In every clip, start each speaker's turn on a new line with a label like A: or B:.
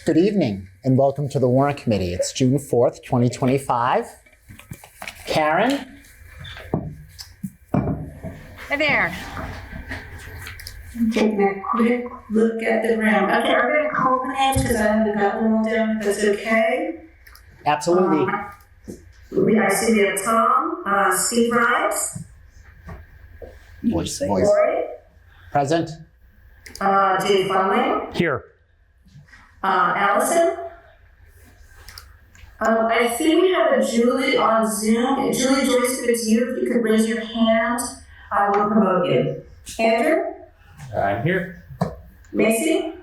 A: Good evening and welcome to the Warrant Committee. It's June 4th, 2025. Karen?
B: Hi there.
C: I'm taking a quick look at the room. Okay, I'm going to call the names because I haven't gotten them all down, if that's okay.
A: Absolutely.
C: I see we have Tom, Steve Rives,
A: Voice.
C: Lori,
A: Present?
C: Dave Funley,
A: Here.
C: Allison. I think we have a Julie on Zoom. Julie Joyce, if it's you, if you could raise your hand, I will promote you. Andrew?
D: I'm here.
C: Macy?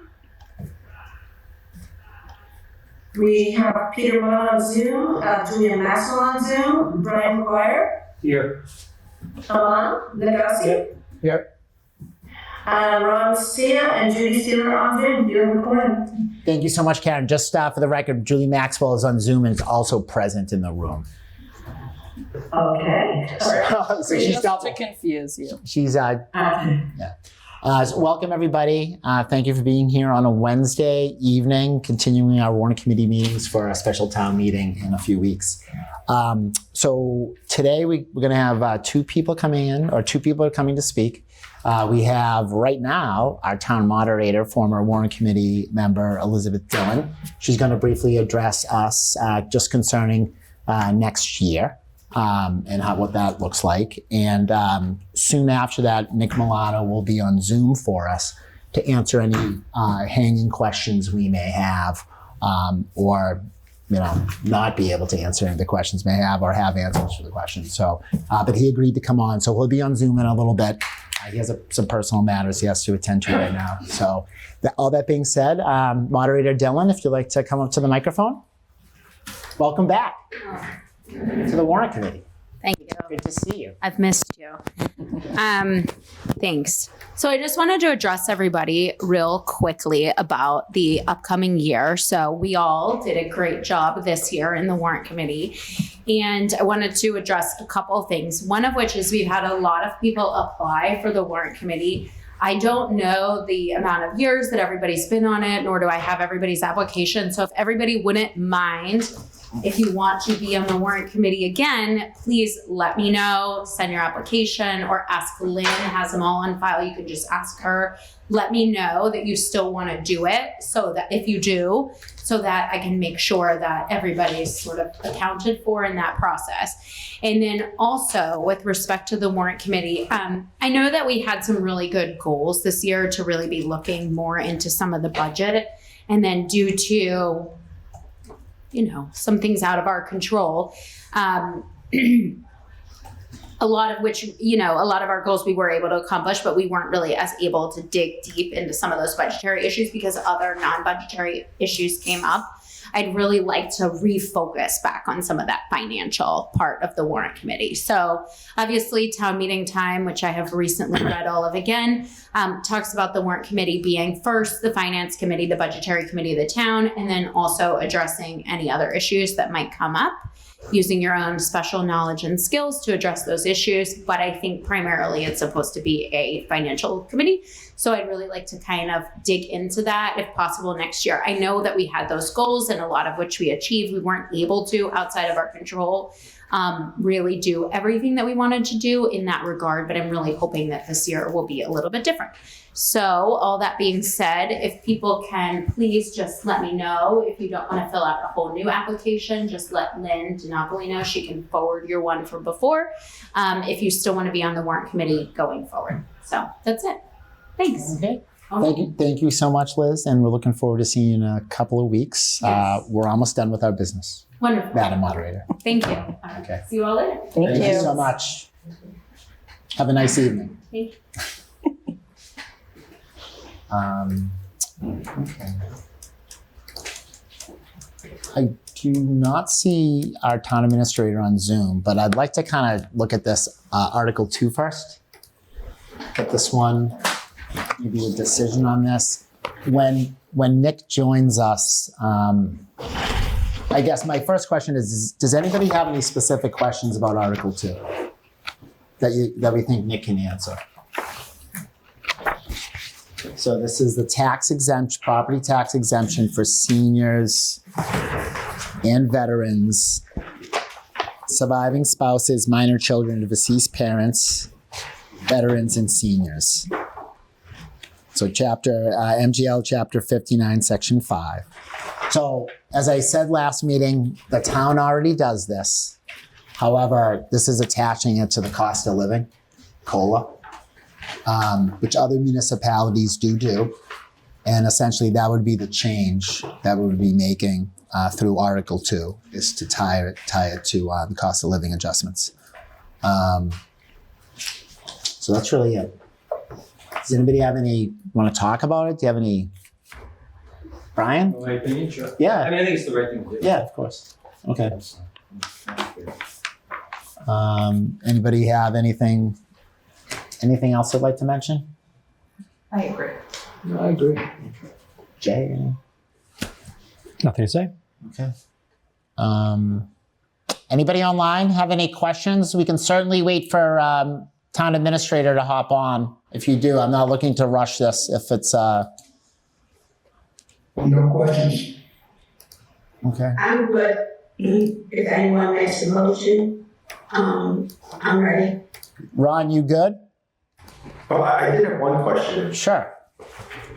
C: We have Peter Mullen on Zoom, Julian Maxwell on Zoom, Brian McGuire,
D: Here.
C: Aman Nagasi,
A: Here.
C: Ron Sia, and Judy Steeler on Zoom. You're recording.
A: Thank you so much, Karen. Just for the record, Julie Maxwell is on Zoom and is also present in the room.
C: Okay.
A: So she's
B: Just
A: double.
B: to confuse you.
A: She's,
C: Okay.
A: so welcome everybody. Thank you for being here on a Wednesday evening, continuing our Warrant Committee meetings for a special town meeting in a few weeks. So today we're going to have two people coming in, or two people are coming to speak. We have right now our town moderator, former Warrant Committee member Elizabeth Dillon. She's going to briefly address us just concerning next year and what that looks like. And soon after that, Nick Milano will be on Zoom for us to answer any hanging questions we may have or not be able to answer any of the questions may have or have answers for the questions. So, but he agreed to come on. So he'll be on Zoom in a little bit. He has some personal matters he has to attend to right now. So all that being said, Moderator Dillon, if you'd like to come up to the microphone. Welcome back to the Warrant Committee.
B: Thank you.
A: Good to see you.
B: I've missed you. Thanks. So I just wanted to address everybody real quickly about the upcoming year. So we all did a great job this year in the Warrant Committee. And I wanted to address a couple of things. One of which is we've had a lot of people apply for the Warrant Committee. I don't know the amount of years that everybody's been on it, nor do I have everybody's application. So if everybody wouldn't mind, if you want to be on the Warrant Committee again, please let me know, send your application, or ask Lynn, has them all on file. You can just ask her. Let me know that you still want to do it, so that if you do, so that I can make sure that everybody's sort of accounted for in that process. And then also with respect to the Warrant Committee, I know that we had some really good goals this year to really be looking more into some of the budget, and then due to some things out of our control. A lot of which, a lot of our goals we were able to accomplish, but we weren't really as able to dig deep into some of those budgetary issues because other non-budgetary issues came up. I'd really like to refocus back on some of that financial part of the Warrant Committee. So obviously town meeting time, which I have recently read all of again, talks about the Warrant Committee being first the Finance Committee, the Budgetary Committee of the town, and then also addressing any other issues that might come up, using your own special knowledge and skills to address those issues. But I think primarily it's supposed to be a financial committee. So I'd really like to kind of dig into that if possible next year. I know that we had those goals and a lot of which we achieved. We weren't able to, outside of our control, really do everything that we wanted to do in that regard. But I'm really hoping that this year will be a little bit different. So all that being said, if people can please just let me know. If you don't want to fill out a whole new application, just let Lynn DiNapoli know. She can forward your one from before if you still want to be on the Warrant Committee going forward. So that's it. Thanks.
A: Okay. Thank you so much, Liz. And we're looking forward to seeing you in a couple of weeks. Yes. We're almost done with our business.
B: Wonderful.
A: Madam Moderator.
B: Thank you.
A: Okay.
B: See you all later.
A: Thank you so much. Have a nice evening.
B: Thank you.
A: Okay. I do not see our town administrator on Zoom, but I'd like to kind of look at this Article 2 first. Get this one, maybe a decision on this. When Nick joins us, I guess my first question is, does anybody have any specific questions about Article 2 that we think Nick can answer? So this is the property tax exemption for seniors and veterans, surviving spouses, minor children of deceased parents, veterans, and seniors. So MGL Chapter 59, Section 5. So as I said last meeting, the town already does this. However, this is attaching it to the cost of living, COLA, which other municipalities do. And essentially that would be the change that we would be making through Article 2, is to tie it to the cost of living adjustments. So that's really it. Does anybody want to talk about it? Do you have any, Brian?
D: My opinion, sure.
A: Yeah.
D: I mean, I think it's the right thing to do.
A: Yeah, of course. Okay. Anybody have anything else they'd like to mention?
C: I agree.
D: No, I agree.
A: Jay?
E: Nothing to say.
A: Okay. Anybody online have any questions? We can certainly wait for town administrator to hop on. If you do, I'm not looking to rush this. If it's
F: No questions.
A: okay.
C: I'm good. If anyone makes a motion, I'm ready.
A: Ron, you good?
F: Oh, I did have one question.
A: Sure.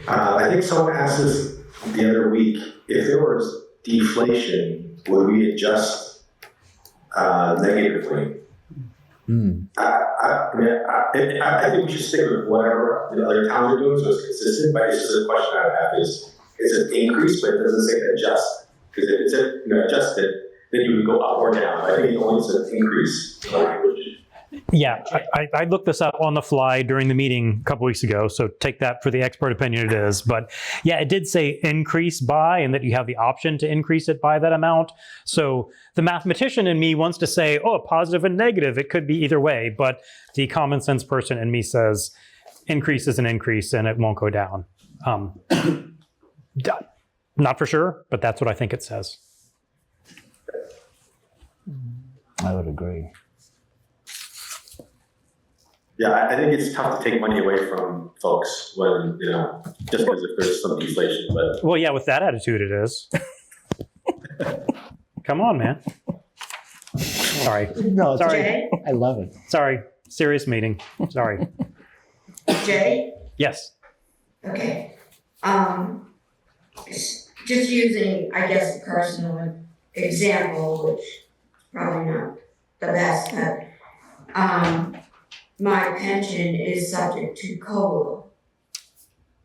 F: I think someone asked us the other week, if there was deflation, would we adjust negatively? I think we should stick with whatever the other towns are doing so it's consistent, but it's just a question I have is an increase, but it doesn't say adjust. Because if it's adjusted, then you would go up or down. I think it only says increase.
E: Yeah, I looked this up on the fly during the meeting a couple weeks ago, so take that for the expert opinion it is. But yeah, it did say increase by, and that you have the option to increase it by that amount. So the mathematician in me wants to say, oh, a positive and negative, it could be either way. But the common sense person in me says increase is an increase and it won't go down. Not for sure, but that's what I think it says.
A: I would agree.
F: Yeah, I think it's tough to take money away from folks when, just because if there's some deflation, but.
E: Well, yeah, with that attitude it is. Come on, man. Sorry.
A: No, it's
E: Sorry.
C: Jay?
A: I love it.
E: Sorry. Serious meeting. Sorry.
C: Jay?
E: Yes.
C: Okay. Just using, I guess, a personal example, which is probably not the best, but my pension is subject to COLA.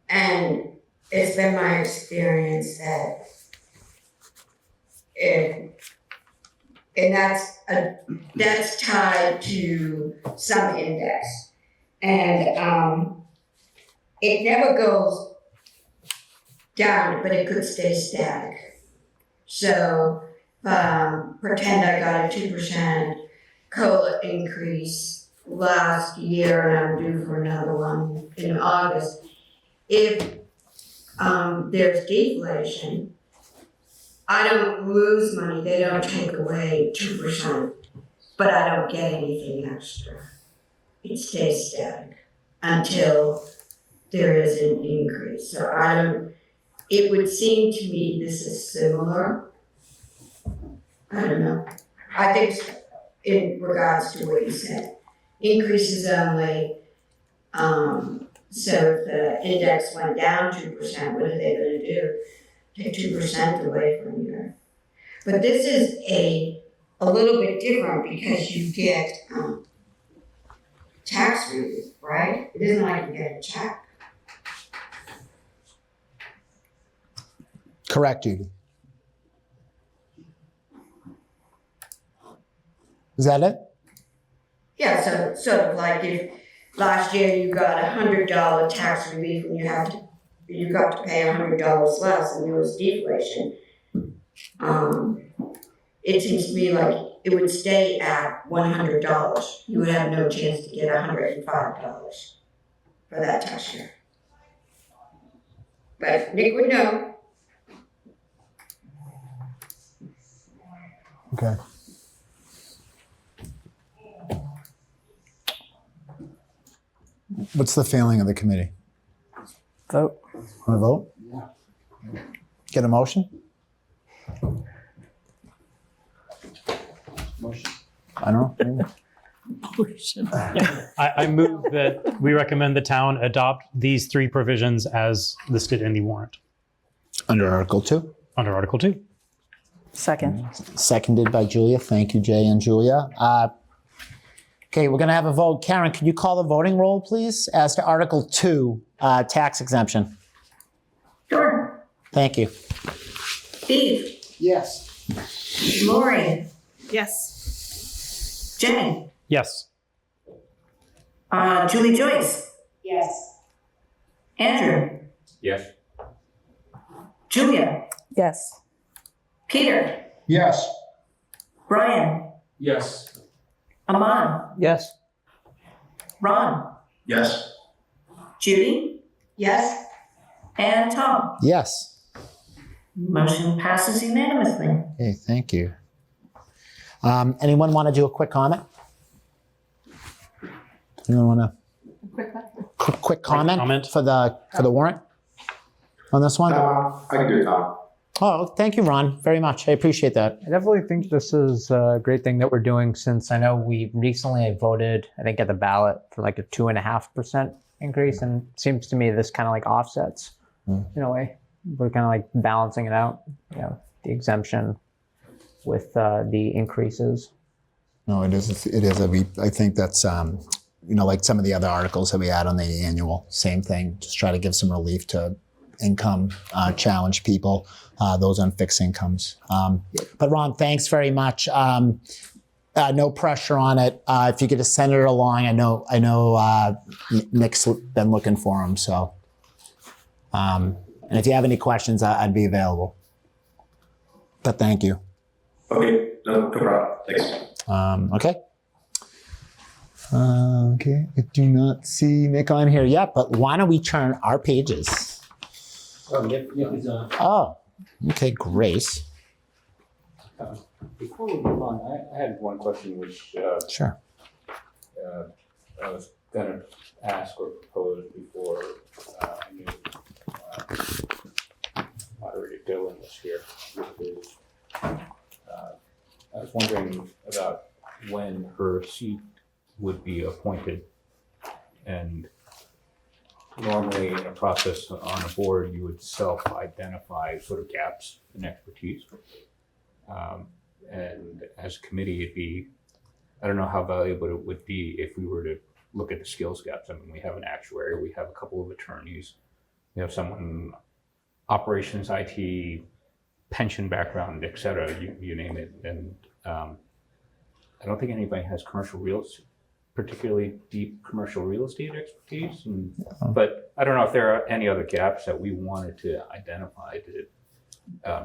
C: And it's been my experience that that's tied to some index. And it never goes down, but it could stay static. So pretend I got a 2% COLA increase last year and I'm due for another one in August. If there's deflation, I don't lose money, they don't take away 2%, but I don't get anything extra. It stays static until there is an increase. So it would seem to me this is similar. I don't know. I think in regards to what you said, increases only, so if the index went down 2%, what are they gonna do? Take 2% away from your, but this is a little bit different because you get tax relief, right? It isn't like you get a check.
A: Correct, Judy. Is that it?
C: Yeah, so sort of like if last year you got $100 tax relief and you got to pay $100 less and there was deflation. It seems to me like it would stay at $100. You would have no chance to get $105 for that tax year. But Nick would know.
A: Okay. What's the feeling of the committee?
G: Vote.
A: Want to vote?
D: Yeah.
A: Get a motion?
D: Motion.
A: I don't know.
E: I move that we recommend the town adopt these 3 provisions as listed in the warrant
A: Under Article 2.
E: under Article 2.
G: Second.
A: Seconded by Julia. Thank you, Jay and Julia. Okay, we're going to have a vote. Karen, can you call the voting roll, please, as to Article 2, tax exemption?
C: Sure.
A: Thank you.
C: Steve,
D: Yes.
C: Lori,
G: Yes.
C: Jenny,
E: Yes.
C: Julie Joyce,
B: Yes.
C: Andrew,
D: Yes.
C: Julia,
G: Yes.
C: Peter,
D: Yes.
C: Brian,
D: Yes.
C: Aman,
G: Yes.
C: Ron,
F: Yes.
C: Judy, yes, and Tom.
A: Yes.
C: Motion passes unanimously.
A: Okay, thank you. Anyone want to do a quick comment? Anyone want to quick comment,
E: comment.
A: for the warrant on this one?
F: I can do it, Tom.
A: Oh, thank you, Ron, very much. I appreciate that.
H: I definitely think this is a great thing that we're doing, since I know we recently voted, I think, at the ballot for like a 2.5% increase, and it seems to me this kind of like offsets in a way. We're kind of like balancing it out, you know, the exemption with the increases.
A: No, it is. It is. I think that's like some of the other articles that we add on the annual. Same thing. Just try to give some relief to income challenged people, those on fixed incomes. But Ron, thanks very much. No pressure on it. If you could just send it along, I know Nick's been looking for them. So, and if you have any questions, I'd be available. But thank you.
F: Okay, no problem. Thanks.
A: Okay. Okay, I do not see Nick on here yet, but why don't we turn our pages?
D: Oh, Nick is on.
A: Oh, okay, Grace.
I: Before we move on, I had one question which
A: Sure.
I: I was going to ask or propose before I knew moderator Dylan was here. Which is, I was wondering about when her seat would be appointed. And normally in a process on a board, you would self-identify sort of gaps in expertise. And as a committee, it'd be, I don't know how valuable it would be if we were to look at the skills gaps. I mean, we have an actuary, we have a couple of attorneys, we have someone operations, IT, pension background, et cetera, you name it. And I don't think anybody has particularly deep commercial real estate expertise. But I don't know if there are any other gaps that we wanted to identify to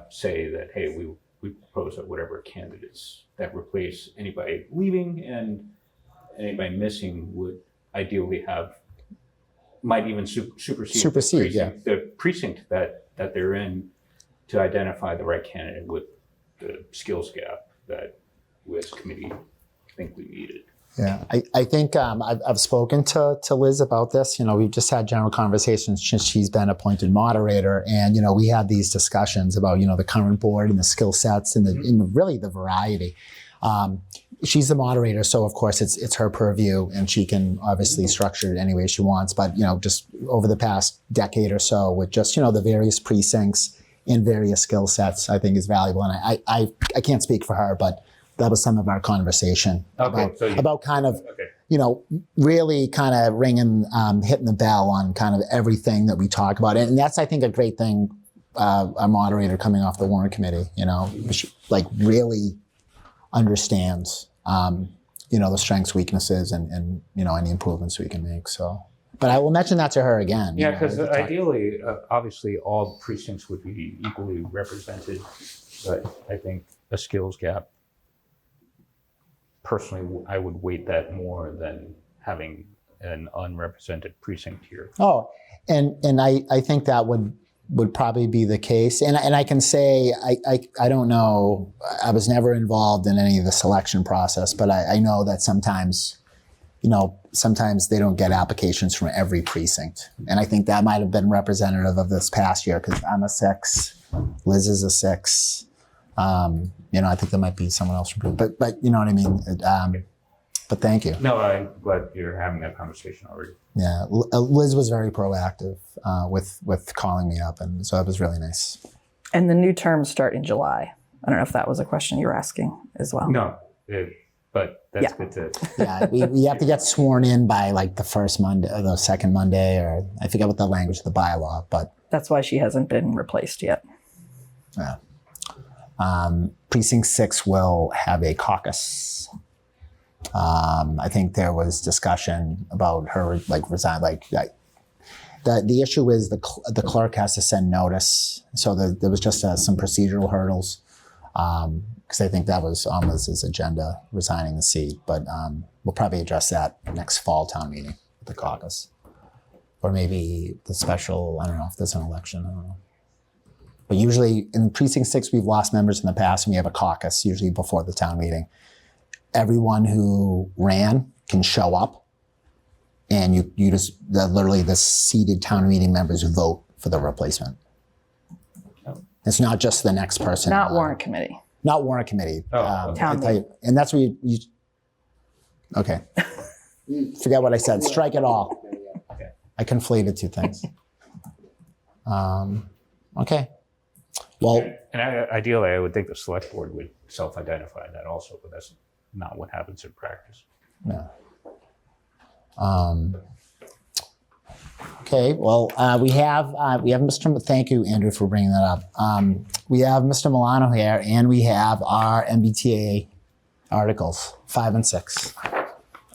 I: say that, hey, we propose that whatever candidates that replace anybody leaving and anybody missing would ideally might even supersede the precinct that they're in, to identify the right candidate with the skills gap that we as a committee think we needed.
A: Yeah, I think I've spoken to Liz about this. We've just had general conversations since she's been appointed moderator, and we had these discussions about the current board and the skill sets and really the variety. She's the moderator, so of course it's her purview, and she can obviously structure it any way she wants. But just over the past decade or so, with just the various precincts and various skill sets, I think is valuable. And I can't speak for her, but that was some of our conversation about kind of, really kind of hitting the bell on kind of everything that we talk about. And that's, I think, a great thing, a moderator coming off the Warrant Committee, she, really understands, the strengths, weaknesses, and any improvements we can make. So, but I will mention that to her again.
I: Yeah, because ideally, obviously, all precincts would be equally represented, but I think a skills gap, personally, I would weight that more than having an unrepresented precinct here.
A: Oh, and I think that would probably be the case. And I can say, I don't know, I was never involved in any of the selection process, but I know that sometimes sometimes they don't get applications from every precinct. And I think that might have been representative of this past year because I'm a 6, Liz is a 6. I think there might be someone else from, but you know what I mean? But thank you.
I: No, I'm glad you're having that conversation already.
A: Yeah, Liz was very proactive with calling me up, and so it was really nice.
G: And the new terms start in July. I don't know if that was a question you were asking as well.
I: No, but that's good to.
A: Yeah, we have to get sworn in by like the first Monday or the second Monday, or I forget what the language of the bylaw, but
G: That's why she hasn't been replaced yet.
A: yeah. Precinct 6 will have a caucus. I think there was discussion about her resign. The issue is the clerk has to send notice, so there was just some procedural hurdles. Because I think that was on Liz's agenda, resigning the seat. But we'll probably address that next fall town meeting with the caucus, or maybe the special. I don't know if there's an election. I don't know. But usually in precinct 6, we've lost members in the past, and we have a caucus usually before the town meeting. Everyone who ran can show up, and you just literally the seated town meeting members vote for the replacement. It's not just the next person.
G: Not warrant committee.
A: Not warrant committee.
G: Town meeting.
A: And that's where you okay. Forget what I said. Strike it all. I conflated two things. Okay. Well,
I: And ideally, I would think the select board would self-identify that also, but that's not what happens in practice.
A: yeah. Okay. Well, we have Mr. Thank you, Andrew, for bringing that up. We have Mr. Milano here, and we have our MBTA articles 5 and 6,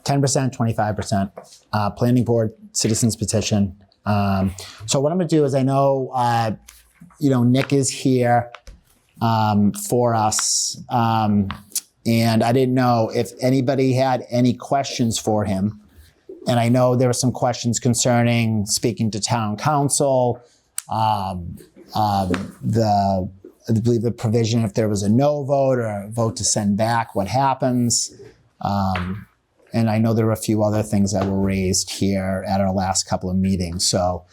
A: 10%, 25%, planning board citizens petition. So what I'm going to do is I know Nick is here for us, and I didn't know if anybody had any questions for him. And I know there were some questions concerning speaking to town council, I believe the provision if there was a no vote or a vote to send back, what happens. And I know there were a few other things that were raised here at our last couple of meetings. So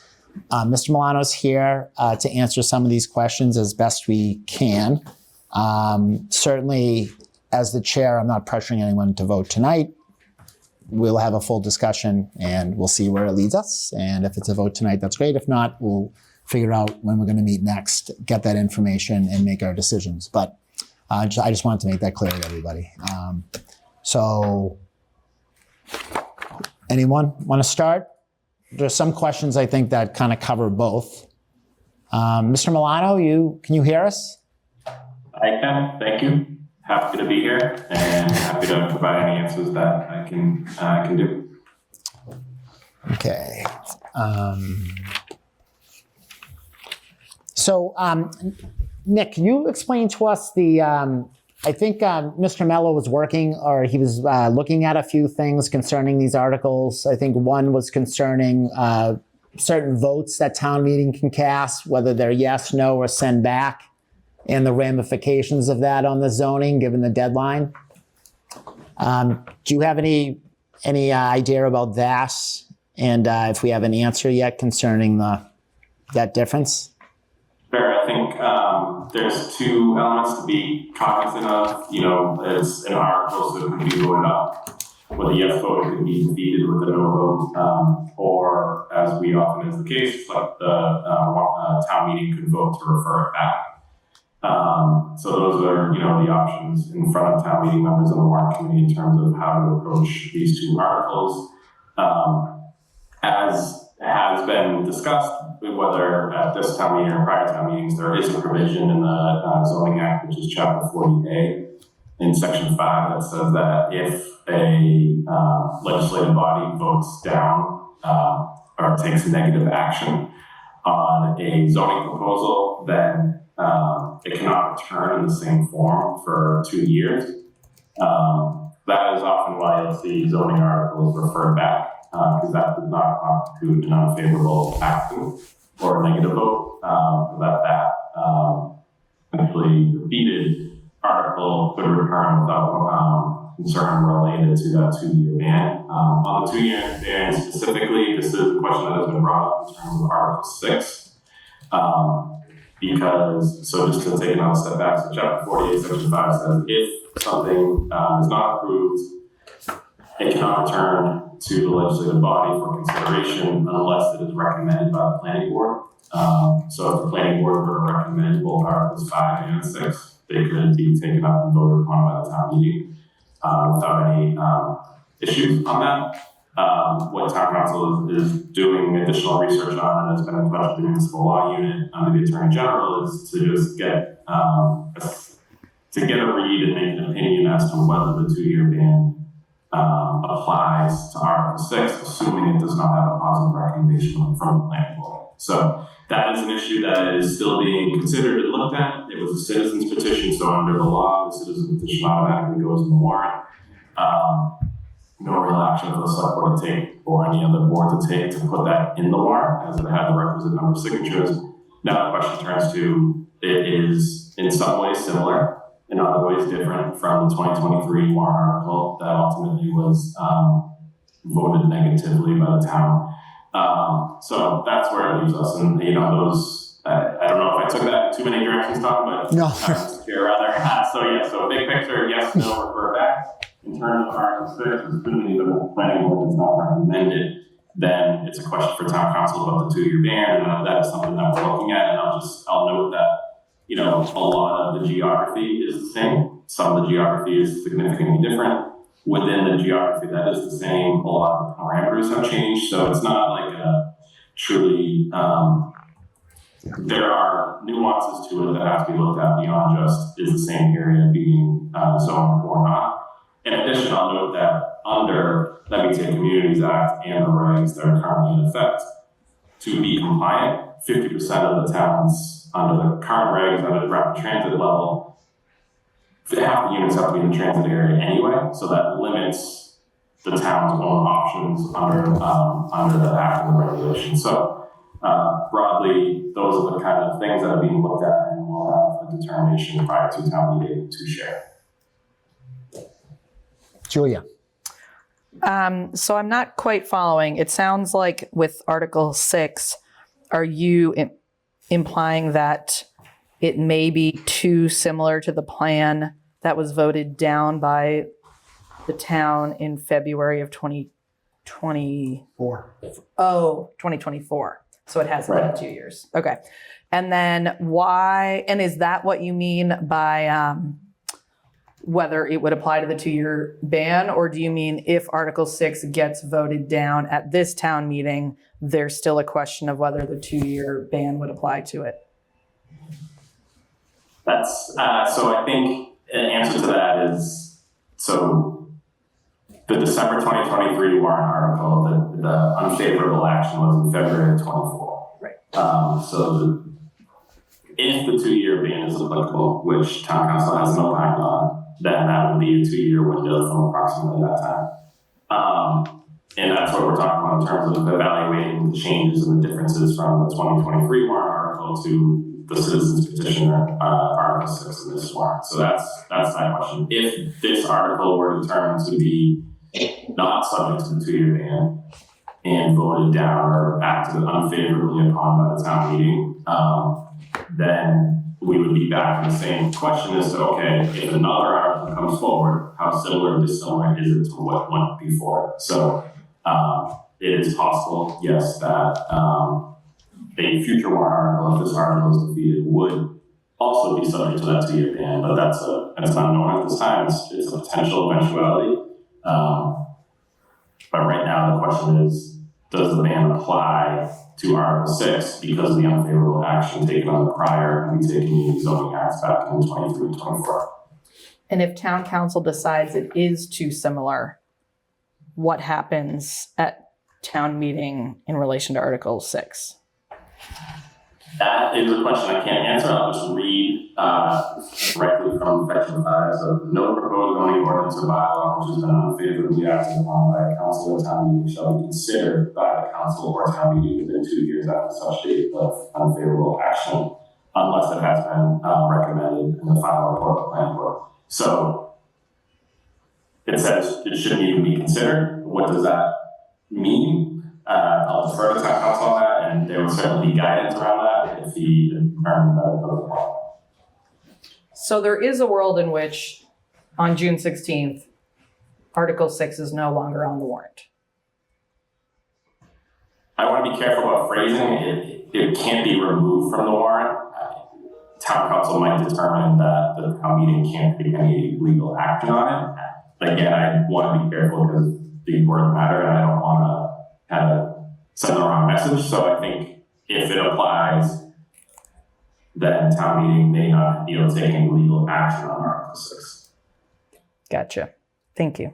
A: Mr. Milano's here to answer some of these questions as best we can. Certainly, as the chair, I'm not pressuring anyone to vote tonight. We'll have a full discussion and we'll see where it leads us. And if it's a vote tonight, that's great. If not, we'll figure out when we're going to meet next, get that information and make our decisions. But I just wanted to make that clear to everybody. So anyone want to start? There's some questions I think that kind of cover both. Mr. Milano, can you hear us?
F: I can, thank you. Happy to be here and happy to provide any answers that I can do.
A: Okay. So, Nick, can you explain to us I think Mr. Mello was working, or he was looking at a few things concerning these articles. I think one was concerning certain votes that town meeting can cast, whether they're yes, no, or send back, and the ramifications of that on the zoning, given the deadline. Do you have any idea about that? And if we have an answer yet concerning that difference?
F: Sure, I think there's two elements to be cognizant of. As an article that can be voted up, with a yes vote, it can be defeated with a no vote, or as we often is the case, like the town meeting could vote to refer it back. So those are, the options in front of town meeting members on the warrant committee in terms of how to approach these two articles. As has been discussed, whether at this town meeting or prior town meetings, there is a provision in the Zoning Act, which is Chapter 40A, in Section 5, that says that if a legislative body votes down or takes negative action on a zoning proposal, then it cannot return in the same form for 2 years. That is often why you'll see zoning articles referred back, because that does not constitute an unfavorable action or a negative vote. That actually defeated article could return without concern related to that 2-year ban. On the 2-year ban specifically, this is a question that has been brought up in terms of Article 6. Because, so just to take another step back, so Chapter 48, Section 5 says if something is not approved, it cannot return to the legislative body for consideration unless it is recommended by the planning board. So if the planning board were to recommend both Articles 5 and 6, they could be taken up and voted upon by the town meeting without any issues on that. What town council is doing additional research on, and has been in touch with the municipal law unit under the attorney general, is to just get a read and make an opinion as to whether the 2-year ban applies to Article 6, assuming it does not have a positive recommendation from the planning board. So that is an issue that is still being considered and looked at. It was a citizen's petition, so under the law, the citizen's petition automatically goes in the warrant. No real action for the select board to take or any other board to take to put that in the warrant, as it had the requisite number of signatures. Now the question turns to, it is in some ways similar, in other ways different from the 2023 warrant article that ultimately was voted negatively by the town. So that's where it leaves us. And, you know, those, I don't know if I took that in too many directions, Tom, but
A: No.
F: So big picture, yes, no, refer back. In terms of Article 6, assuming the planning board is not recommended, then it's a question for town council about the 2-year ban, and that is something that we're looking at. And I'll note that, you know, a lot of the geography is the same. Some of the geography is significantly different. Within the geography that is the same, a lot of the parameters have changed. So it's not like a truly, there are nuances to it that have to be looked at beyond just is the same area being zoned or not. In addition, I'll note that under the MBTA Communities Act and the regs that are currently in effect, to be compliant, 50% of the towns under the current regs under the rapid transit level, half the units have to be in the transit area anyway, so that limits the town's own options under the act and the regulation. So broadly, those are the kind of things that are being looked at, and we'll have a determination prior to town meeting to share.
A: Julia.
G: So I'm not quite following. It sounds like with Article 6, are you implying that it may be too similar to the plan that was voted down by the town in February of 2024? Oh, 2024. So it hasn't been 2 years. Okay. And then why, and is that what you mean by whether it would apply to the 2-year ban, or do you mean if Article 6 gets voted down at this town meeting, there's still a question of whether the 2-year ban would apply to it?
F: That's, so I think an answer to that is, so the December 2023 warrant article, the unfavorable action was in February of 24.
G: Right.
F: If the 2-year ban is applicable, which town council has no opined on, then that would be a 2-year window from approximately that time. And that's what we're talking about in terms of evaluating the changes and the differences from the 2023 warrant article to the citizens petition Article 6 in this warrant. So that's that question. If this article were determined to be not subject to the 2-year ban and voted down or acted unfavorably upon by the town meeting, then we would be back in the same question as to, okay, if another article comes forward, how similar or dissimilar is it to what went before? So it is possible, yes, that a future warrant article, if this article is defeated, would also be subject to that 2-year ban, but that's not known at this time. It's a potential eventuality. But right now the question is, does the ban apply to Article 6 because of the unfavorable action taken on the prior MBTA Community Zoning Acts back in 23-24?
G: And if town council decides it is too similar, what happens at town meeting in relation to Article 6?
F: That is a question I can't answer. I'll just read directly from Section 5. So, no proposed zoning ordinance or bylaw which has been unfavorably acted upon by a council or town meeting shall be considered by the council or town meeting within 2 years after such date of unfavorable action, unless it has been recommended in the final report of the planning board. So, it says it shouldn't even be considered. What does that mean? I'll defer to town council on that, and there will certainly be guidance around that if the environment does apply.
G: So there is a world in which on June 16th, Article 6 is no longer on the warrant.
F: I want to be careful about phrasing it. It can't be removed from the warrant. Town council might determine that the town meeting can't take any legal action on it. But again, I want to be careful because these words matter, and I don't want to kind of send the wrong message. So I think if it applies, then town meeting may not be able to take any legal action on Article 6.
G: Gotcha. Thank you.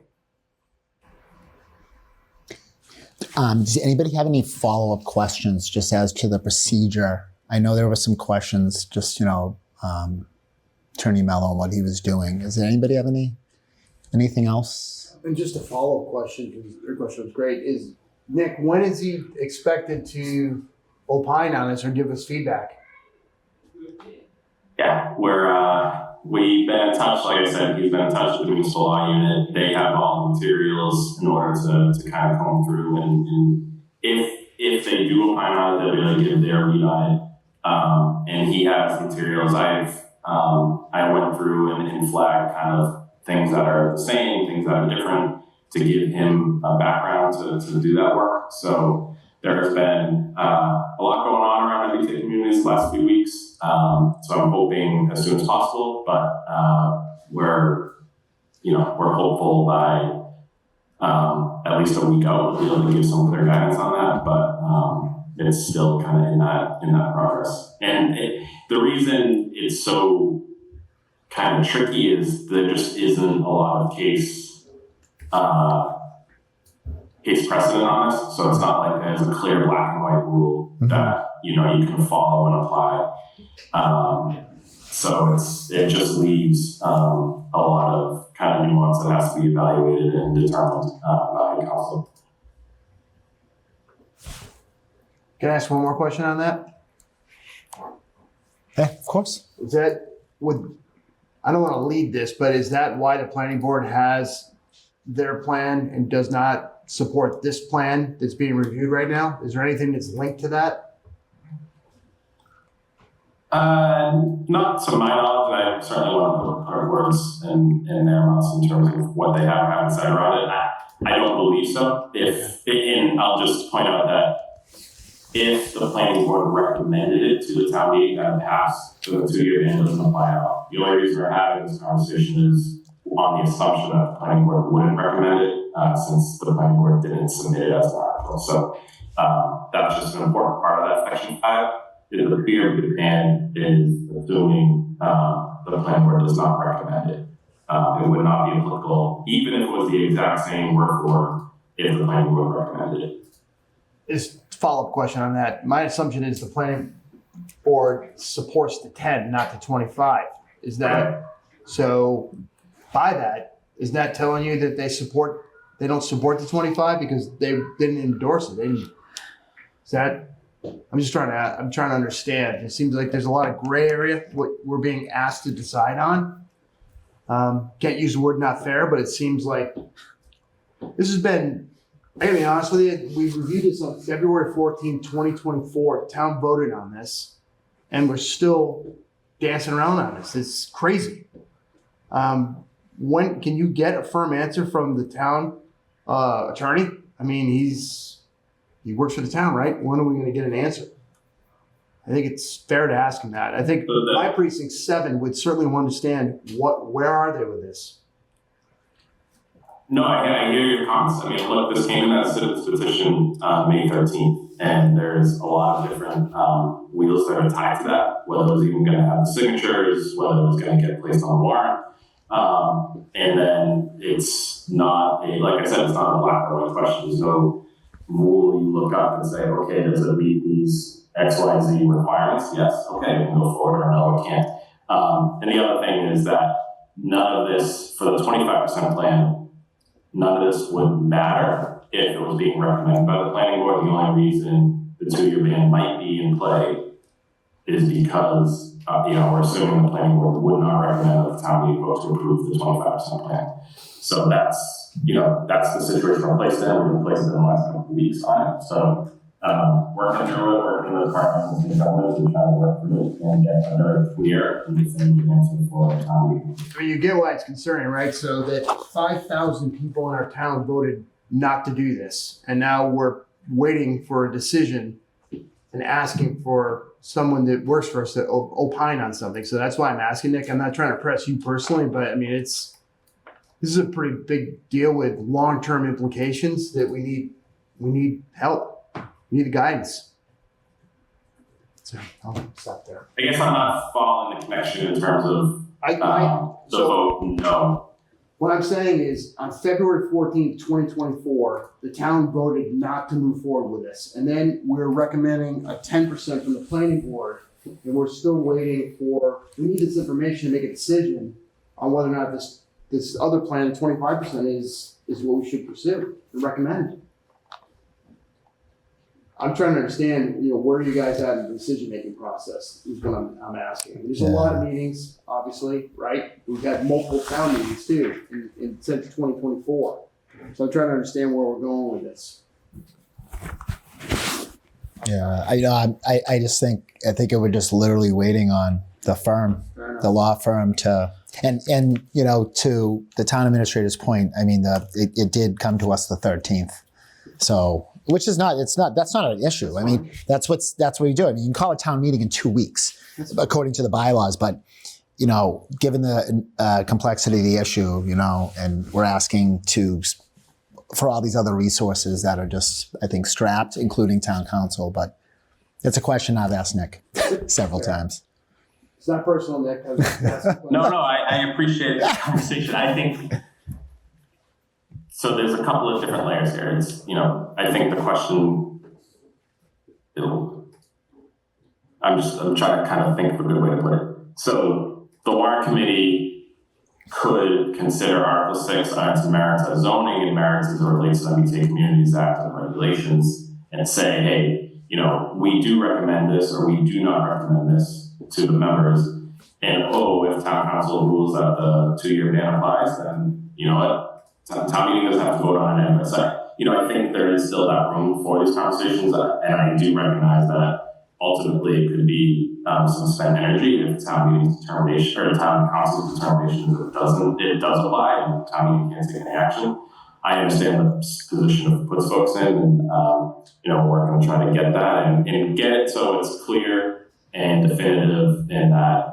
A: Does anybody have any follow-up questions just as to the procedure? I know there were some questions, just, Attorney Mello and what he was doing. Does anybody have anything else?
J: And just a follow-up question, because your question was great, is Nick, when is he expected to opine on this or give us feedback?
F: Yeah, we've been in touch, like I said, he's been in touch with the municipal law unit. They have all the materials in order to kind of come through, and if they do opine on it, they'll be able to give their read on it. And he has materials. I went through and flagged kind of things that are the same, things that are different, to give him a background to do that work. So there has been a lot going on around the retail communities the last few weeks. So I'm hoping as soon as possible, but we're hopeful by at least a week out we'll be able to give some clear guidance on that. But it's still kind of in that progress. And the reason it's so kind of tricky is there just isn't a lot of case precedent on this. So it's not like there's a clear black and white rule that you can follow and apply. So it just leaves a lot of kind of nuance that has to be evaluated and determined by council.
J: Can I ask one more question on that?
A: Yeah, of course.
J: Is that I don't want to lead this, but is that why the planning board has their plan and does not support this plan that's being reviewed right now? Is there anything that's linked to that?
F: Not to my knowledge. I certainly want to put our words in their mouths in terms of what they have or haven't said around it. I don't believe so. And I'll just point out that if the planning board recommended it to the town meeting that passed, so the 2-year ban doesn't apply at all. The only reason we're having this conversation is on the assumption that the planning board wouldn't recommend it, since the planning board didn't submit it as an article. So that's just an important part of that section 5. The bigger ban is assuming the planning board does not recommend it. It would not be applicable, even if it was the exact same word for word, if the planning board recommended it.
J: Is follow-up question on that. My assumption is the planning board supports the 10, not the 25. Is that so? By that, is that telling you that they don't support the 25 because they didn't endorse it? Is that? I'm trying to understand. It seems like there's a lot of gray area what we're being asked to decide on. Can't use the word not fair, but it seems like this has been. I gotta be honest with you, we reviewed this on February 14, 2024. The town voted on this, and we're still dancing around on this. It's crazy. When can you get a firm answer from the town attorney? I mean, he works for the town, right? When are we going to get an answer? I think it's fair to ask him that. I think my precinct 7 would certainly understand where are they with this.
F: No, I hear your comments. I mean, look, this came in as a citizen's petition May 13th, and there's a lot of different wheels that are tied to that, whether it was even going to have the signatures, whether it was going to get placed on the warrant. And then it's not like I said, it's not a black or white question. There's no rule you look up and say, okay, does it meet these X, Y, Z requirements? Yes, okay, we can go forward, or no, it can't. And the other thing is that none of this, for the 25% plan, none of this would matter if it was being recommended by the planning board. The only reason the 2-year ban might be in play is because, we're assuming the planning board would not recommend that the town meeting vote to approve the 25% plan. So that's the situation we're placed in. We've been placed in the last couple of weeks on it. So, working through it, working with the departments and governments, and trying to work through it and get another clear and definitive answer for the town meeting.
J: I mean, you get why it's concerning, right? So that 5,000 people in our town voted not to do this, and now we're waiting for a decision and asking for someone that works for us to opine on something. So that's why I'm asking, Nick. I'm not trying to press you personally, but I mean, this is a pretty big deal with long-term implications that we need help. We need guidance. So I'll stop there.
F: I guess I'm not following the connection in terms of the vote no.
J: What I'm saying is, on February 14th, 2024, the town voted not to move forward with this. And then we're recommending a 10% from the planning board, and we're still waiting we need this information to make a decision on whether or not this other plan, 25%, is what we should pursue and recommend. I'm trying to understand, where you guys at in the decision-making process is what I'm asking. There's a lot of meetings, obviously, right? We've had multiple town meetings too since 2024. So I'm trying to understand where we're going with this.
A: Yeah, I just think it we're just literally waiting on the firm, the law firm to, and to the town administrator's point, I mean, it did come to us the 13th. So, that's not an issue. I mean, that's what you do. I mean, you can call a town meeting in 2 weeks, according to the bylaws, but, given the complexity of the issue, and we're asking for all these other resources that are just, I think, strapped, including town council, but it's a question I've asked Nick several times.
J: It's not personal, Nick.
F: No, I appreciate the conversation. I think, so there's a couple of different layers here. It's, I think the question, I'm trying to kind of think of a good way to put it. So the Warrant Committee could consider Article 6 on its merits as zoning and merits as it relates to the MBTA Communities Act and regulations, and say, hey, we do recommend this or we do not recommend this to the members. And if town council rules that the 2-year ban applies, then you know what? Town meeting doesn't have to vote on it anyway. So, I think there is still that room for these conversations, and I do recognize that ultimately it could be some spent energy if town meeting's determination or town council's determination that it does apply and town meeting can't take any action. I understand the position it puts folks in, and we're going to try to get that and get it so it's clear and definitive in that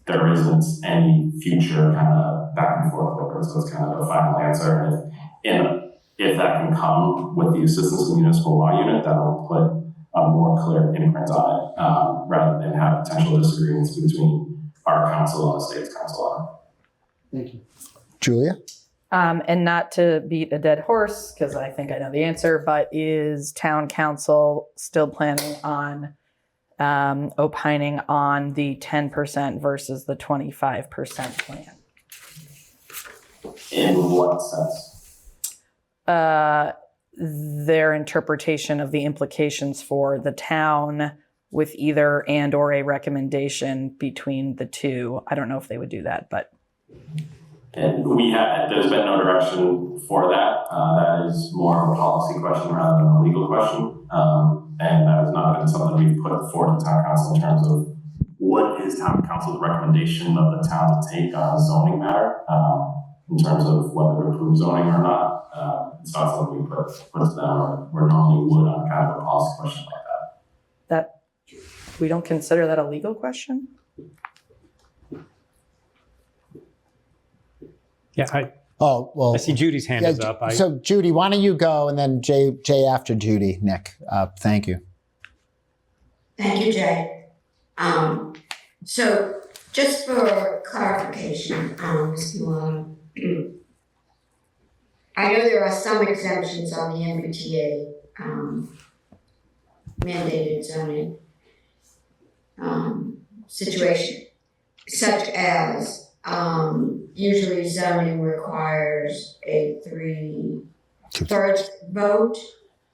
F: there isn't any future kind of back and forth over it. So it's kind of a final answer. And if that can come with the assistance of the municipal law unit, that'll put a more clear imprint on it, rather than have potential disagreements between our council and the state's council on it.
J: Thank you.
A: Julia?
G: And not to beat a dead horse, because I think I know the answer, but is town council still planning on opining on the 10% versus the 25% plan?
F: In what sense?
G: Their interpretation of the implications for the town with either and or a recommendation between the two. I don't know if they would do that, but.
F: And there's been no direction for that. That is more of a policy question rather than a legal question. And that has not been something we've put forward to town council in terms of what is town council's recommendation of the town to take on a zoning matter, in terms of whether to approve zoning or not. It's not something we put to them or normally would on kind of a policy question like that.
G: That we don't consider that a legal question?
E: Yeah, I see Judy's hand is up.
A: So Judy, why don't you go, and then Jay after Judy, Nick. Thank you.
C: Thank you, Jay. So just for clarification, Ms. Milton, I know there are some exemptions on the MBTA mandated zoning situation, such as usually zoning requires a 3/3 vote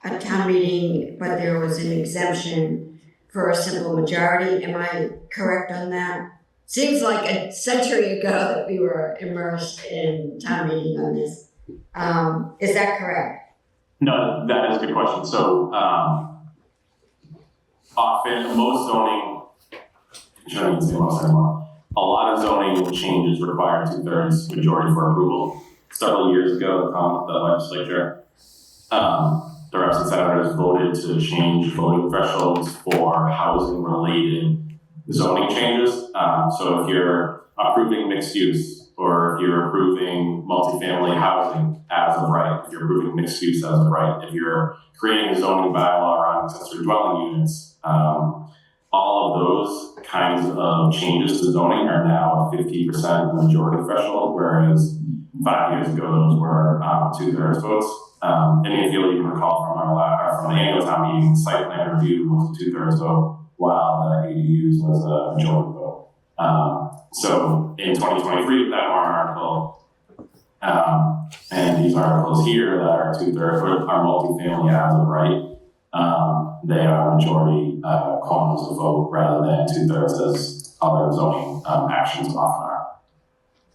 C: at town meeting, but there was an exemption for a simple majority. Am I correct on that? Seems like a century ago that we were immersed in town meeting on this. Is that correct?
F: No, that is a good question. So, often, most zoning, shouldn't say most anymore, a lot of zoning changes require 2/3 majority for approval. Several years ago, the legislature, the reps and senators voted to change voting thresholds for housing-related zoning changes. So if you're approving mixed use, or if you're approving multifamily housing as of right, if you're approving mixed use as of right, if you're creating a zoning bylaw around accessory dwelling units, all of those kinds of changes to zoning are now a 50% majority threshold, whereas 5 years ago those were 2/3 votes. And if you'll even recall from the annual town meeting, site plan review was a 2/3 vote, while the ADUs was a majority vote. So in 2023, with that warrant article, and these articles here that are 2/3 are multifamily as of right, they are majority quantums of vote rather than 2/3 as other zoning actions often are.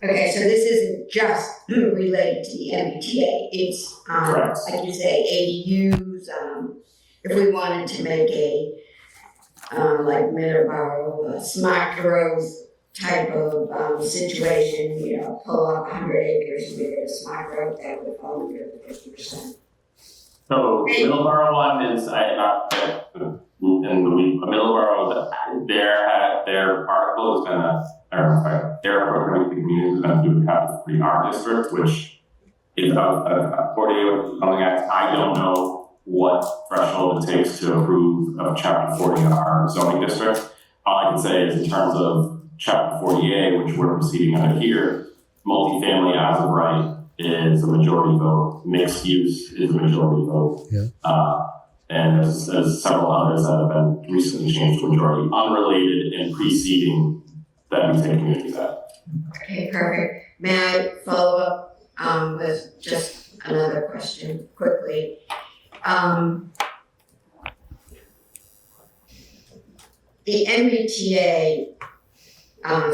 C: Okay, so this isn't just related to the MBTA. It's,
F: Correct.
C: like you say, ADUs. If we wanted to make a like Middleborough, smart growth type of situation, you know, pull up 100 acres and make it a smart growth, that would fall under the 50%.
F: So Middleborough one is in the week. Middleborough, their article is their program community is going to do Chapter 3R district, which is a 48 or something. I don't know what threshold it takes to approve of Chapter 40R zoning district. All I can say is in terms of Chapter 40A, which we're proceeding under here, multifamily as of right is a majority vote. Mixed use is a majority vote. Yeah. And there's several others that have been recently changed to majority, unrelated and preceding the MBTA Community Act.
C: Okay, perfect. May I follow up with just another question quickly? The MBTA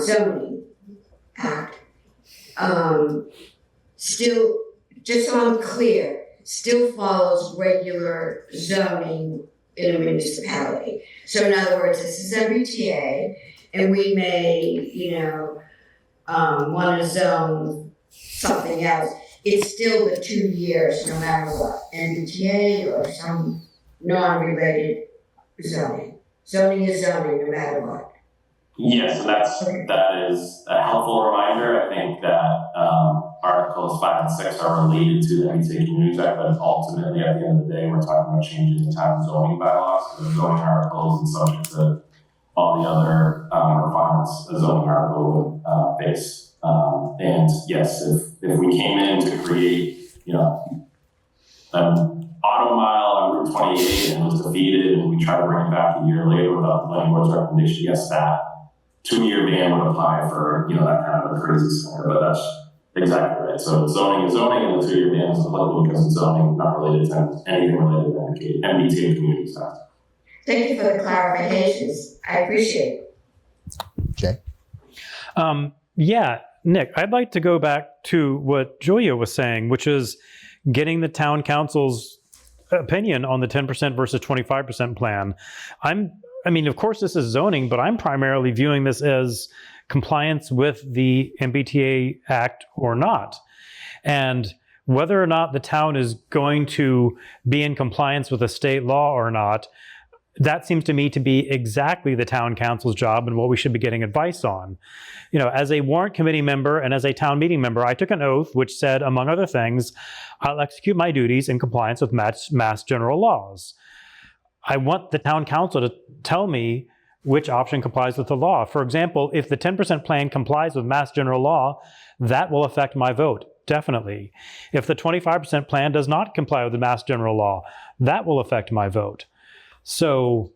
C: zoning act still, just so I'm clear, still follows regular zoning in a municipality. So in other words, this is MBTA, and we may, want to zone something else. It's still the 2 years, no matter what, MBTA or some non-related zoning. Zoning is zoning, no matter what.
F: Yes, and that is a helpful reminder. I think that Articles 5 and 6 are related to the MBTA Communities Act, but ultimately, at the end of the day, we're talking about changing the town zoning bylaws. So the zoning articles and subject to all the other requirements a zoning article would face. And yes, if we came in to create, an auto mile on Route 28 and was defeated, and we try to bring it back a year later without the planning board's recommendation, yes, that 2-year ban would apply for, that kind of a crazy scenario, but that's exactly right. So zoning is zoning, and the 2-year ban is applicable because it's zoning, not related to anything related to MBTA community stuff.
C: Thank you for the clarifications. I appreciate it.
A: Jay?
E: Yeah, Nick, I'd like to go back to what Julia was saying, which is getting the town council's opinion on the 10% versus 25% plan. Of course this is zoning, but I'm primarily viewing this as compliance with the MBTA Act or not. And whether or not the town is going to be in compliance with a state law or not, that seems to me to be exactly the town council's job and what we should be getting advice on. As a warrant committee member and as a town meeting member, I took an oath which said, among other things, I'll execute my duties in compliance with mass general laws. I want the town council to tell me which option complies with the law. For example, if the 10% plan complies with mass general law, that will affect my vote, definitely. If the 25% plan does not comply with the mass general law, that will affect my vote. So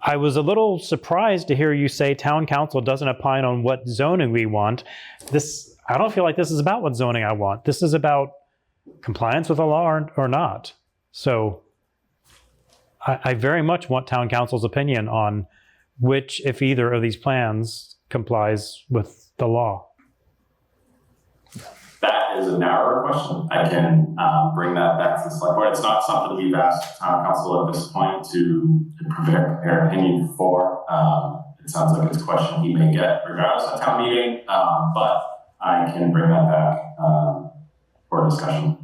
E: I was a little surprised to hear you say town council doesn't opine on what zoning we want. I don't feel like this is about what zoning I want. This is about compliance with the law or not. So I very much want town council's opinion on which, if either of these plans complies with the law.
F: That is a narrower question. I can bring that back to the select board. It's not something we've asked town council at this point to prepare their opinion for. It sounds like it's a question he may get regardless of town meeting, but I can bring that back for discussion.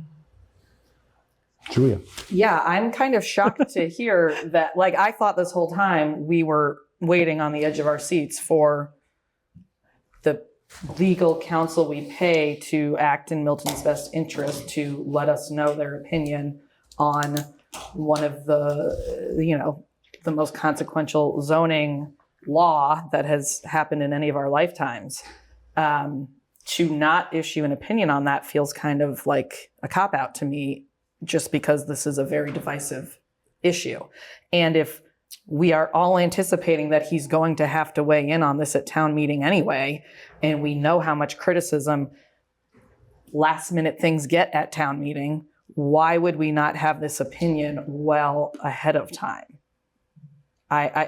A: Julia.
G: Yeah, I'm kind of shocked to hear that. Like, I thought this whole time we were waiting on the edge of our seats for the legal counsel we pay to act in Milton's best interest to let us know their opinion on one of the, the most consequential zoning law that has happened in any of our lifetimes. To not issue an opinion on that feels kind of like a cop-out to me, just because this is a very divisive issue. And if we are all anticipating that he's going to have to weigh in on this at town meeting anyway, and we know how much criticism last minute things get at town meeting, why would we not have this opinion well ahead of time?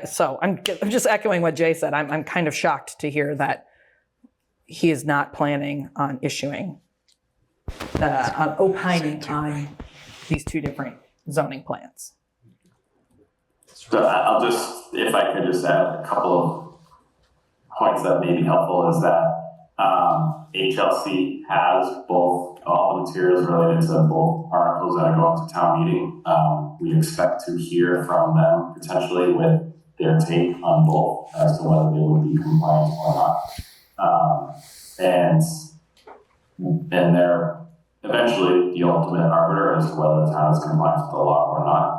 G: So I'm just echoing what Jay said. I'm kind of shocked to hear that he is not planning on issuing, on opining on these two different zoning plans.
F: So I'll just, if I could just add a couple of points that may be helpful, is that HLC has both, all the materials related to both articles that are going to town meeting. We expect to hear from them potentially with their take on both as to whether they would be compliant or not. And they're eventually the ultimate arbiter as to whether the town is compliant with the law or not.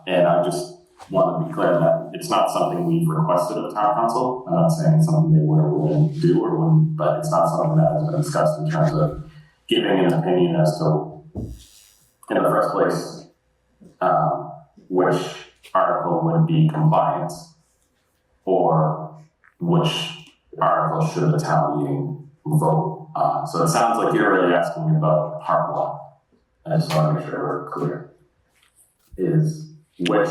F: And I just want to be clear that it's not something we've requested of town council. I'm not saying it's something they would or wouldn't do or wouldn't, but it's not something that has been discussed in terms of giving an opinion as to, in the first place, which article would be compliant or which article should the town meeting vote on. So it sounds like you're really asking about part one. I just want to make sure we're clear. Is which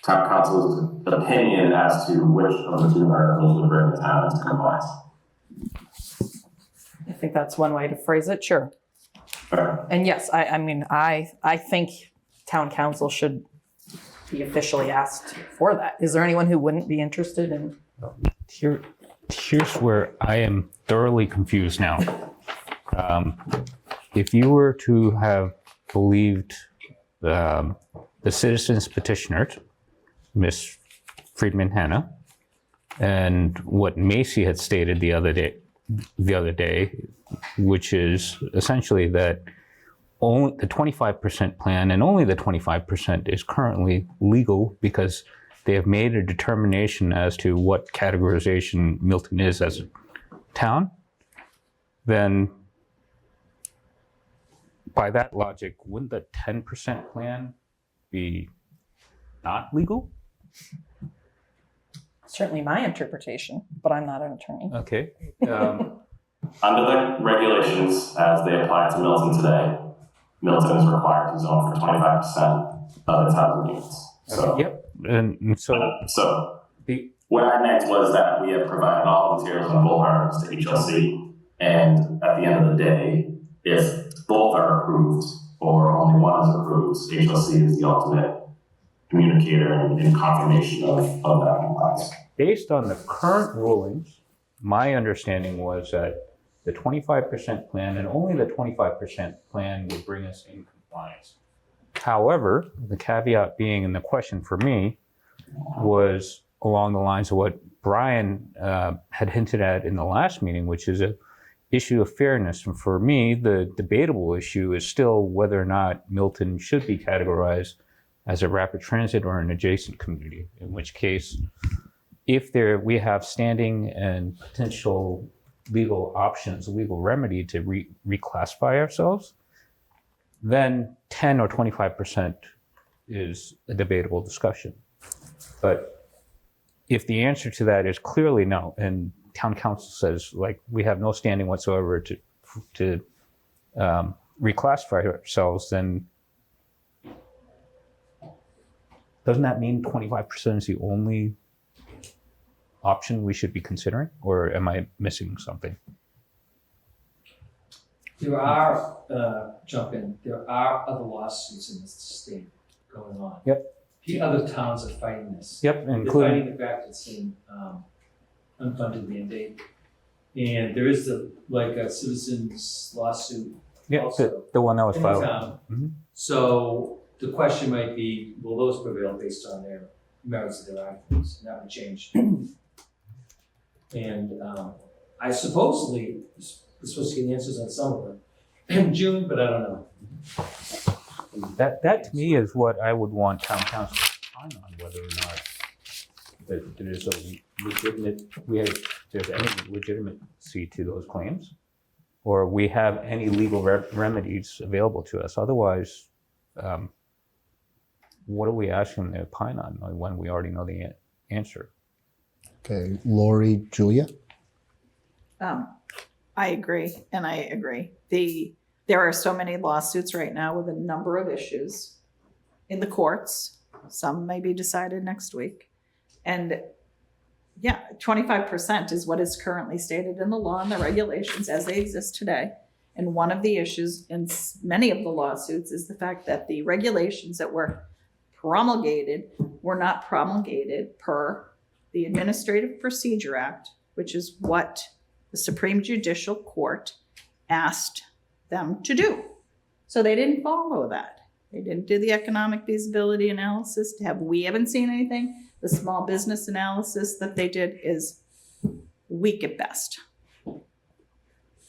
F: town council's opinion as to which of the two articles would bring the town into compliance.
G: I think that's one way to phrase it, sure.
F: Okay.
G: And yes, I think town council should be officially asked for that. Is there anyone who wouldn't be interested in?
I: Here's where I am thoroughly confused now. If you were to have believed the citizens petitioner, Miss Friedman Hannah, and what Macy had stated the other day, which is essentially that only the 25% plan and only the 25% is currently legal because they have made a determination as to what categorization Milton is as a town, then by that logic, wouldn't the 10% plan be not legal?
G: Certainly my interpretation, but I'm not an attorney.
I: Okay.
F: Under the regulations as they apply to Milton today, Milton is required to zone for 25% of its housing units. So,
I: yep. And so
F: what I meant was that we have provided all the materials on both articles to HLC, and at the end of the day, if both are approved or only one is approved, HLC is the ultimate communicator and confirmation of that compliance.
I: Based on the current rulings, my understanding was that the 25% plan and only the 25% plan would bring us in compliance. However, the caveat being, and the question for me was along the lines of what Brian had hinted at in the last meeting, which is an issue of fairness. And for me, the debatable issue is still whether or not Milton should be categorized as a rapid transit or an adjacent community, in which case, if we have standing and potential legal options, legal remedy to reclassify ourselves, then 10 or 25% is a debatable discussion. But if the answer to that is clearly no, and town council says, like, we have no standing whatsoever to reclassify ourselves, then doesn't that mean 25% is the only option we should be considering, or am I missing something?
D: There are, there are other lawsuits in this state going on.
I: Yep.
D: The other towns are fighting this.
I: Yep,
D: They're
I: including
D: fighting the fact it's an unfunded mandate. And there is a citizen's lawsuit also
I: the one that was
D: in the
I: filed.
D: town.
I: Mhm.
D: So the question might be, will those prevail based on their merits of their arguments? And that would change. And I supposedly we're supposed to get answers on some of them in June, but I don't know.
I: That to me is what I would want town council to opine on, whether or not there's a legitimate, there's any legitimacy to those claims, or we have any legal remedies available to us. Otherwise, what are we asking them to opine on when we already know the answer?
A: Okay, Lori, Julia?
K: I agree, and I agree. There are so many lawsuits right now with a number of issues in the courts. Some may be decided next week. And yeah, 25% is what is currently stated in the law and the regulations as they exist today. And one of the issues in many of the lawsuits is the fact that the regulations that were promulgated were not promulgated per the Administrative Procedure Act, which is what the Supreme Judicial Court asked them to do. So they didn't follow that. They didn't do the economic feasibility analysis. We haven't seen anything. The small business analysis that they did is weak at best.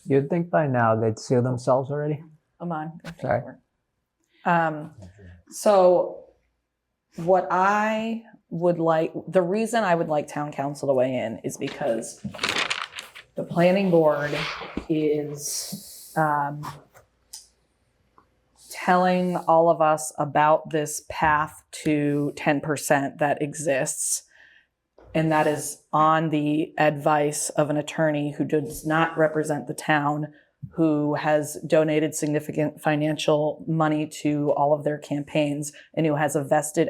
H: You'd think by now they'd sue themselves already.
G: Come on.
H: Sorry.
G: So what I would like, the reason I would like town council to weigh in is because the planning board is telling all of us about this path to 10% that exists. And that is on the advice of an attorney who does not represent the town, who has donated significant financial money to all of their campaigns, and who has a vested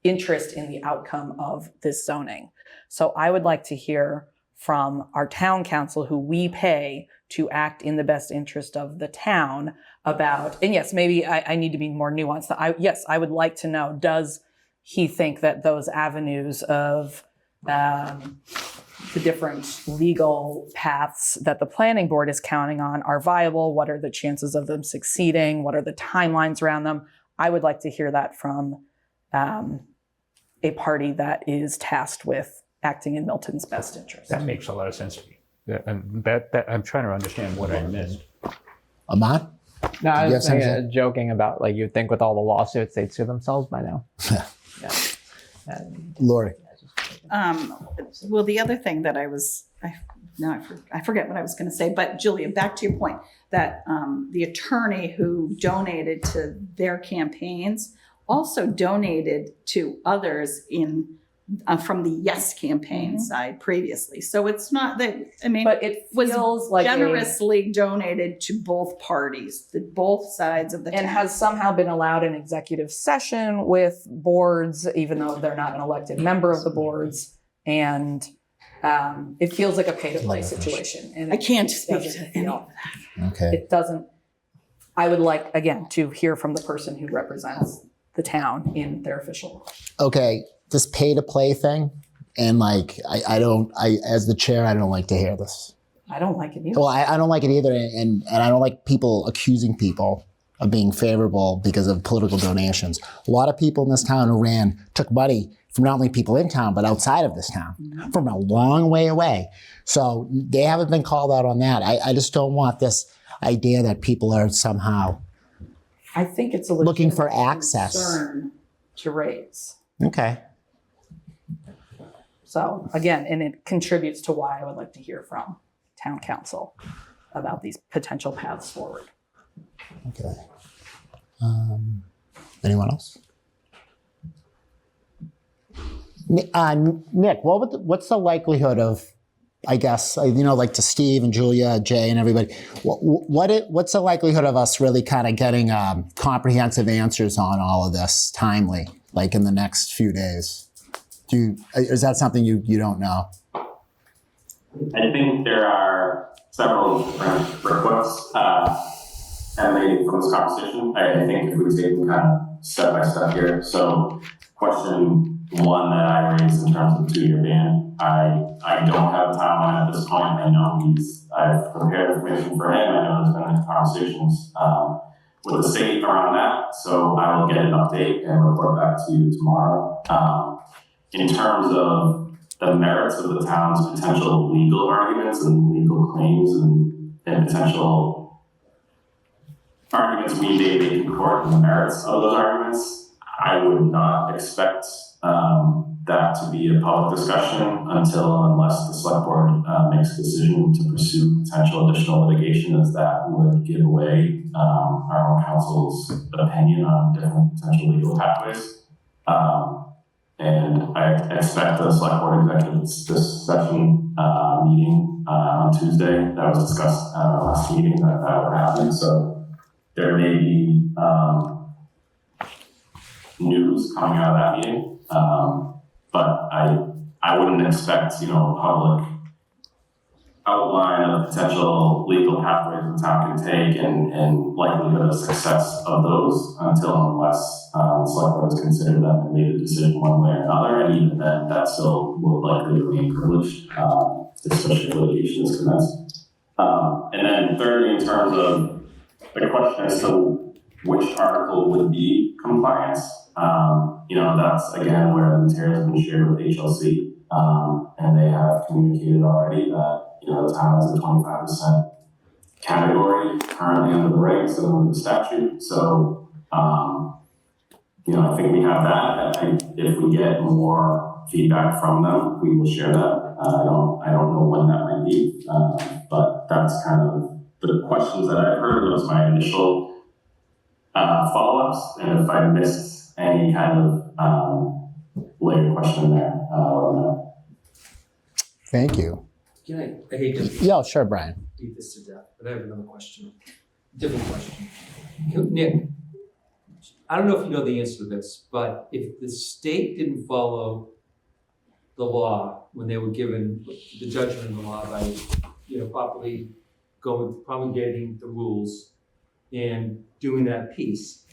G: interest in the outcome of this zoning. So I would like to hear from our town council, who we pay to act in the best interest of the town, about, and yes, maybe I need to be more nuanced. I would like to know, does he think that those avenues of the different legal paths that the planning board is counting on are viable? What are the chances of them succeeding? What are the timelines around them? I would like to hear that from a party that is tasked with acting in Milton's best interest.
I: That makes a lot of sense to me. And that I'm trying to understand what I missed.
A: Ahmad?
H: No, I
A: You
H: was
A: have something?
H: joking about, like, you'd think with all the lawsuits they'd sue themselves by now. Yeah.
A: Lori?
K: Well, the other thing that I forget what I was going to say, but Julia, back to your point that the attorney who donated to their campaigns also donated to others from the Yes campaign side previously. So it's not that,
G: But it feels like
K: generously donated to both parties, both sides of the town.
G: and has somehow been allowed an executive session with boards, even though they're not an elected member of the boards. And it feels like a pay-to-play situation. And
K: I can't
G: it
K: speak
G: doesn't
K: to any
G: feel-
K: of that.
A: Okay.
G: It doesn't, I would like, again, to hear from the person who represents the town in their official role.
A: Okay, this pay to play thing, and like, I as the chair, I don't like to hear this.
G: I don't like it either.
A: Well, I don't like it either, and I don't like people accusing people of being favorable because of political donations. A lot of people in this town who took money from not only people in town, but outside of this town, from a long way away. So they haven't been called out on that. I just don't want this idea that people are somehow
G: I think it's a
A: looking for
G: legitimate
A: access.
G: concern to raise.
A: Okay.
G: So again, and it contributes to why I would like to hear from town council about these potential paths forward.
A: Okay. Anyone else? Nick, what's the likelihood of, I guess, like to Steve and Julia, Jay, and everybody, what's the likelihood of us really kind of getting comprehensive answers on all of this timely? like in the next few days? Is that something you don't know?
F: I think there are several different requests emanating from this conversation. I think if we take them kind of step by step here. So question one that I raised in terms of the 2-year ban, I don't have a timeline at this point. I know I've prepared information for him. I know there's been conversations with the state around that. So I will get an update and report back to you tomorrow. In terms of the merits of the town's potential legal arguments and legal claims and potential arguments we may make in court and the merits of those arguments, I would not expect that to be a public discussion until and unless the select board makes a decision to pursue potential additional litigation, as that would give away our own counsel's opinion on different potential legal pathways. And I expect the select board executives this session meeting on Tuesday that was discussed at our last meeting that would happen. So there may be news coming out of that meeting. But I wouldn't expect, a public outline of potential legal pathways the town can take and likelihood of success of those until and unless the select board has considered them and made a decision one way or another. And even then, that still will likely remain privileged, especially if litigation is commenced. And then thirdly, in terms of the question as to which article would be compliance, that's again where the material has been shared with HLC, and they have communicated already that the town has a 25% category currently under the regs and under the statute. So, I think we have that. If we get more feedback from them, we will share that. I don't know when that might be, but that's kind of the questions that I've heard. Those my initial follow-ups, and if I missed any kind of later question there, let me know.
A: Thank you.
D: I hate to
A: Yeah, sure, Brian.
D: beat this to death, but I have another question. Different question. Nick, I don't know if you know the answer to this, but if the state didn't follow the law when they were given the judgment of the law by, properly promulgating the rules and doing that piece,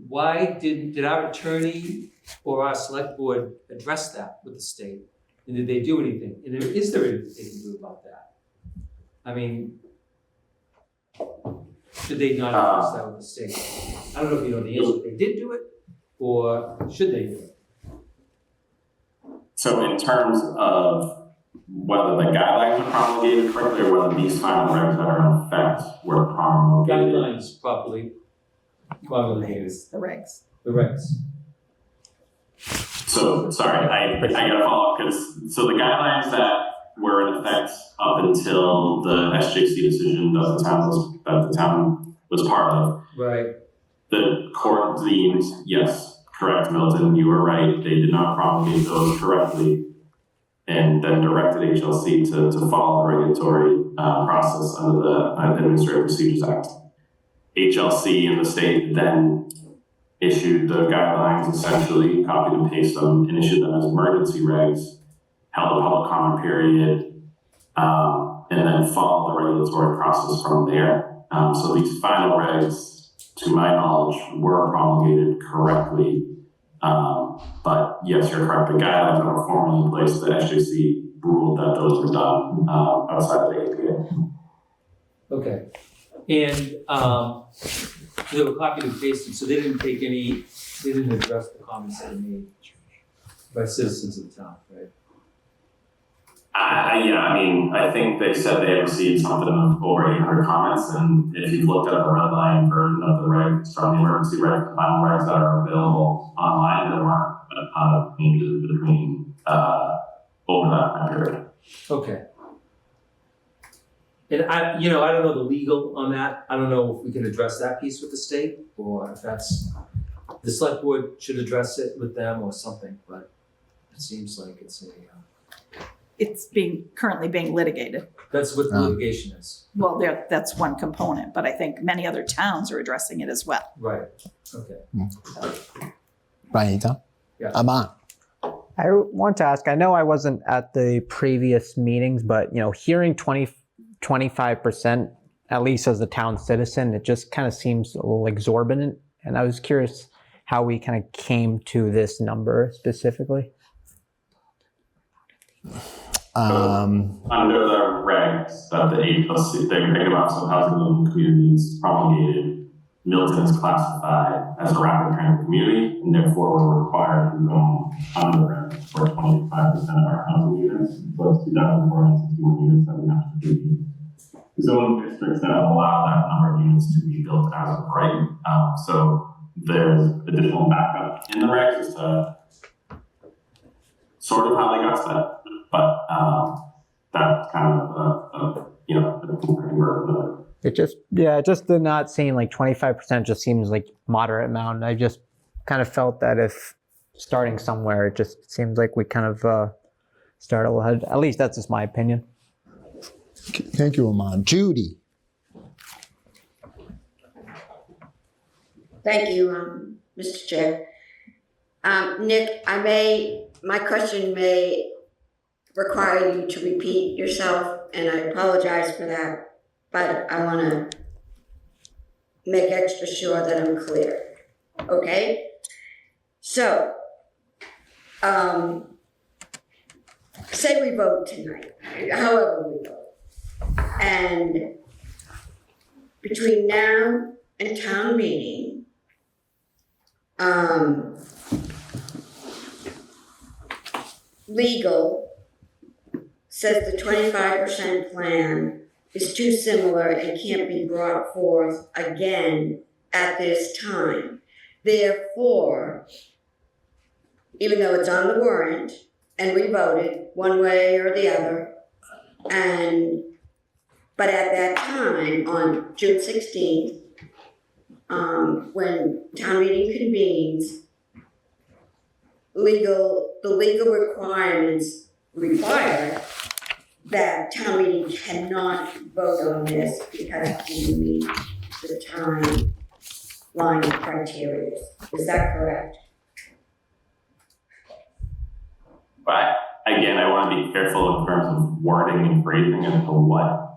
D: why did our attorney or our select board address that with the state? And did they do anything? And is there anything they can do about that? I mean, should they not address that with the state? I don't know if you know the answer. They did do it, or should they do it?
F: So in terms of whether the guidelines were promulgated correctly or whether these final regs that are in effect were promulgated.
D: Guidelines properly promulgated.
K: The regs.
D: The regs.
F: So, sorry, I gotta follow up because, so the guidelines that were in effect up until the SJC decision that the town was part of.
D: Right.
F: The court deemed, yes, correct, Milton, you were right, they did not promulgate those correctly, and then directed HLC to follow the regulatory process under the Administrative Procedures Act. HLC and the state then issued the guidelines, essentially copied and pasted them, and issued them as emergency regs, held a public comment period, and then followed the regulatory process from there. So these final regs, to my knowledge, were promulgated correctly. But yes, you're correct. The guidelines that were formally in place, the SJC ruled that those were done outside the APA.
D: Okay. And they were copied and pasted, so they didn't address the comments that were made by citizens of the town, right?
F: I think they said they received something of over 800 comments, and if you looked at the red line version of the regs from the emergency reg, the final regs that are available online, there weren't a ton of changes between over that time period.
D: Okay. And I don't know the legal on that. I don't know if we can address that piece with the state, or if that's, the select board should address it with them or something, but it seems like it's
K: It's currently being litigated.
D: that's what the litigation is.
K: Well, that's one component, but I think many other towns are addressing it as well.
D: Right, okay.
A: Brian, you done? Aman.
H: I want to ask, I know I wasn't at the previous meetings, but hearing 25%, at least as a town citizen, it just kind of seems a little exorbitant. And I was curious how we kind of came to this number specifically.
L: Under the regs that the 8+6, the Executive Office of Housing and Living Communities promulgated, Milton is classified as a rapid transit community, and therefore we're required to go under it for 25% of our housing units. So it's 2,461 units that we have to do. Zoning districts that allow that number of units to be built as of right. So there's additional backup in the regs as to sort of how they got set, but that's kind of
H: It just did not seem like 25% just seems like moderate amount. I just kind of felt that if starting somewhere, it just seems like we kind of start a little ahead. At least that's just my opinion.
A: Thank you, Aman. Judy.
C: Thank you, Mr. Chair. Nick, my question may require you to repeat yourself, and I apologize for that, but I want to make extra sure that I'm clear. Okay? So, say we vote tonight, however we vote, and between now and town meeting, legal says the 25% plan is too similar and can't be brought forth again at this time. Therefore, even though it's on the warrant and we voted one way or the other, but at that time on June 16th, when town meeting convenes, the legal requirements require that town meeting cannot vote on this because it didn't meet the timeline criteria. Is that correct?
L: But again, I want to be careful in terms of wording and phrasing as to what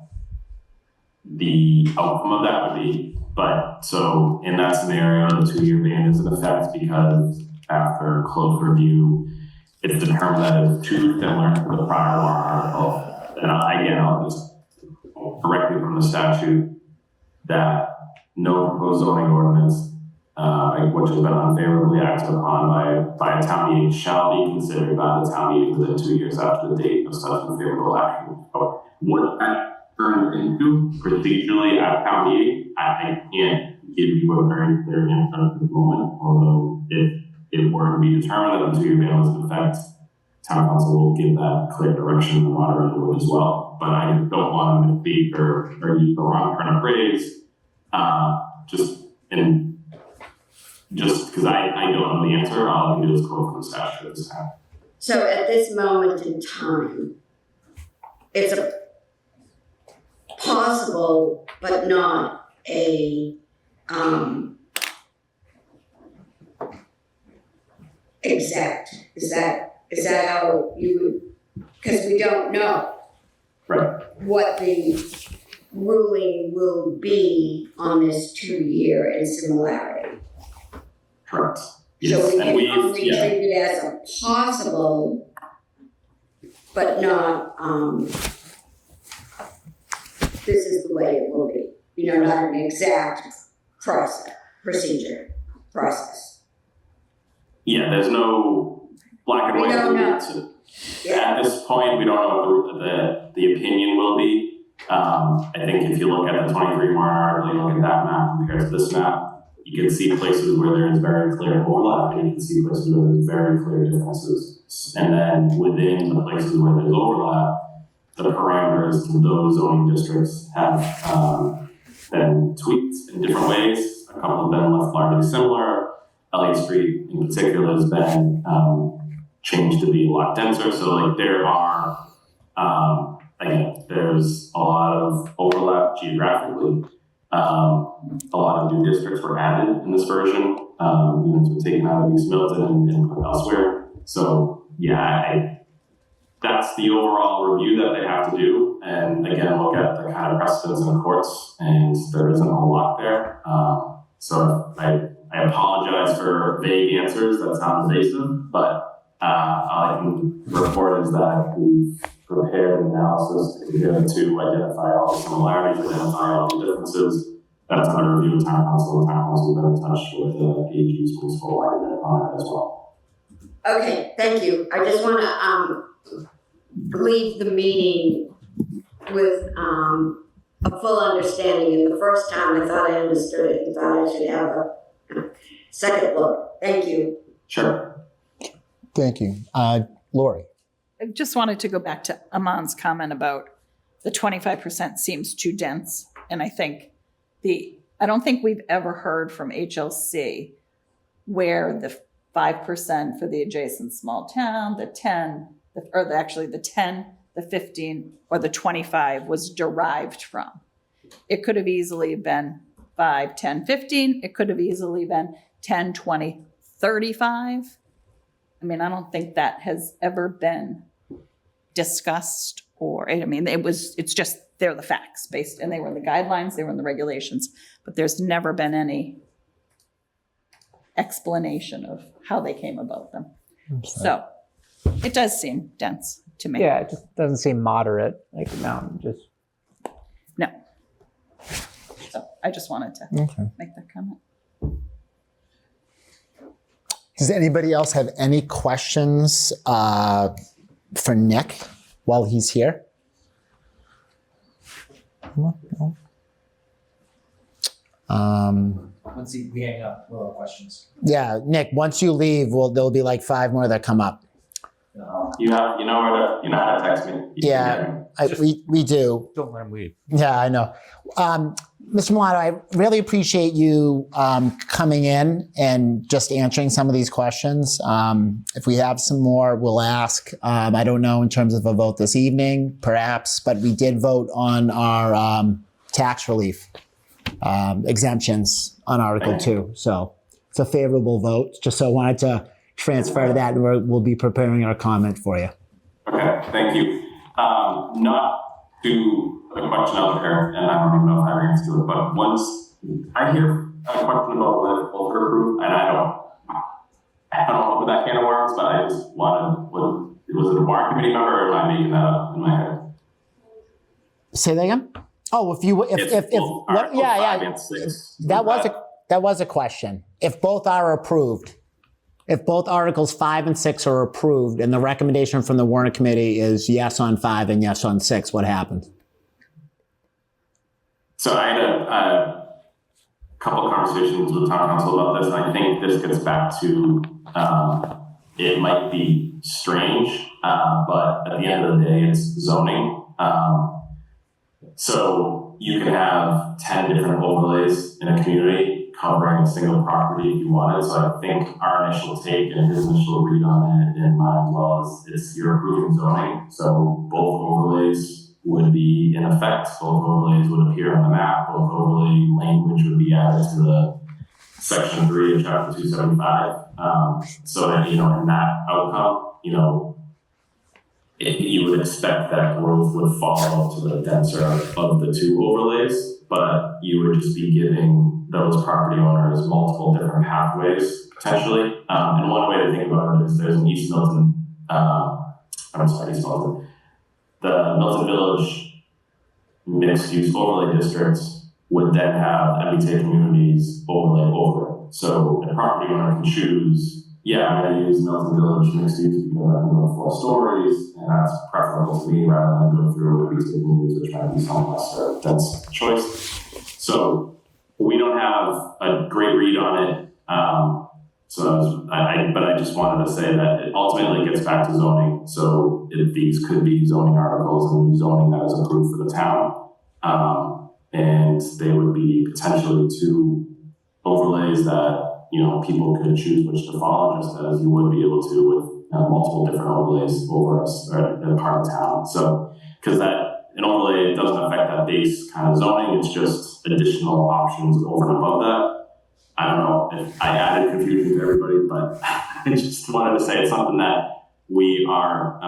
L: the outcome of that would be. But so in that scenario, the 2-year ban is in effect because after close review, it's determined that it's too similar to the prior warrant article. And again, I'll just directly from the statute that no proposed zoning ordinance, which has been unfavorably acted upon by a town meeting, shall be considered by the town meeting within 2 years after the date of such unfavorable action. So what that turns into procedurally at town meeting, I can't give you a very clear answer at this moment, although if it were to be determined that the 2-year ban is in effect, town council will give that clear direction and the moderator would as well. But I don't want to misspeak or use the wrong turn of phrase, just because I don't know the answer. All I can do is quote from the statute at this time.
C: So at this moment in time, it's a possible but not a exact. Is that how you would, because we don't know what the ruling will be on this 2-year and similarity.
L: Correct.
C: So
L: Yes.
C: we can only treat it as a possible, but not, this is the way it will be. Not an exact procedure.
L: Yeah, there's no black and white.
C: We don't know.
L: At this point, we don't know what the opinion will be. I think if you look at the 23 warrant article, you look at that map compared to this map, you can see places where there is very clear overlap, and you can see places where there's very clear differences. And then within the places where there's overlap, the parameters to those zoning districts have been tweaked in different ways. A couple have been left largely similar. Elliott Street in particular has been changed to be a lot denser. So there are, again, there's a lot of overlap geographically. A lot of new districts were added in this version. Units were taken out of East Milton and put elsewhere. So yeah, that's the overall review that they have to do. And again, look at the kind of precedents in the courts, and there isn't a lot there. So I apologize for vague answers that sound evasive, but all I can report is that we've prepared an analysis to identify all the similarities, identify all the differences. That's under review with town council. The town council has been in touch with the AG's municipal argument on it as well.
C: Okay, thank you. I just want to leave the meeting with a full understanding. And the first time I thought I understood it and thought I should have a second look. Thank you.
L: Sure.
A: Thank you. Lori.
K: I just wanted to go back to Aman's comment about the 25% seems too dense. And I don't think we've ever heard from HLC where the 5% for the adjacent small town, the 10, the 10, the 15, or the 25 was derived from. It could have easily been 5, 10, 15. It could have easily been 10, 20, 35. I mean, I don't think that has ever been discussed it's just, they're the facts based, and they were in the guidelines, they were in the regulations, but there's never been any explanation of how they came about them. So it does seem dense to me.
H: Yeah, it just doesn't seem moderate, like the mountain, just.
K: No. So I just wanted to make that comment.
A: Does anybody else have any questions for Nick while he's here? No.
D: Once we hang up, we'll have questions.
A: Yeah, Nick, once you leave, there'll be like 5 more that come up.
L: You know how to text me.
A: Yeah, we do.
I: Don't let him leave.
A: Yeah, I know. Mr. Milano, I really appreciate you coming in and just answering some of these questions. If we have some more, we'll ask. I don't know in terms of a vote this evening, perhaps, but we did vote on our tax relief exemptions on Article 2. So it's a favorable vote. Just so I wanted to transfer to that, and we'll be preparing our comment for you.
L: Okay, thank you. Not to a question out there, and I don't even know if I have answer to it, but once I hear a question about whether both are approved, and I don't open that can of worms, but I just wanted, was it a warrant committee member, or am I making that up in my head?
A: Say that again? Oh, that was a question. If both are approved, if both Articles 5 and 6 are approved, and the recommendation from the Warrant Committee is yes on 5 and yes on 6, what happens?
L: So I had a couple of conversations with town council about this, and I think this gets back to it might be strange, but at the end of the day, it's zoning. So you can have 10 different overlays in a community covering a single property if you wanted. So I think our initial take and his initial read on it and mine as well is you're approving zoning. So both overlays would be in effect. Both overlays would appear on the map. Both overlay language would be added to the Section 3 of Chapter 275. So that, in that outcome, you would expect that growth would follow to the denser of the 2 overlays, but you would just be giving those property owners multiple different pathways potentially. And one way to think about it is there's an East Milton, the Milton Village mixed-use overlay districts would then have MBTA communities overlay over it. So a property owner can choose, I'm going to use Milton Village mixed use because I'm going 4 stories, and that's preferable to me rather than go through MBTA communities, which might be some lesser dense choice. So we don't have a great read on it. But I just wanted to say that it ultimately gets back to zoning. So these could be zoning articles and zoning that is approved for the town. And they would be potentially 2 overlays that, people could choose which to follow, just as you would be able to with multiple different overlays over a part of town. So, because that an overlay, it doesn't affect that base kind of zoning, it's just additional options over and above that. I don't know if I added confusion to everybody, but I just wanted to say it's something that we are,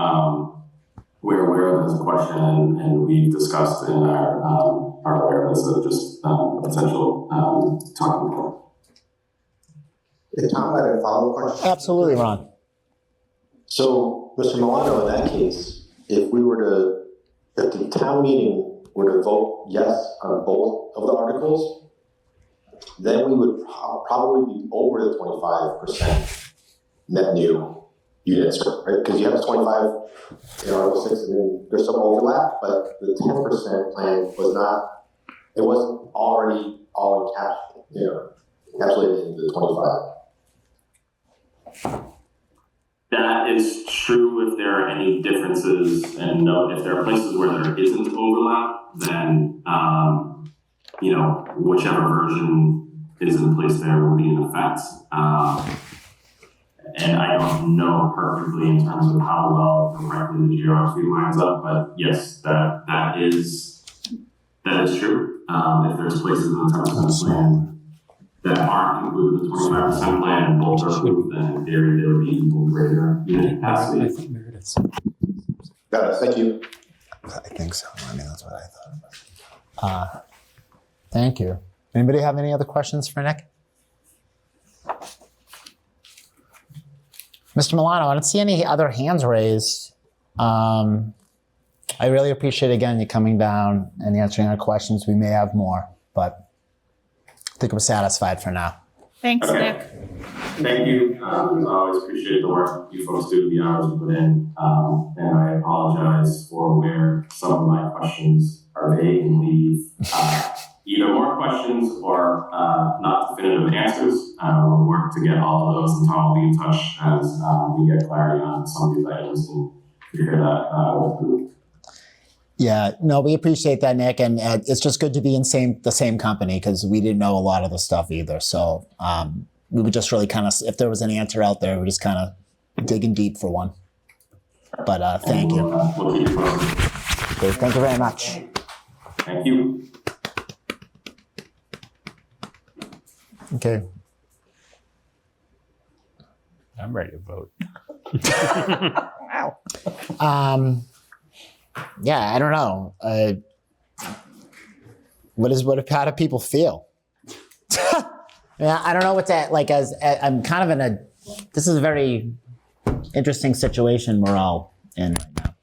L: we're aware of as a question, and we've discussed in our awareness of just a potential talking point.
F: Hey, Tom, I had a follow-up question.
A: Absolutely, Ron.
F: So, Mr. Milano, in that case, if the town meeting were to vote yes on both of the articles, then we would probably be over the 25% net new units, right? Because you have 25 in Article 6, and then there's some overlap, but the 10% plan it wasn't already all encapsulated into the 25.
L: That is true if there are any differences, and no, if there are places where there isn't overlap, then whichever version is in place there will be in effect. And I don't know perfectly in terms of how well directly the geography lines up, but yes, that is true. If there's places in the 10% plan that aren't included in the 25% plan and both are approved, then in theory there would be even greater unit capacity.
F: Got it, thank you.
A: I think so. I mean, that's what I thought. Thank you. Anybody have any other questions for Nick? Mr. Milano, I don't see any other hands raised. I really appreciate, again, you coming down and answering our questions. We may have more, but I think we're satisfied for now.
K: Thanks,
L: Okay.
K: Nick.
L: Thank you. As always, appreciate the work you folks do, the hours you put in. And I apologize for where some of my questions are vague and leave either more questions or not definitive answers. We'll work to get all of those, and Tom will be in touch as we get clarity on some of these items and figure that with the group.
A: Yeah, no, we appreciate that, Nick, and it's just good to be in the same company because we didn't know a lot of the stuff either. So we would just really kind of, if there was an answer out there, we're just kind of digging deep for one. But thank you.
L: We'll keep you posted.
A: Okay, thank you very much.
L: Thank you.
A: Okay.
I: I'm ready to vote.
G: Wow.
A: Yeah, I don't know. How do people feel? Yeah, I don't know what that like. As I'm kind of this is a very interesting situation we're all in right now.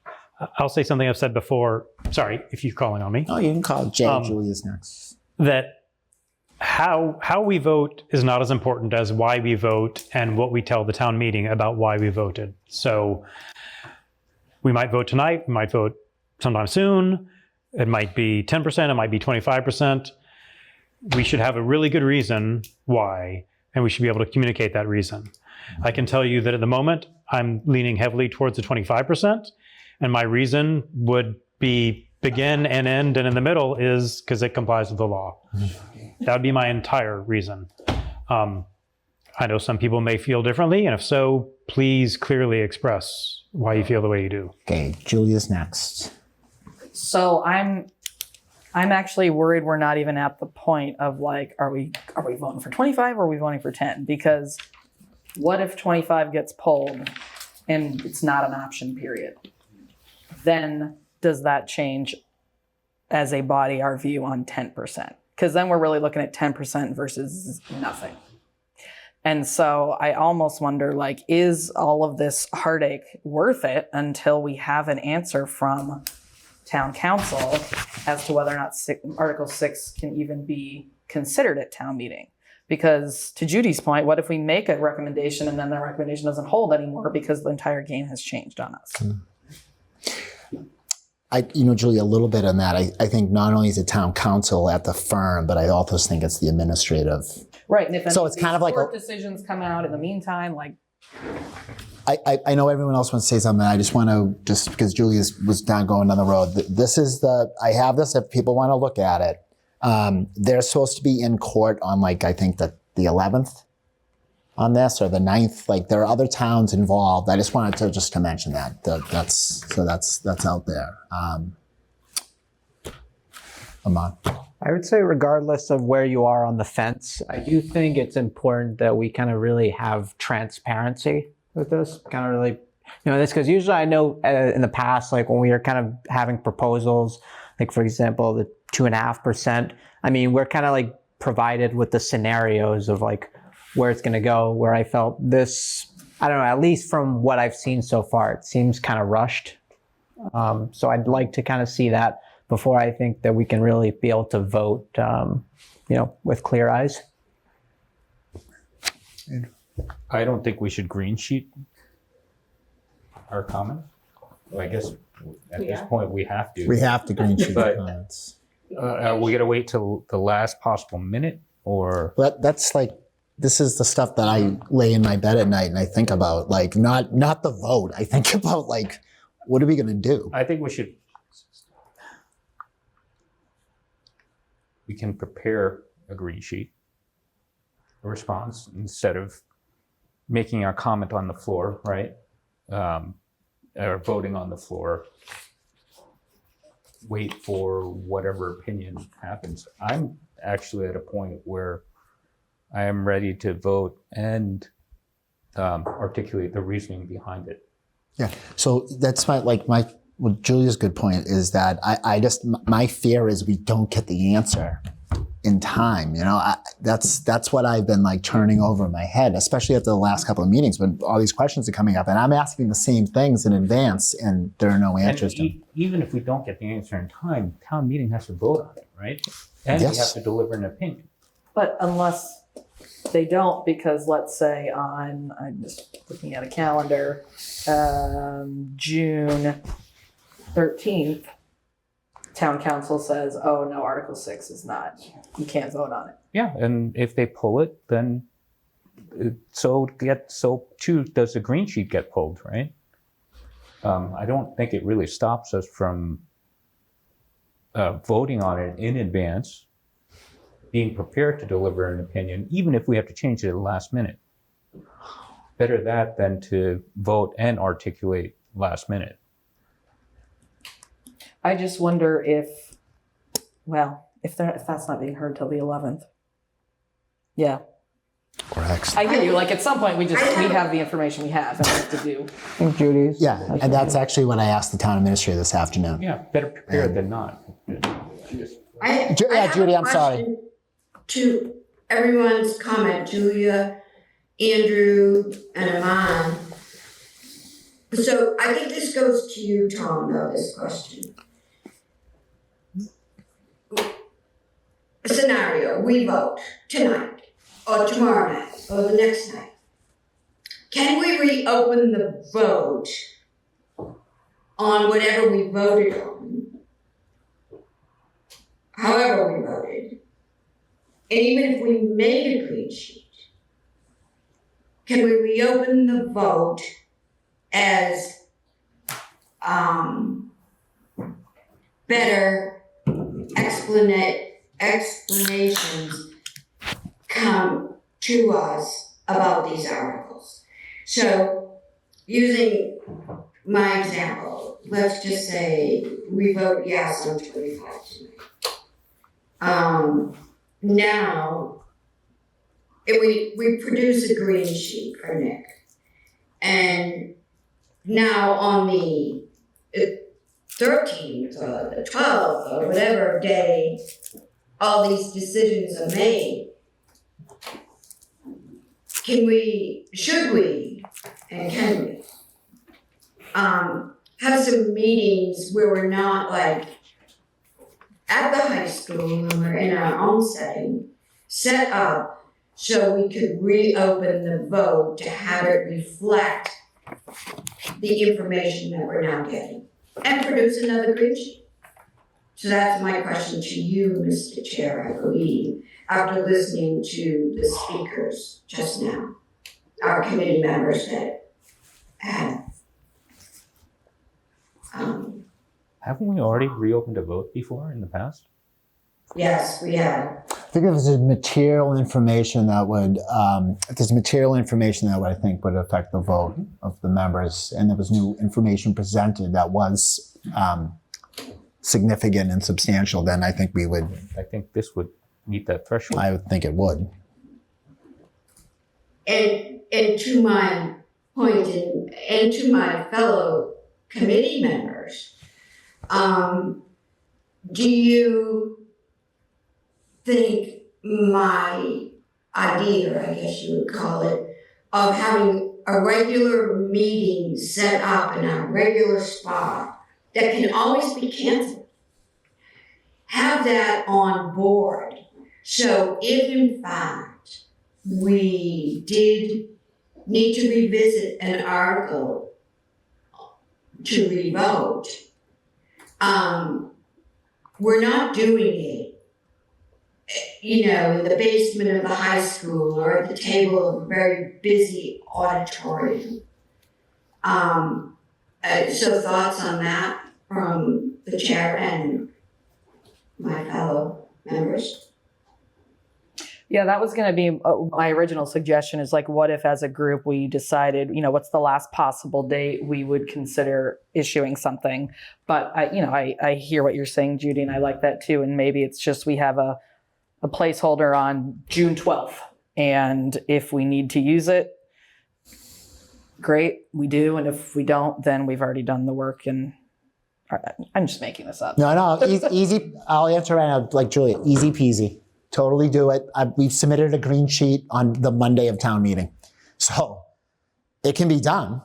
E: I'll say something I've said before. Sorry if you're calling on me.
A: Oh, you can call Jay. Julia's next.
E: That how we vote is not as important as why we vote and what we tell the town meeting about why we voted. So we might vote tonight. We might vote sometime soon. It might be 10%. It might be 25%. We should have a really good reason why, and we should be able to communicate that reason. I can tell you that at the moment, I'm leaning heavily towards the 25%, and my reason would be begin and end, and in the middle is because it complies with the law. That would be my entire reason. I know some people may feel differently, and if so, please clearly express why you feel the way you do.
A: Okay, Julia's next.
G: So I'm actually worried we're not even at the point of like, are we voting for 25 or are we voting for 10? Because what if 25 gets pulled and it's not an option period? Then does that change as a body our view on 10%? Because then we're really looking at 10% versus nothing. And so I almost wonder, like, is all of this heartache worth it until we have an answer from town council as to whether or not Article 6 can even be considered at town meeting? Because to Judy's point, what if we make a recommendation and then the recommendation doesn't hold anymore because the entire game has changed on us?
A: Julia, a little bit on that. I think not only is it town council at the firm, but I also think it's the administrative.
G: Right, and if
A: So it's kind of like
G: court decisions come out in the meantime, like.
A: I know everyone else wants to say something. I just want to, just because Julia was down going down the road. This is I have this if people want to look at it. They're supposed to be in court on I think the 11th on this or the 9th. There are other towns involved. I just wanted to mention that. That's out there. Amon?
H: I would say, regardless of where you are on the fence, I do think it's important that we kind of really have transparency with this. Kind of really, this, because usually I know in the past, like when we were kind of having proposals, like for example, the 2.5%, I mean, we're kind of like provided with the scenarios of like where it's going to go, where I felt this, I don't know, at least from what I've seen so far, it seems kind of rushed. So I'd like to kind of see that before I think that we can really be able to vote, with clear eyes.
I: I don't think we should green sheet our comment. Well, I guess at this point we have to.
A: We have to green sheet the
I: But-
A: comments.
I: We got to wait till the last possible minute, or
A: But that's like, this is the stuff that I lay in my bed at night and I think about, like, not the vote. I think about, like, what are we going to do?
I: I think we can prepare a green sheet, a response, instead of making our comment on the floor, right? Or voting on the floor. Wait for whatever opinion happens. I'm actually at a point where I am ready to vote and articulate the reasoning behind it.
A: Yeah. So that's well, Julia's good point is that my fear is we don't get the answer in time. That's what I've been like turning over in my head, especially after the last couple of meetings when all these questions are coming up and I'm asking the same things in advance and there are no answers.
I: And even if we don't get the answer in time, town meeting has to vote on it, right? And we have
A: Yes.
I: to deliver an opinion.
G: But unless they don't, because let's say I'm just looking at a calendar, June 13th, town council says, oh, no, Article 6 is not, you can't vote on it.
I: Yeah, and if they pull it, then so too does the green sheet get pulled, right? I don't think it really stops us from voting on it in advance, being prepared to deliver an opinion, even if we have to change it at the last minute. Better that than to vote and articulate last minute.
G: I just wonder if that's not being heard till the 11th. Yeah.
A: Correct.
G: I hear you. Like at some point we have the information we have and we have to do.
H: I think Judy's.
A: Yeah. And that's actually what I asked the town administrator this afternoon.
I: Yeah, better prepared than not.
A: Judy, I'm sorry.
C: To everyone's comment, Julia, Andrew, and Amon. So I think this goes to you, Tom, though, this question. A scenario, we vote tonight, or tomorrow night, or the next night. Can we reopen the vote on whatever we voted on? However we voted. And even if we made a green sheet, can we reopen the vote as better explanations come to us about these articles? So, using my example, let's just say we vote yes on 25 tonight. Now, if we produce a green sheet for Nick, and now on the 13th or the 12th or whatever day all these decisions are made, should we, and can we, have some meetings where we're not like at the high school and we're in our own setting, set up so we could reopen the vote to have it reflect the information that we're now getting and produce another green sheet. So that's my question to you, Mr. Chair, I believe, after listening to the speakers just now, our committee members that have.
I: Haven't we already reopened a vote before in the past?
C: Yes, we have.
A: I think if there's material information that would, I think would affect the vote of the members, and there was new information presented that was significant and substantial, then I think we would,
I: I think this would meet that threshold.
A: I would think it would.
C: And to my point, and to my fellow committee members, do you think my idea, I guess you would call it, of having a regular meeting set up in a regular spot that can always be canceled, have that on board, so if in fact we did need to revisit an article to revote, we're not doing it, in the basement of the high school or at the table of a very busy auditorium. So thoughts on that from the chair and my fellow members?
G: Yeah, that was going to be my original suggestion is like, what if as a group we decided, what's the last possible date we would consider issuing something? But I hear what you're saying, Judy, and I like that too. And maybe it's just we have a placeholder on June 12th. And if we need to use it, great, we do. And if we don't, then we've already done the work. And I'm just making this up.
A: No, easy. I'll answer right now, like Julia, easy peasy. Totally do it. We've submitted a green sheet on the Monday of town meeting. So it can be done.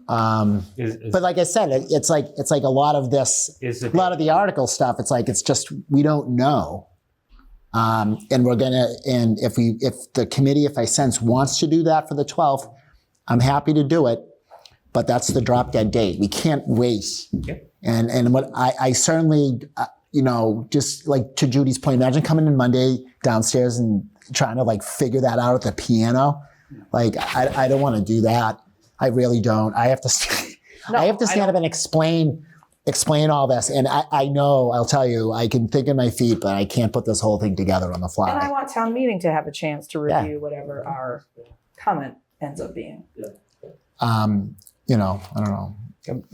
A: But like I said, it's like a lot of this, a lot of the article stuff. It's just, we don't know. And if the committee, if I sense wants to do that for the 12th, I'm happy to do it, but that's the drop dead date. We can't wait.
I: Okay.
A: And what I certainly, just like to Judy's point, imagine coming in Monday downstairs and trying to like figure that out at the piano. Like, I don't want to do that. I really don't. I have to stand up and explain all this. And I know, I'll tell you, I can think on my feet, but I can't put this whole thing together on the fly.
G: And I want town meeting to have a chance to review whatever our comment ends up being.
A: I don't know.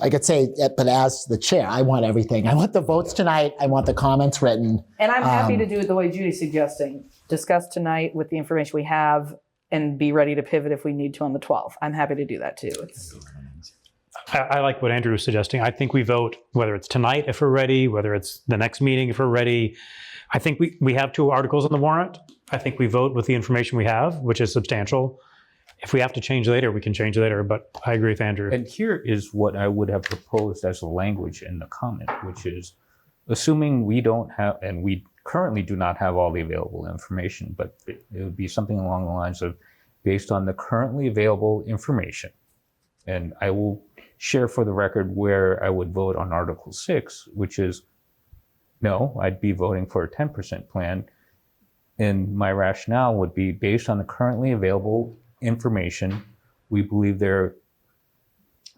A: I could say, but as the chair, I want everything. I want the votes tonight. I want the comments written.
G: And I'm happy to do it the way Judy's suggesting. Discuss tonight with the information we have and be ready to pivot if we need to on the 12th. I'm happy to do that too.
E: I like what Andrew was suggesting. I think we vote, whether it's tonight if we're ready, whether it's the next meeting if we're ready. I think we have 2 articles on the warrant. I think we vote with the information we have, which is substantial. If we have to change later, we can change later, but I agree with Andrew.
I: And here is what I would have proposed as a language in the comment, which is assuming we don't have, and we currently do not have all the available information, but it would be something along the lines of based on the currently available information. And I will share for the record where I would vote on Article 6, which is no, I'd be voting for a 10% plan. And my rationale would be based on the currently available information, we believe there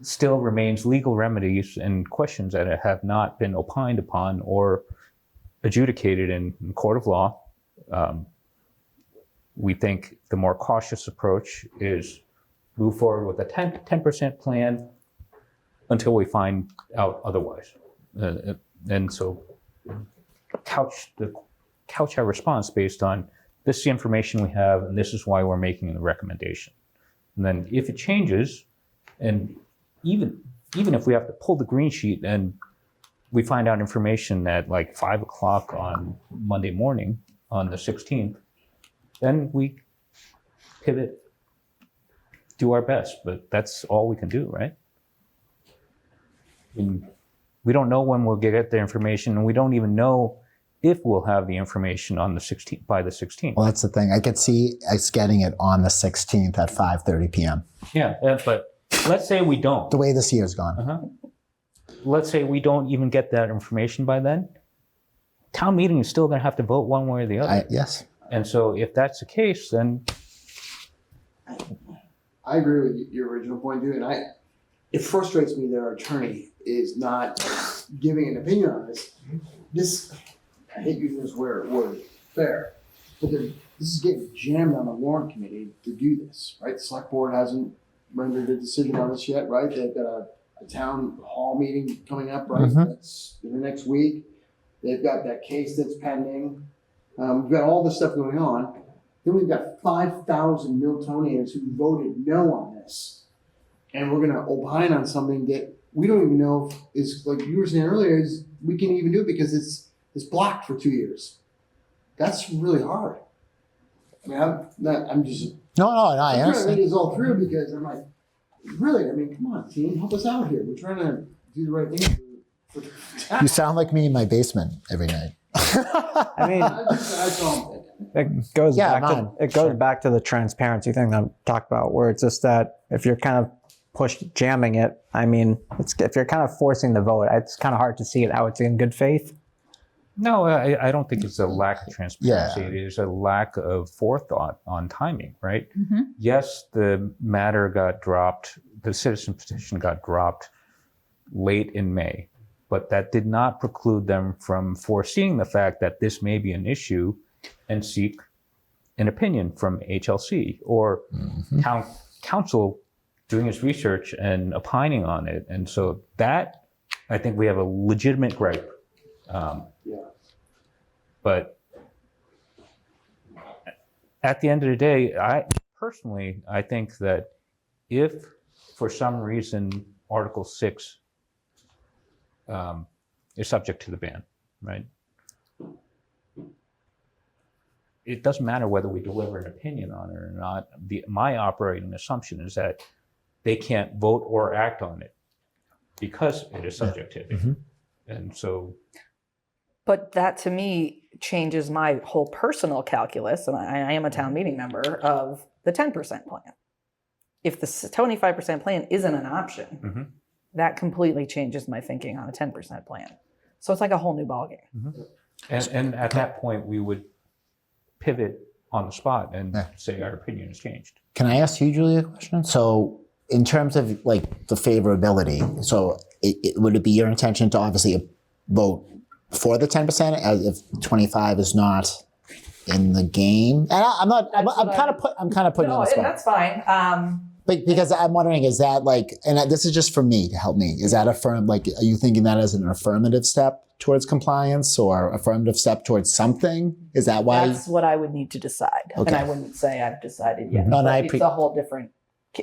I: still remains legal remedies and questions that have not been opined upon or adjudicated in court of law. We think the more cautious approach is move forward with a 10% plan until we find out otherwise. And so couch our response based on this is the information we have, and this is why we're making the recommendation. And then if it changes, and even if we have to pull the green sheet and we find out information at like 5 o'clock on Monday morning on the 16th, then we pivot, do our best, but that's all we can do, right? And we don't know when we'll get the information, and we don't even know if we'll have the information on the 16th by the 16th.
A: Well, that's the thing. I could see us getting it on the 16th at 5:30 p.m.
I: Yeah, but let's say we don't.
A: The way this year's gone.
I: Let's say we don't even get that information by then. Town meeting is still going to have to vote one way or the other.
A: Yes.
I: And so if that's the case, then
J: I agree with your original point, dude. And it frustrates me that our attorney is not giving an opinion on this. I hate using this word, fair, but this is getting jammed on the Warrant Committee to do this, right? The select board hasn't rendered a decision on this yet, right? They've got a town hall meeting coming up, right?
A: Mhm.
J: That's in the next week. They've got that case that's pending. We've got all this stuff going on. Then we've got 5,000 Miltonians who voted no on this. And we're gonna opine on something that we don't even know if is, like you were saying earlier, is we can even do it because it's blocked for 2 years. That's really hard. I mean, I'm just,
A: No, I
J: I'm trying to
A: understand.
J: think this all through because I'm like, really? I mean, come on, team, help us out here. We're trying to do the right thing for
A: You sound like me in my basement every night.
H: I mean,
J: That's all I'm thinking.
H: it goes
A: Yeah,
H: back
A: mine.
H: to it goes back to the transparency thing that I'm talking about, where it's just that if you're kind of jamming it, I mean, if you're kind of forcing the vote, it's kind of hard to see it how it's in good faith.
I: No, I don't think it's a lack of transparency. It is a lack of forethought on timing, right?
K: Mhm.
I: Yes, the matter got dropped, the citizen petition got dropped late in May, but that did not preclude them from foreseeing the fact that this may be an issue and seek an opinion from HLC or town council doing its research and opining on it. And so that, I think we have a legitimate gripe. But at the end of the day, I think that if for some reason Article 6 is subject to the ban, right? It doesn't matter whether we deliver an opinion on it or not. My operating assumption is that they can't vote or act on it because it is subject to it. And so,
G: But that to me changes my whole personal calculus, and I am a town meeting member, of the 10% plan. If the 25% plan isn't an option, that completely changes my thinking on a 10% plan. So it's like a whole new ballgame.
I: and at that point, we would pivot on the spot and say our opinion has changed.
A: Can I ask you, Julie, a question? So in terms of like the favorability, so would it be your intention to obviously vote for the 10% as if 25 is not in the game? And I'm kind of putting you on the spot.
G: That's fine.
A: But because I'm wondering, is that like, and this is just for me to help me, is that are you thinking that as an affirmative step towards compliance or affirmative step towards something? Is that why?
G: That's what I would need to decide.
A: Okay.
G: And I wouldn't say I've decided yet.
A: No, and
G: But it's a whole different,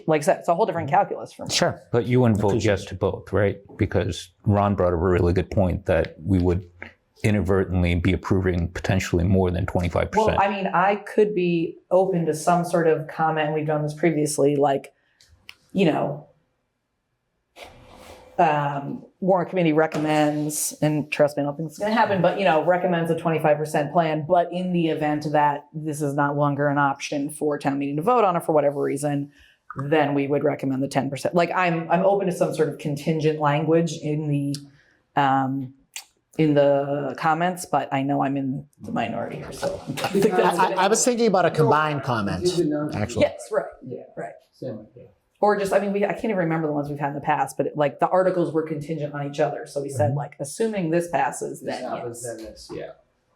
G: like I said, it's a whole different calculus for me.
A: Sure.
I: But you wouldn't vote yes to both, right? Because Ron brought up a really good point that we would inadvertently be approving potentially more than 25%.
G: Well, I mean, I could be open to some sort of comment. We've done this previously, like, you know, Warrant Committee recommends, and trust me, I don't think it's going to happen, but, you know, recommends a 25% plan. But in the event that this is not longer an option for town meeting to vote on, or for whatever reason, then we would recommend the 10%. Like, I'm open to some sort of contingent language in the comments, but I know I'm in the minority here, so I think that's
A: I was thinking about a combined comment, actually.
G: yes, right, right. Or just, I mean, I can't even remember the ones we've had in the past, but like the articles were contingent on each other. So we said, like, assuming this passes, then yes.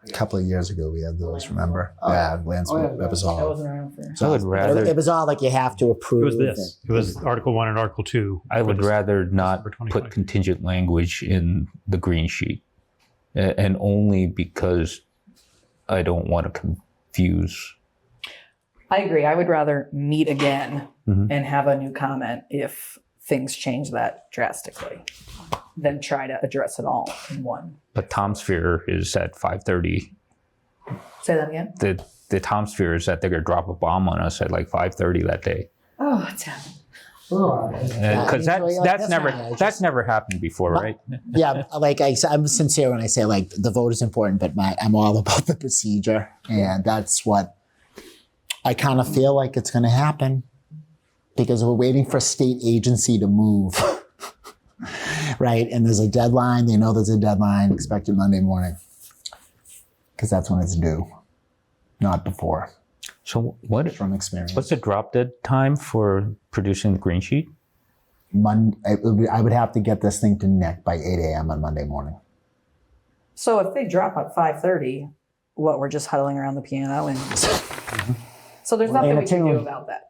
A: A couple of years ago, we had those, remember? Yeah, landscape, that was
G: I
A: all.
G: wasn't around for.
I: I would rather,
A: It was all like you have to approve.
E: It was this. It was Article 1 and Article 2.
I: I would rather not
E: for 25.
I: put contingent language in the green sheet. And only because I don't want to confuse.
G: I agree. I would rather meet again
I: Mhm.
G: and have a new comment if things change that drastically than try to address it all in one.
I: But Tom Sphere is at 5:30.
G: Say that again.
I: The Tom Sphere is that they're going to drop a bomb on us at like 5:30 that day.
G: Oh, it's happened.
I: Because that's never happened before, right?
A: Yeah, like I'm sincere when I say like the vote is important, but I'm all about the procedure, and that's what I kind of feel like it's going to happen because we're waiting for a state agency to move, right? And there's a deadline. They know there's a deadline expected Monday morning because that's when it's due, not before.
I: So what
A: From experience.
I: what's the drop dead time for producing the green sheet?
A: I would have to get this thing to Nick by 8 a.m. on Monday morning.
G: So if they drop at 5:30, we're just huddling around the piano and so there's nothing we can do about that.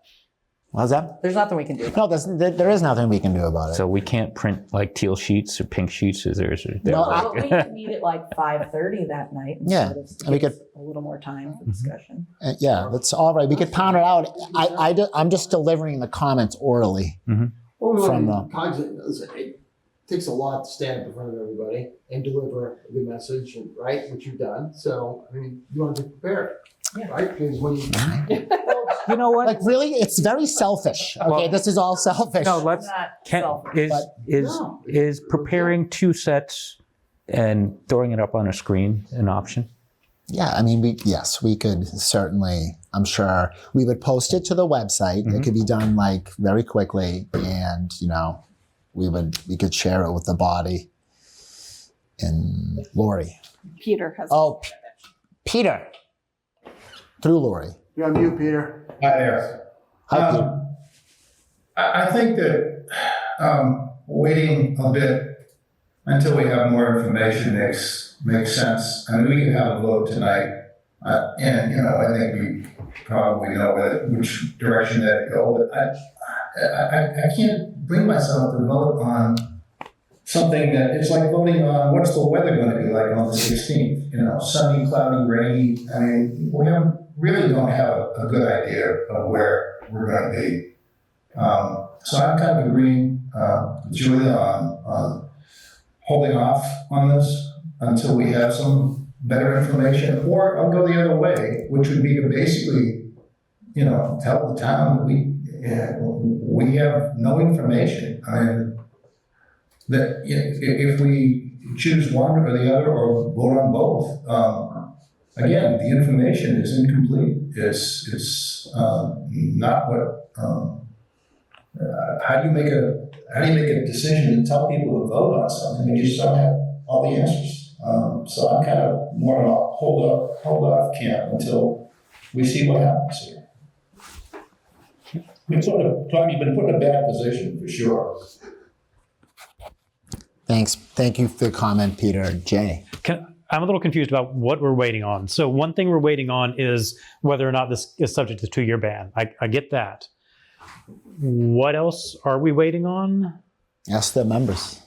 A: How's that?
G: There's nothing we can do.
A: No, there is nothing we can do about it.
I: So we can't print like teal sheets or pink sheets. Is there?
A: No,
G: But we could meet at like 5:30 that night.
A: Yeah,
G: instead of-
A: and we could-
G: a little more time for discussion.
A: Yeah, that's all right. We could pound it out. I'm just delivering the comments orally.
J: Well,
A: From
J: it takes a lot to stand up in front of everybody and deliver a good message, and right, which you've done. So, I mean, you want to be prepared, right? Because when you,
H: You know what?
A: Like really, it's very selfish. Okay,
I: Well-
A: this is all selfish.
I: No, let's.
G: Not
I: Is preparing 2 sets and throwing it up on a screen an option?
A: Yeah, I mean, we could certainly. I'm sure we would post it to the website. It could be done like very quickly, and we could share it with the body. And Lori.
K: Peter has.
A: Oh, Peter. Through Lori.
J: you're on mute, Peter.
M: Hi there.
A: Hi, Peter.
M: I think that waiting a bit until we have more information makes sense. I mean, we can have a vote tonight, and I think we probably know which direction that go. But I can't bring myself to vote on something that it's like voting on what's the weather going to be like on the 16th. Sunny, cloudy, rainy. I mean, we really don't have a good idea of where we're going to be. So I'm kind of agreeing with Julia on holding off on this until we have some better information, or I'll go the other way, which would be to basically, tell the town that we have no information. I mean, that if we choose one or the other or vote on both, again, the information is incomplete. It's not what. How do you make a decision and tell people to vote on something when you just don't have all the answers? So I'm kind of more on a hold off camp until we see what happens here. You've been put in a bad position for sure.
A: Thanks. Thank you for the comment, Peter. Jay.
E: I'm a little confused about what we're waiting on. So one thing we're waiting on is whether or not this is subject to 2-year ban. I get that. What else are we waiting on?
A: Ask the members.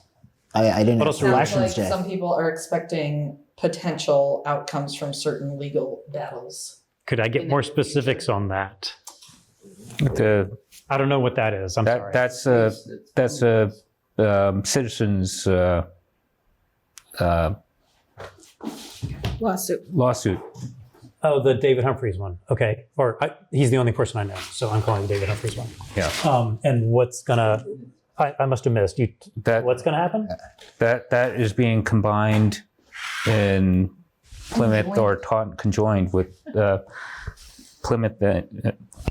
A: I didn't
E: What
A: ask
E: else are we
A: questions,
G: Like
A: Jay.
G: some people are expecting potential outcomes from certain legal battles.
E: Could I get more specifics on that? I don't know what that is. I'm sorry.
I: That's a citizens
K: Lawsuit.
E: Oh, the David Humphreys one. Okay. He's the only person I know, so I'm calling the David Humphreys one.
I: Yeah.
E: And what's gonna? I must have missed you. What's gonna happen?
I: That is being combined in Plymouth or Taunton, conjoined with Plymouth.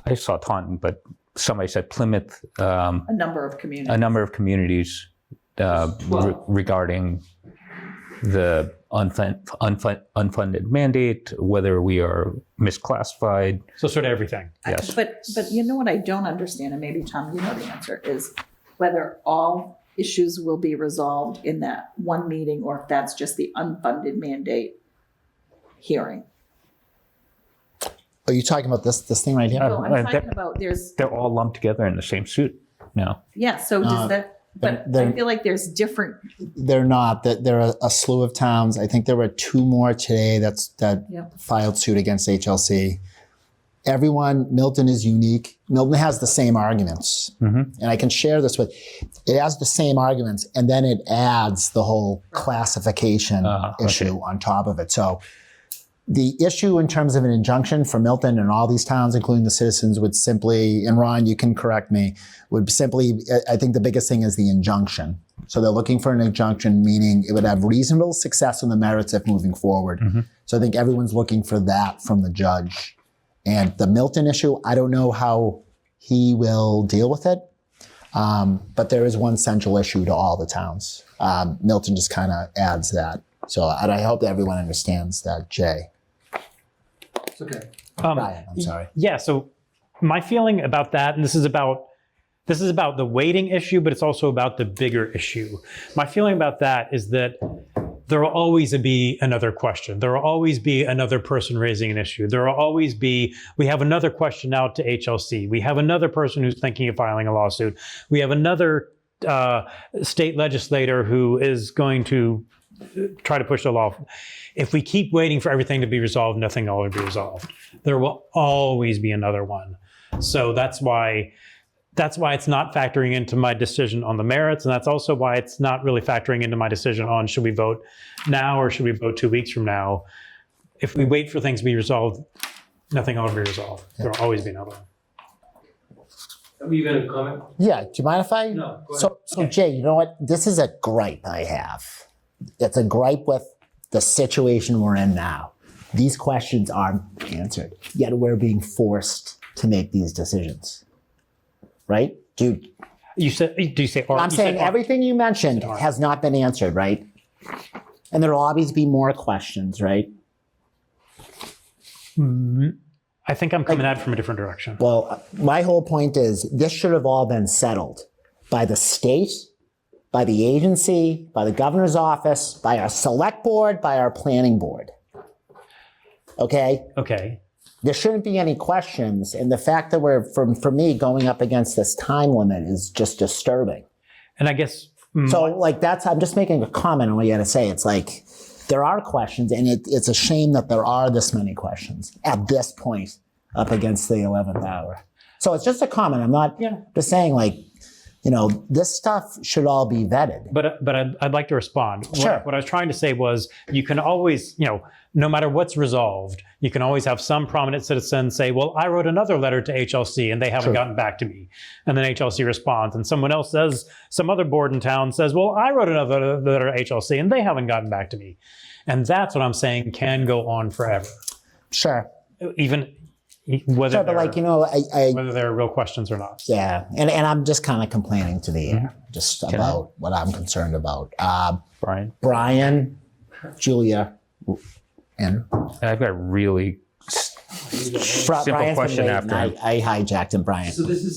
I: I saw Taunton, but somebody said Plymouth.
K: A number of communities.
I: Regarding the unfunded mandate, whether we are misclassified.
E: So sort of everything.
I: Yes.
K: But you know what I don't understand, and maybe Tom, you know the answer, is whether all issues will be resolved in that one meeting or if that's just the unfunded mandate hearing.
A: Are you talking about this thing right here?
K: No, I'm talking about
I: They're all lumped together in the same suit now.
K: yeah, so does that, but I feel like there's different,
A: They're not. That there are a slew of towns. I think there were 2 more today that
K: Yep.
A: filed suit against HLC. Milton is unique. Milton has the same arguments, and I can share this with. It has the same arguments, and then it adds the whole classification issue on top of it. So, the issue in terms of an injunction for Milton and all these towns, including the citizens, would simply, and Ron, you can correct me, would simply, I think the biggest thing is the injunction. So they're looking for an injunction, meaning it would have reasonable success on the merits if moving forward. So I think everyone's looking for that from the judge. And the Milton issue, I don't know how he will deal with it, but there is one central issue to all the towns. Milton just kind of adds that. So and I hope that everyone understands that, Jay.
J: It's okay.
A: Brian, I'm sorry.
E: Yeah. So my feeling about that, and this is about the waiting issue, but it's also about the bigger issue. My feeling about that is that there will always be another question. There will always be another person raising an issue. There will always be, we have another question out to HLC. We have another person who's thinking of filing a lawsuit. We have another state legislator who is going to try to push the law. If we keep waiting for everything to be resolved, nothing will be resolved. There will always be another one. So that's why it's not factoring into my decision on the merits, and that's also why it's not really factoring into my decision on should we vote now or should we vote 2 weeks from now. If we wait for things to be resolved, nothing will ever be resolved. There will always be another one.
D: Are you going to comment?
A: Yeah, do you mind if I?
D: No, go ahead.
A: So Jay, you know what? This is a gripe I have. It's a gripe with the situation we're in now. These questions aren't answered, yet we're being forced to make these decisions. Right? Dude.
E: Do you say?
A: I'm saying everything you mentioned
E: Or.
A: has not been answered, right? And there will always be more questions, right?
E: I think I'm coming at it from a different direction.
A: Well, my whole point is this should have all been settled by the state, by the agency, by the governor's office, by our select board, by our planning board. Okay?
E: Okay.
A: There shouldn't be any questions. And the fact that we're, for me, going up against this time limit is just disturbing.
E: And I guess.
A: So like I'm just making a comment on what you had to say. It's like, there are questions, and it's a shame that there are this many questions at this point up against the 11th hour. So it's just a comment. I'm not just saying like, this stuff should all be vetted.
E: But I'd like to respond.
A: Sure.
E: What I was trying to say was you can always, no matter what's resolved, you can always have some prominent citizen say, well, I wrote another letter to HLC and they haven't gotten back to me. And then HLC responds. And someone else says, some other board in town says, well, I wrote another letter to HLC and they haven't gotten back to me. And that's what I'm saying can go on forever.
A: Sure.
E: Even whether
A: Sure, but
E: whether there are real questions or not.
A: Yeah, and I'm just kind of complaining to the air, just about what I'm concerned about. Brian, Julia, and
I: I've got a really simple
A: Brian's
I: question
A: been
I: after.
A: I hijacked him, Brian.
D: So this is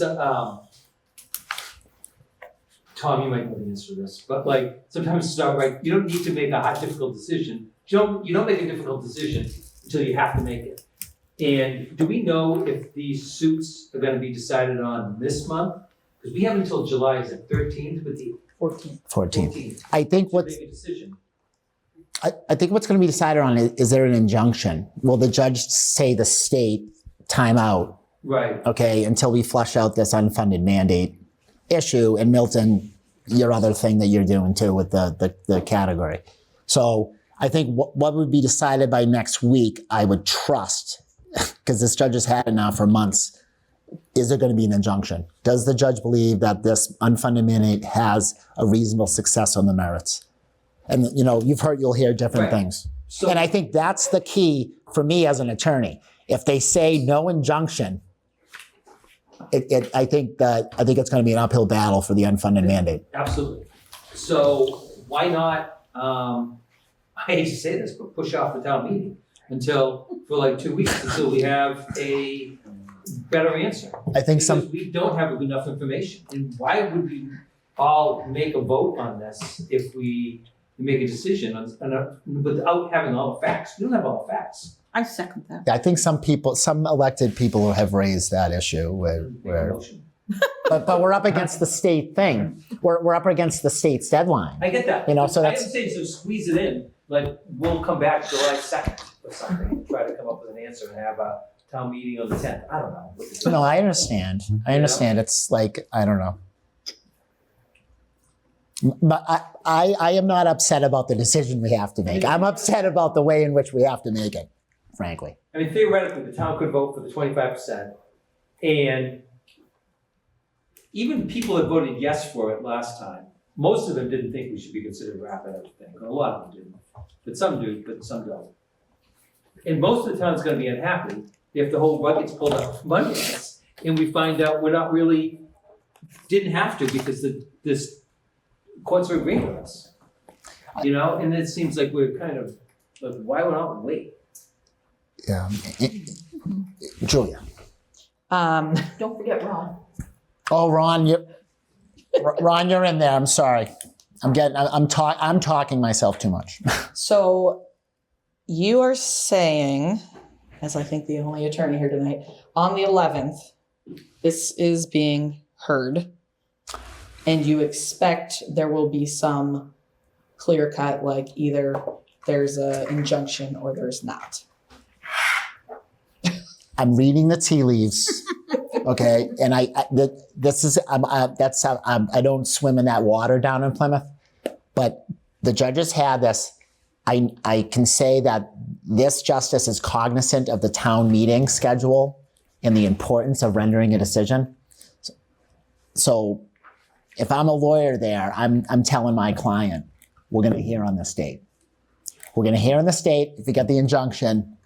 D: Tom, you might know the answer to this, but like sometimes it's not right. You don't need to make a difficult decision. You don't make a difficult decision until you have to make it. And do we know if these suits are going to be decided on this month? Because we have until July, is it 13th with the
A: 14th. I think
D: to make a decision.
A: I think what's going to be decided on is there an injunction? Will the judge say the state time out?
D: Right.
A: Okay, until we flush out this unfunded mandate issue, and Milton, your other thing that you're doing too with the category. So I think what would be decided by next week, I would trust, because this judge has had it now for months. Is there going to be an injunction? Does the judge believe that this unfunded mandate has a reasonable success on the merits? And you'll hear different things.
D: So,
A: and I think that's the key for me as an attorney. If they say no injunction, I think it's going to be an uphill battle for the unfunded mandate.
D: absolutely. So why not? I hate to say this, but push off the town meeting for like 2 weeks until we have a better answer.
A: I think
D: Because we don't have enough information. And why would we all make a vote on this if we make a decision without having all the facts? We don't have all the facts.
K: I second that.
A: I think some elected people have raised that issue where but we're up against the state thing. We're up against the state's deadline.
D: I get that.
A: So
D: I
A: that's
D: am saying, so squeeze it in, like we'll come back July 2nd or something and try to come up with an answer and have a town meeting on the 10th. I don't know.
A: no, I understand. It's like, I don't know. But I am not upset about the decision we have to make. I'm upset about the way in which we have to make it, frankly.
D: I mean, theoretically, the town could vote for the 25%, and even people that voted yes for it last time, most of them didn't think we should be considered rapid everything. A lot of them didn't, but some do, but some don't. And most of the town's going to be unhappy if the whole rug gets pulled out from under us, and we find out we're not really didn't have to because this courts are agreeing with us. And it seems like we're kind of like, why would I wait?
A: Yeah. Julia.
K: Don't forget Ron.
A: Oh, Ron, you're in there. I'm sorry. I'm talking myself too much.
G: So you are saying, as I think the only attorney here tonight, on the 11th, this is being heard, and you expect there will be some clear cut, like either there's an injunction or there's not.
A: I'm reading the tea leaves, okay, and I don't swim in that water down in Plymouth, but the judges had this. I can say that this justice is cognizant of the town meeting schedule and the importance of rendering a decision. So if I'm a lawyer there, I'm telling my client, we're going to hear on this date. We're going to hear on this date. If we get the injunction,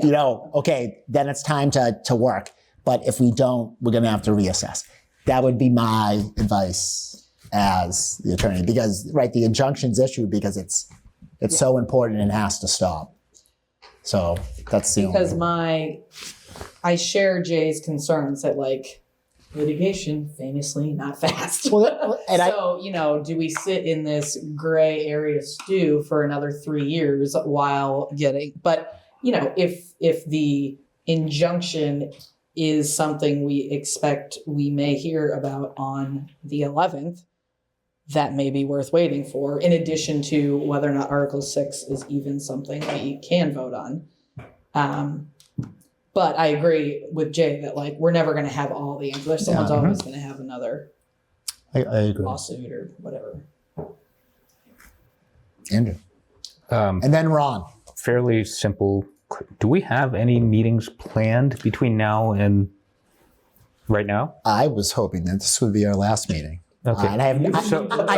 A: okay, then it's time to work. But if we don't, we're going to have to reassess. That would be my advice as the attorney, because the injunction's issued because it's so important and has to stop. So that's the
G: because
A: only.
G: I share Jay's concerns that litigation famously not fast.
A: Well, and
G: do we sit in this gray area stew for another 3 years while getting? But if the injunction is something we expect we may hear about on the 11th, that may be worth waiting for, in addition to whether or not Article 6 is even something we can vote on. But I agree with Jay that we're never going to have all the answers. Someone's always going to have another
A: I agree.
G: lawsuit or whatever.
A: Andrew. And then Ron.
I: Fairly simple. Do we have any meetings planned between now and right now?
A: I was hoping that this would be our last meeting.
I: Okay.
A: And I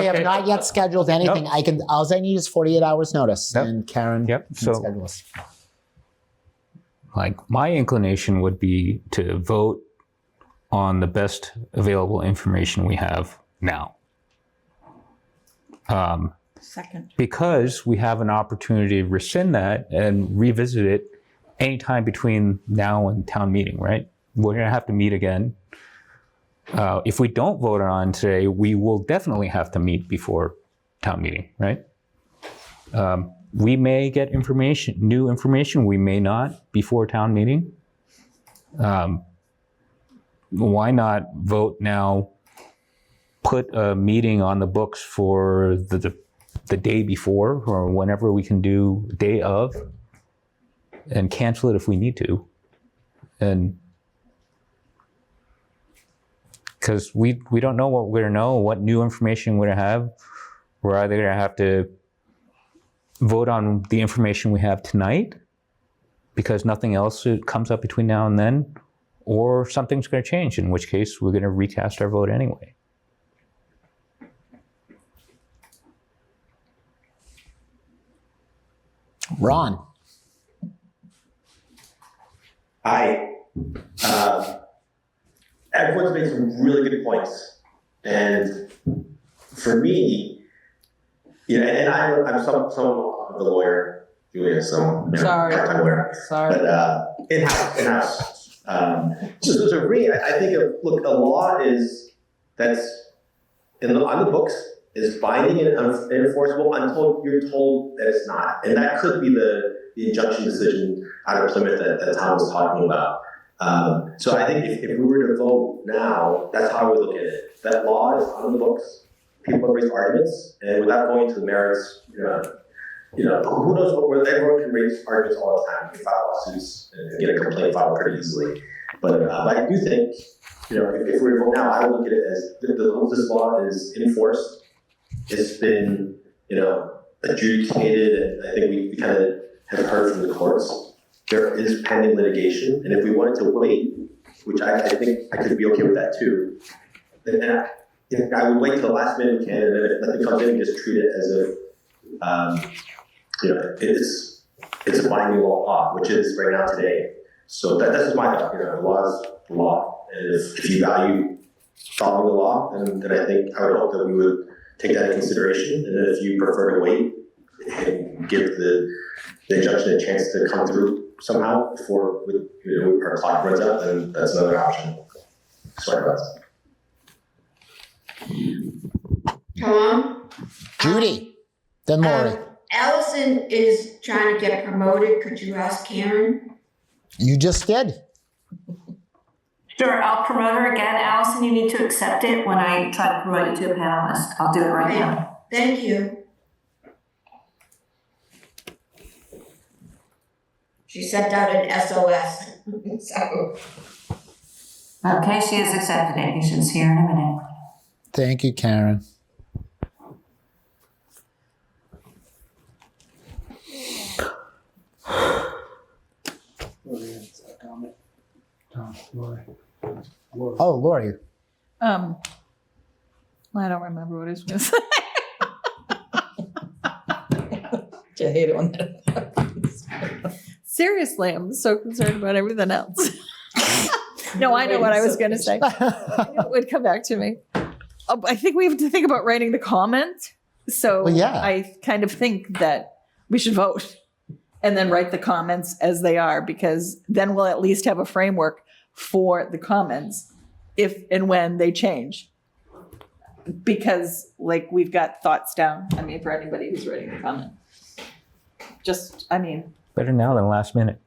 A: have not yet scheduled anything.
I: Nope.
A: All I need is 48 hours notice,
I: Yep.
A: and Karen can schedule us.
I: My inclination would be to vote on the best available information we have now.
K: Second.
I: Because we have an opportunity to rescind that and revisit it anytime between now and town meeting, right? We're going to have to meet again. If we don't vote on today, we will definitely have to meet before town meeting, right? We may get new information, we may not before town meeting. Why not vote now, put a meeting on the books for the day before or whenever we can do day of, and cancel it if we need to. And because we don't know what we're going to know, what new information we're going to have. We're either going to have to vote on the information we have tonight because nothing else comes up between now and then, or something's going to change, in which case we're going to recast our vote anyway.
A: Ron.
F: Everyone's made some really good points, and for me, and I'm some of the lawyer, Julia, so part-time lawyer, but in-house. So for me, I think a law that's on the books is binding and enforceable until you're told that it's not, and that could be the injunction decision out of Plymouth that Tom was talking about. So I think if we were to vote now, that's how I would look at it. That law is on the books. People have raised arguments, and without going to the merits, who knows where everyone can raise arguments all the time. You can file lawsuits and get a complaint filed pretty easily. But I do think, if we were to vote now, I would look at it as this law is enforced. It's been, adjudicated, and I think we kind of have heard from the courts. There is pending litigation, and if we wanted to wait, which I think I could be okay with that too, then I would wait till the last minute we can, and then if nothing comes in, just treat it as it's a binding law, which is right now today. So that's just my thought. The law is the law, and if you value following the law, then I think I would hope that we would take that into consideration, and then if you prefer to wait and give the injunction a chance to come through somehow before our clock runs out, then that's another option. Sorry about that.
C: Tom?
A: Judy, then Lori.
C: Allison is trying to get promoted. Could you ask Karen?
A: You just did.
N: Sure, I'll promote her again. Allison, you need to accept it when I try to promote you to a panelist. I'll do it right now.
C: Thank you. She sent out an SOS. So.
N: Okay, she has accepted it. You should see her in a minute.
A: Thank you, Karen. Oh, Lori.
K: I don't remember what I was going to say. I hate it when that happens. Seriously, I'm so concerned about everything else. No, I know what I was going to say. It would come back to me. I think we have to think about writing the comment. So
A: Well, yeah.
K: I kind of think that we should vote and then write the comments as they are, because then we'll at least have a framework for the comments if and when they change. Because like we've got thoughts down, I mean, for anybody who's writing the comment.
H: Better now than last minute.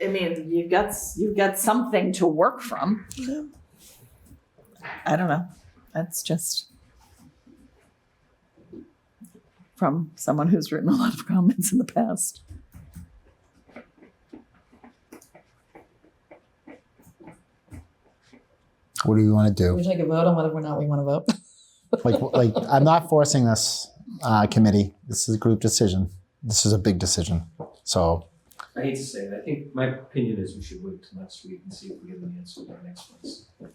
K: I mean, you've got something to work from. I don't know. That's just from someone who's written a lot of comments in the past.
A: What do we want to do?
K: We take a vote on whether or not we want to vote.
A: Like I'm not forcing this committee. This is a group decision. This is a big decision. So
D: I hate to say it, I think my opinion is we should wait till next week and see if we get an answer by next month.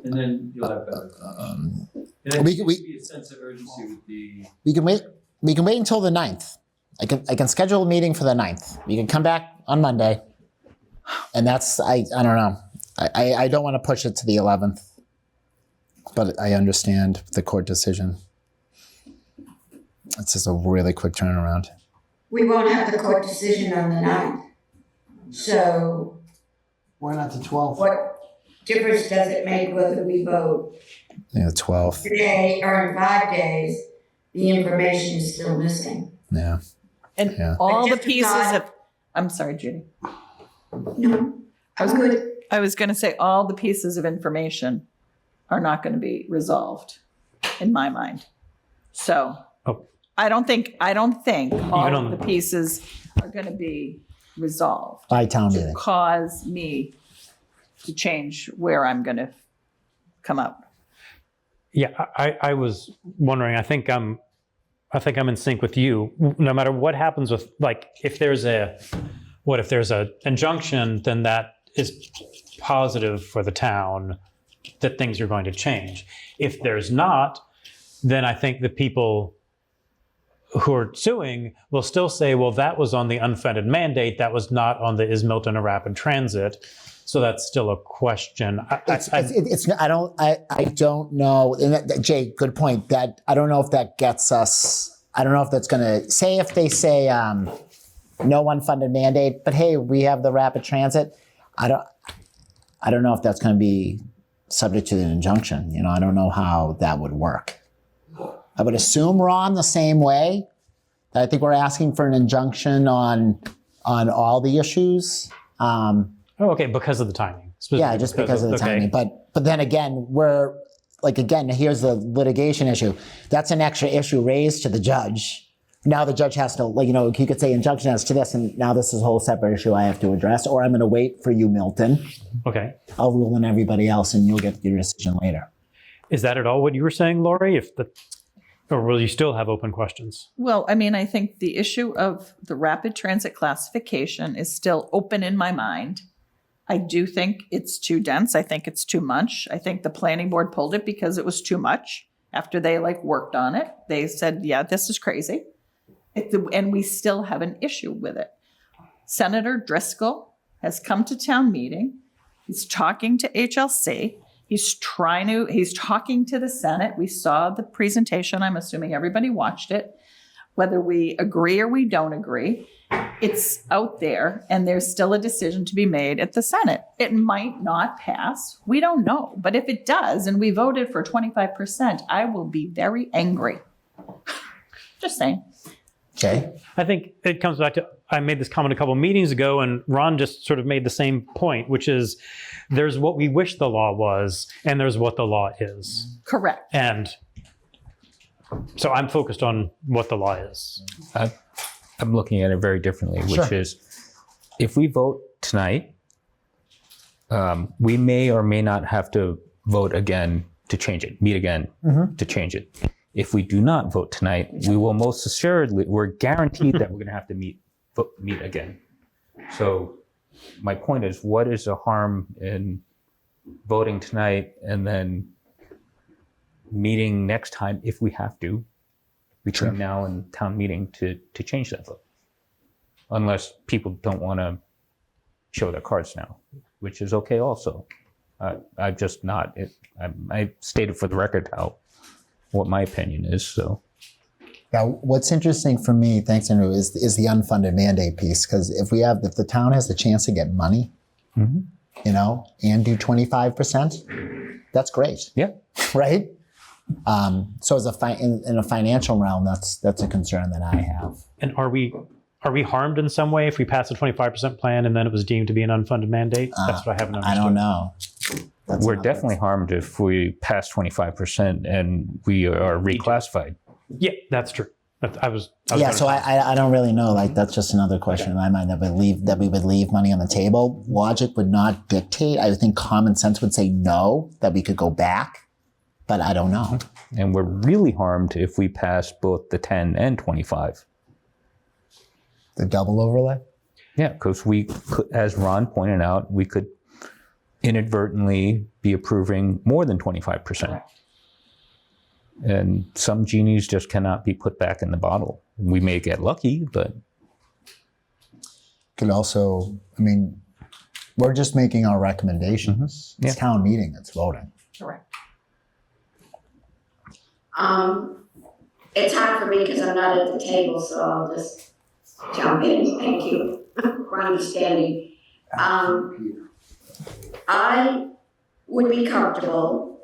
D: And then you'll have better. And I think there should be a sense of urgency with the.
A: we can wait until the 9th. I can schedule a meeting for the 9th. We can come back on Monday. And that's I don't know. I don't want to push it to the 11th. But I understand the court decision. It's just a really quick turnaround.
C: We won't have the court decision on the 9th. So
J: Why not the 12th?
C: what difference does it make whether we vote
A: Yeah, the 12th.
C: today or in 5 days? The information is still missing.
A: Yeah.
K: And
A: Yeah.
K: all
C: But
K: the
C: just
K: pieces
C: not-
K: of, I'm sorry, Judy.
C: No, I'm good.
K: I was going to say all the pieces of information are not going to be resolved in my mind. So
E: Oh.
K: I don't think all
E: Even on
K: of the pieces are going to be resolved
A: By town
K: to
A: meeting.
K: cause me to change where I'm going to come out.
E: Yeah, I was wondering. I think I'm in sync with you. No matter what happens with, like, if there's a injunction, then that is positive for the town that things are going to change. If there's not, then I think the people who are suing will still say, well, that was on the unfunded mandate. That was not on the is Milton a rapid transit. So that's still a question. I don't know. And Jay, good point. That I don't know if that gets us. I don't know if that's going to say if they say no unfunded mandate, but hey, we have the rapid transit. I don't know if that's going to be subject to an injunction. You know, I don't know how that would work. I would assume, Ron, the same way. I think we're asking for an injunction on all the issues. Okay, because of the timing.
A: Yeah, just because of the timing. But then again, here's the litigation issue. That's an extra issue raised to the judge. Now the judge has to, he could say injunction as to this, and now this is a whole separate issue I have to address, or I'm going to wait for you, Milton.
E: Okay.
A: I'll rule on everybody else, and you'll get your decision later.
E: Is that at all what you were saying, Lori? Or will you still have open questions?
K: Well, I mean, I think the issue of the rapid transit classification is still open in my mind. I do think it's too dense. I think it's too much. I think the planning board pulled it because it was too much. After they worked on it, they said, yeah, this is crazy. And we still have an issue with it. Senator Driscoll has come to town meeting. He's talking to HLC. He's talking to the Senate. We saw the presentation. I'm assuming everybody watched it. whether we agree or we don't agree. It's out there, and there's still a decision to be made at the Senate. It might not pass. We don't know. But if it does, and we voted for 25%, I will be very angry. Just saying.
A: Okay.
E: I think it comes back to, I made this comment a couple of meetings ago, and Ron just sort of made the same point, which is there's what we wish the law was, and there's what the law is.
K: Correct.
E: And so I'm focused on what the law is.
I: I'm looking at it very differently, which is if we vote tonight, we may or may not have to vote again to change it, meet again to change it. If we do not vote tonight, we will most assuredly, we're guaranteed that we're going to have to meet again. So my point is, what is the harm in voting tonight and then meeting next time if we have to, between now and town meeting to change that vote? Unless people don't want to show their cards now, which is okay also. I'm just not, I stated for the record what my opinion is, so.
A: Now, what's interesting for me, thanks Andrew, is the unfunded mandate piece. Because if the town has the chance to get money, you know, and do 25%, that's great.
I: Yeah.
A: Right? So as in a financial realm, that's a concern that I have.
E: And are we harmed in some way if we pass a 25% plan and then it was deemed to be an unfunded mandate? That's what I haven't understood.
A: I don't know.
I: We're definitely harmed if we pass 25% and we are reclassified.
E: Yeah, that's true.
A: So I don't really know. Like, that's just another question in my mind, that we would leave money on the table. Logic would not dictate. I think common sense would say no, that we could go back, but I don't know.
I: And we're really harmed if we pass both the 10 and 25.
A: The double overlay?
I: Yeah, because we could, as Ron pointed out, we could inadvertently be approving more than 25%. And some genies just cannot be put back in the bottle. We may get lucky, but.
A: Could also, I mean, we're just making our recommendations. It's town meeting that's voting.
K: Correct.
C: It's hard for me because I'm not at the table, so I'll just jump in. Thank you for understanding. I would be comfortable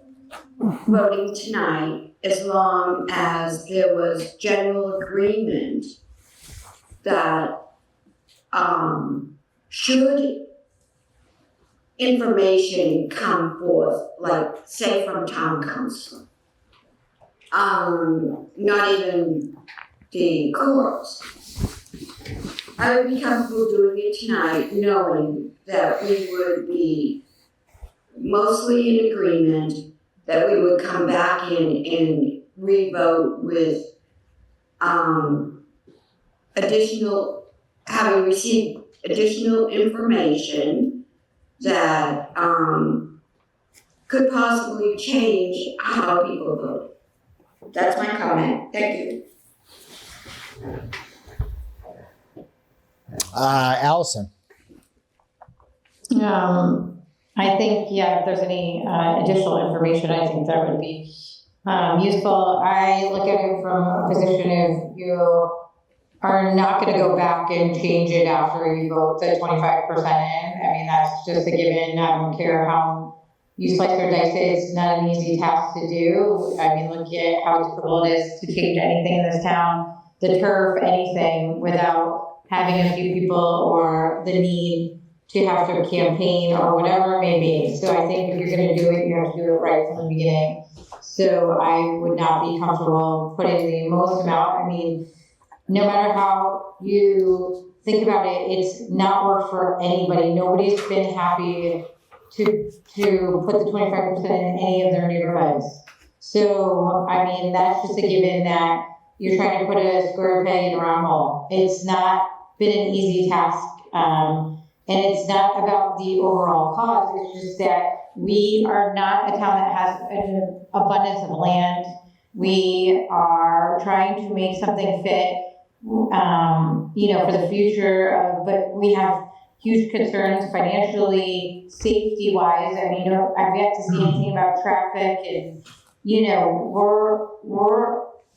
C: voting tonight as long as there was general agreement that should information come forth, like say from town council, not even the courts, I would be comfortable doing it tonight, knowing that we would be mostly in agreement, that we would come back in and re-vote with having received additional information that could possibly change how people vote. That's my comment. Thank you.
A: Allison.
O: I think, if there's any additional information, I think that would be useful. I look at it from a position of you are not going to go back and change it after you vote the 25% in. I mean, that's just a given. I don't care how you slice or dice it. It's not an easy task to do. I mean, look at how difficult it is to change anything in this town, the turf, anything, without having a few people or the need to have to campaign or whatever it may be. So I think if you're going to do it, you have to do it right from the beginning. So I would not be comfortable putting the most amount. I mean, no matter how you think about it, it's not worked for anybody. Nobody's been happy to put the 25% in any of their neighborhoods. So, I mean, that's just a given that you're trying to put a square peg in a round hole. It's not been an easy task. And it's not about the overall cost. It's just that we are not a town that has an abundance of land. We are trying to make something fit, for the future. But we have huge concerns financially, safety-wise. I mean, I've yet to see anything about traffic, and we're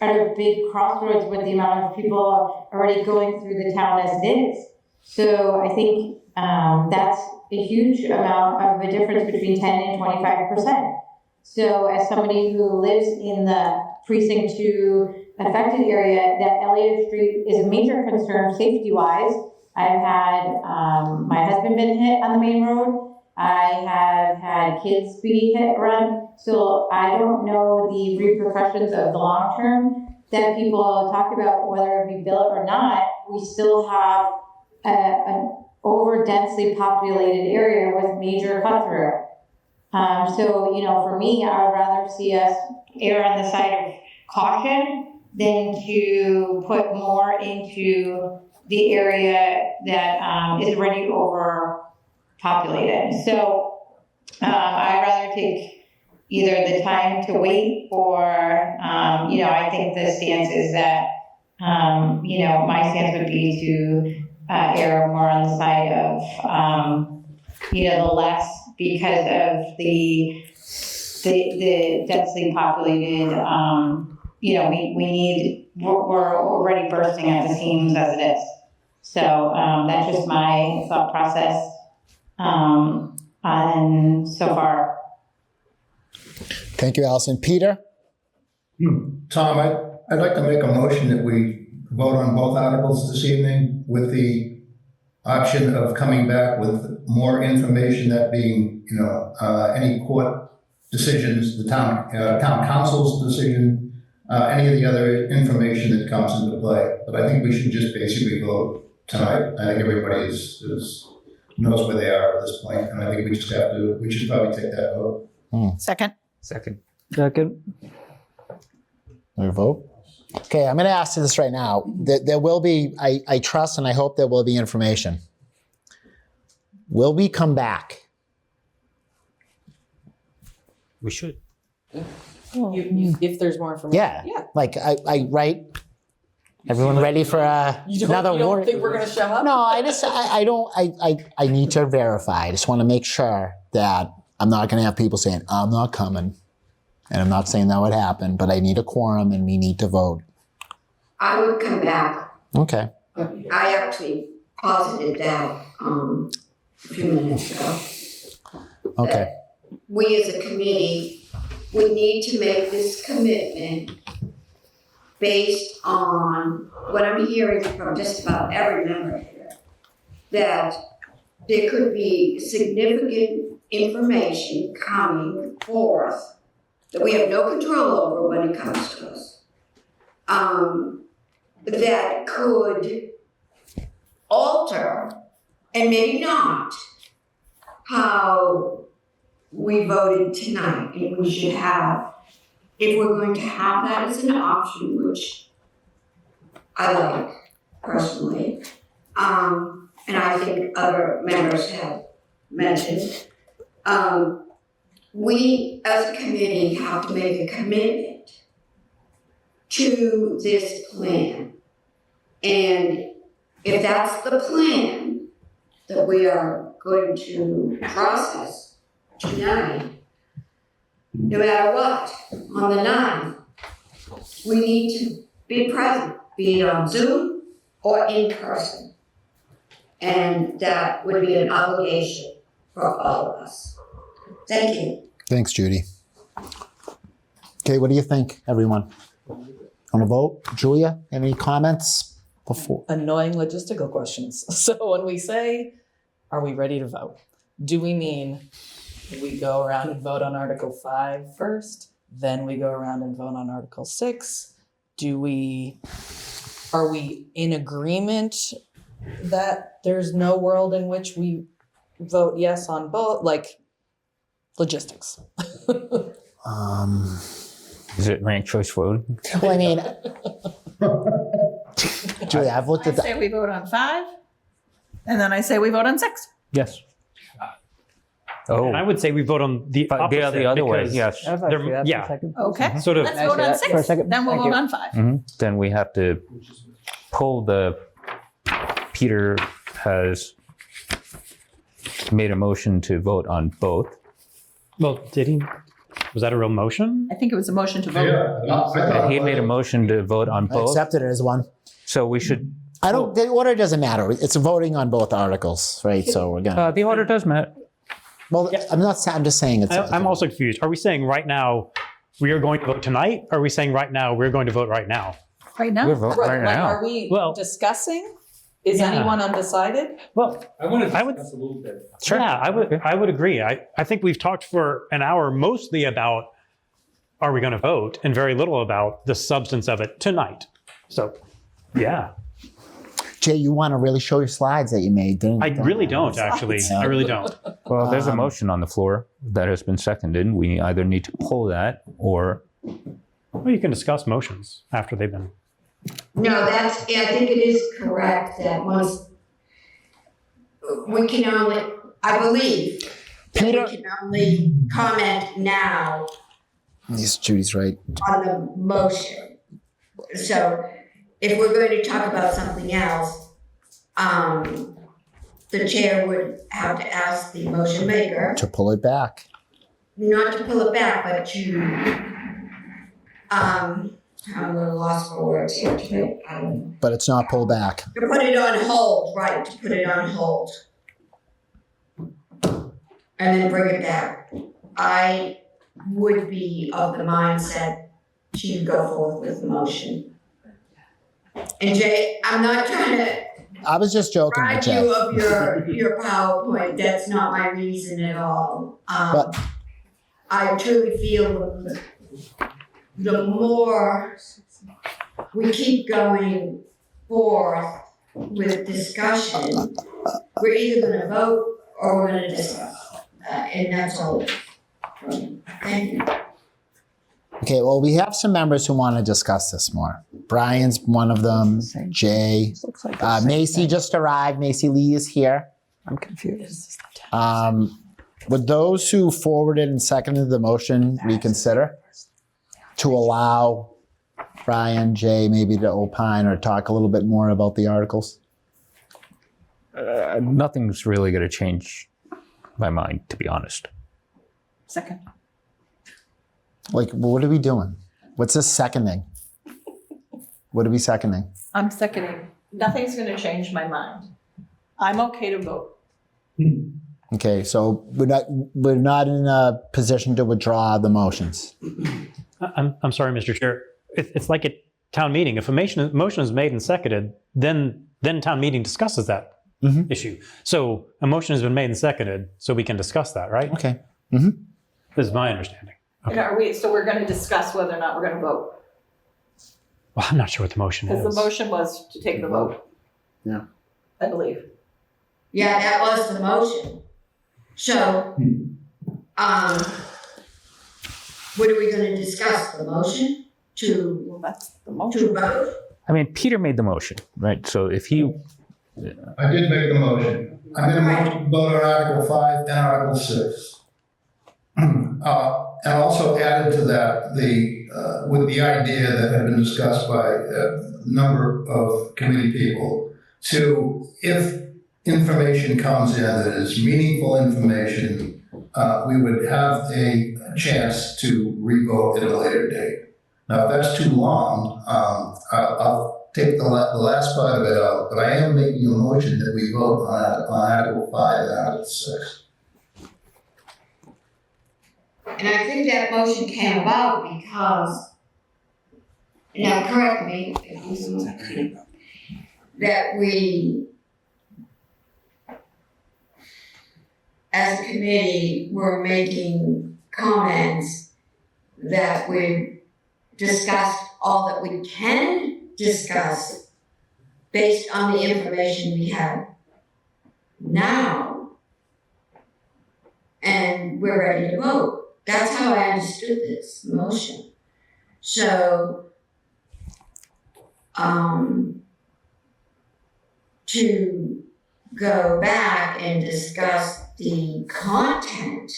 O: at a big crossroads with the amount of people already going through the town as it is. So I think that's a huge amount of a difference between 10 and 25%. So as somebody who lives in the precinct 2 affected area, that Elliott Street is a major concern safety-wise. I've had my husband been hit on the main road. I have had kids be hit run. So I don't know the repercussions of the long term that people talk about, whether it be built or not. We still have an over densely populated area with major cut through. So, you know, for me, I would rather see us err on the side of caution than to put more into the area that is already overpopulated. So I'd rather take either the time to wait or, you know, I think the stance is that, you know, my stance would be to err more on the side of, you know, the less, because of the densely populated, you know, we're already bursting at the seams as it is. So that's just my thought process. And so far.
A: Thank you, Allison. Peter?
M: Tom, I'd like to make a motion that we vote on both articles this evening with the option of coming back with more information, that being, you know, any court decisions, the town council's decision, any of the other information that comes into play. But I think we should just basically vote tonight. I think everybody knows where they are at this point, and I think we should probably take that vote.
K: Second.
A: We vote? Okay, I'm going to ask you this right now. There will be, I trust and I hope there will be information. Will we come back?
E: We should.
G: If there's more information.
A: Yeah. Like, I right? Everyone ready for another
G: You don't
A: warrant?
G: think we're going to show up?
A: No, I need to verify. I just want to make sure that I'm not going to have people saying, I'm not coming. And I'm not saying that would happen, but I need a quorum and we need to vote.
C: I would come back.
A: Okay.
C: I actually posited that a few minutes ago.
A: Okay.
C: We as a committee, we need to make this commitment based on what I'm hearing from just about every member here, that there could be significant information coming forth that we have no control over when it comes to us, that could alter, and maybe not, how we voted tonight. And we should have, if we're going to have that as an option, which I like personally, and I think other members have mentioned, we as a committee have to make a commitment to this plan. And if that's the plan that we are going to process tonight, no matter what, on the 9th, we need to be present, be it on Zoom or in person. And that would be an obligation for all of us. Thank you.
A: Thanks, Judy. Okay, what do you think, everyone? Want to vote? Julia, any comments before?
G: Annoying logistical questions. So when we say, are we ready to vote? Do we mean we go around and vote on Article 5 first, then we go around and vote on Article 6? Are we in agreement that there's no world in which we vote yes on both? Like, logistics.
I: Is it ranked choice vote?
A: Well, I mean, Julia, I've looked
K: I
A: at the.
K: say we vote on 5, and then I say we vote on 6.
I: Yes.
E: And I would say we vote on the opposite.
I: the other way,
E: because
I: yes.
E: Yeah.
K: Okay.
E: Sort of.
K: Let's vote on 6. Then we'll vote on 5.
I: Then we have to pull Peter has made a motion to vote on both.
E: Well, did he? Was that a real motion?
K: I think it was a motion to vote.
I: He made a motion to vote on
A: I
I: both,
A: accepted it as one.
I: so we should.
A: The order doesn't matter. It's voting on both articles, right? So we're gonna.
I: The order does matter.
A: Well, I'm just saying it's.
E: I'm also confused. Are we saying right now we are going to vote tonight? Or are we saying right now we're going to vote right now?
K: Right now?
I: We're voting right now.
K: Are we
E: Well-
K: discussing? Is
E: Yeah.
K: anyone undecided?
E: Well,
D: I want to
E: I would-
D: discuss a little bit.
E: yeah, I would agree. I think we've talked for an hour mostly about are we going to vote and very little about the substance of it tonight. So, yeah.
A: Jay, you want to really show your slides that you made, didn't
E: I really don't, actually. I really don't.
I: Well, there's a motion on the floor that has been seconded. We either need to pull that or.
E: Well, you can discuss motions after they've been.
C: No, I think it is correct that once, we can only, I believe, that we can only comment now
A: Judy's right.
C: on the motion. So if we're going to talk about something else, the chair would have to ask the motion maker,
A: To pull it back.
C: not to pull it back, but to, I'm a little lost for words here today.
A: But it's not pulled back.
C: To put it on hold, right, to put it on hold. And then bring it back. I would be of the mindset to go forth with the motion. And Jay, I'm not trying to
A: I was just joking with
C: deprive
A: Jay.
C: you of your PowerPoint, that's not my reason at all.
A: But-
C: I truly feel the more we keep going forth with discussion, we're either gonna vote or we're gonna discuss. And that's all. Thank you.
A: Okay, well, we have some members who want to discuss this more. Brian's one of them. Jay.
H: Looks like the same
A: Macy
H: thing.
A: just arrived. Macy Lee is here.
H: I'm confused.
A: Would those who forwarded and seconded the motion reconsider to allow Brian, Jay, maybe to opine or talk a little bit more about the articles?
I: Nothing's really going to change my mind, to be honest.
K: Second.
A: Like, what are we doing? What's this seconding? What are we seconding?
K: I'm seconding. Nothing's gonna change my mind. I'm okay to vote.
A: Okay, so we're not in a position to withdraw the motions.
E: I'm sorry, Mr. Chair. It's like a town meeting. If a motion is made and seconded, then town meeting discusses that issue. So a motion has been made and seconded, so we can discuss that, right?
A: Okay.
E: This is my understanding.
K: And we're gonna discuss whether or not we're gonna vote.
E: Well, I'm not sure what the motion
K: Because
E: is.
K: the motion was to take the vote.
A: Yeah.
K: I believe.
C: Yeah, that was the motion. So, what are we gonna discuss? The motion
K: Well, that's the motion.
C: to vote?
I: I mean, Peter made the motion, right? So if he.
M: I did make the motion. I'm going to vote on Article 5 and Article 6. And also added to that, with the idea that had been discussed by a number of committee people, if information comes in that is meaningful information, we would have a chance to revote at a later date. Now, if that's too long, I'll take the last part of it out, but I am making a motion that we vote on Article 5 and Article 6.
C: And I think that motion came about because, now correct me if I'm wrong, that we, as a committee, were making comments that we discussed all that we can discuss based on the information we have now. And we're ready to vote. That's how I understood this motion. So, to go back and discuss the content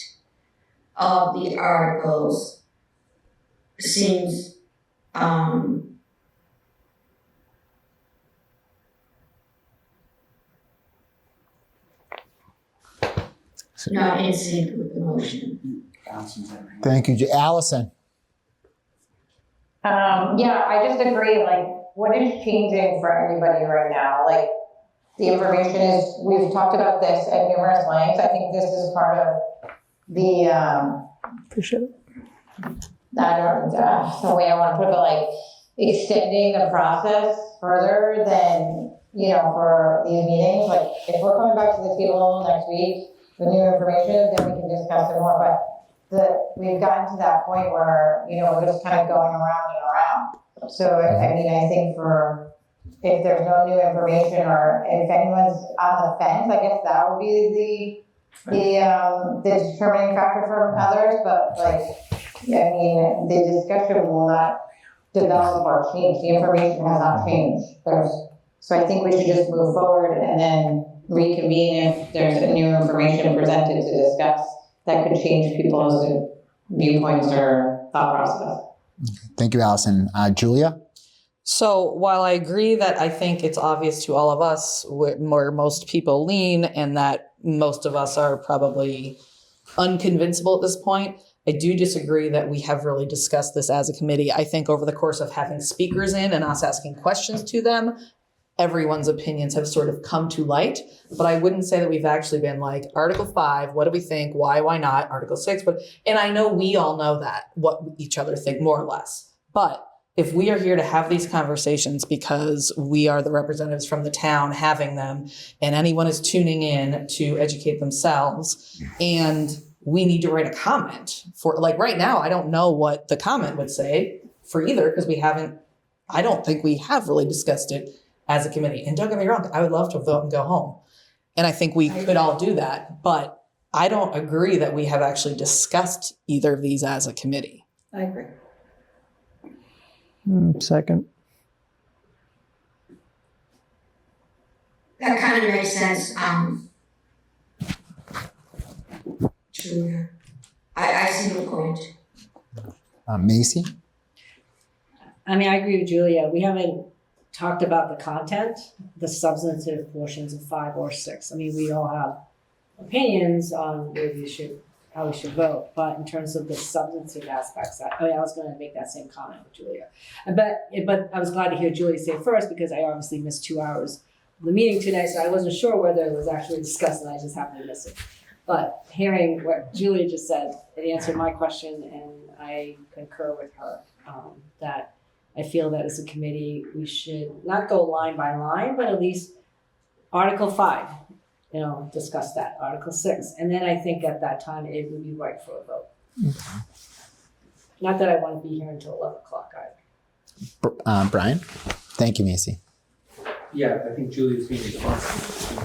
C: of the articles seems, not in sync with the motion.
A: Thank you, Allison.
O: Yeah, I just agree, like, what is changing for everybody right now? Like, the information is, we've talked about this at numerous lengths. I think this is part of the,
G: Appreciate it.
O: I don't, the way I want to put it, but like, extending the process further than, you know, for these meetings. Like, if we're coming back to the table next week with new information, then we can discuss it more. But we've gotten to that point where, you know, we're just kind of going around and around. So, I mean, I think if there's no new information or if anyone's on the fence, I guess that would be the determining factor for others. But like, I mean, the discussion will not develop or change. The information has not changed. So I think we should just move forward and then reconvene if there's new information presented to discuss that could change people's viewpoints or thought process.
A: Thank you, Allison. Julia?
G: So while I agree that I think it's obvious to all of us where most people lean and that most of us are probably unconvincible at this point, I do disagree that we have really discussed this as a committee. I think over the course of having speakers in and us asking questions to them, everyone's opinions have sort of come to light. But I wouldn't say that we've actually been like, Article 5, what do we think? Why not? Article 6, and I know we all know that, what each other think more or less. But if we are here to have these conversations because we are the representatives from the town having them, and anyone is tuning in to educate themselves, and we need to write a comment for, like right now, I don't know what the comment would say for either, because I don't think we have really discussed it as a committee. And don't get me wrong, I would love to vote and go home. And I think we could all do that, but I don't agree that we have actually discussed either of these as a committee.
K: I agree.
H: Second.
C: That kind of makes sense. Julia, I see your point.
A: Macy?
P: I mean, I agree with Julia. We haven't talked about the content, the substantive portions of 5 or 6. I mean, we all have opinions on how we should vote, but in terms of the substantive aspects, I was going to make that same comment with Julia. But I was glad to hear Julia say it first because I obviously missed 2 hours of the meeting today, so I wasn't sure whether it was actually discussed, and I just happened to miss it. But hearing what Julia just said, it answered my question, and I concur with her that I feel that as a committee, we should not go line by line, but at least Article 5, discuss that, Article 6. And then I think at that time, it would be right for a vote.
A: Okay.
P: Not that I want to be here until 11 o'clock either.
A: Brian? Thank you, Macy.
D: Yeah, I think Julia's being responsible.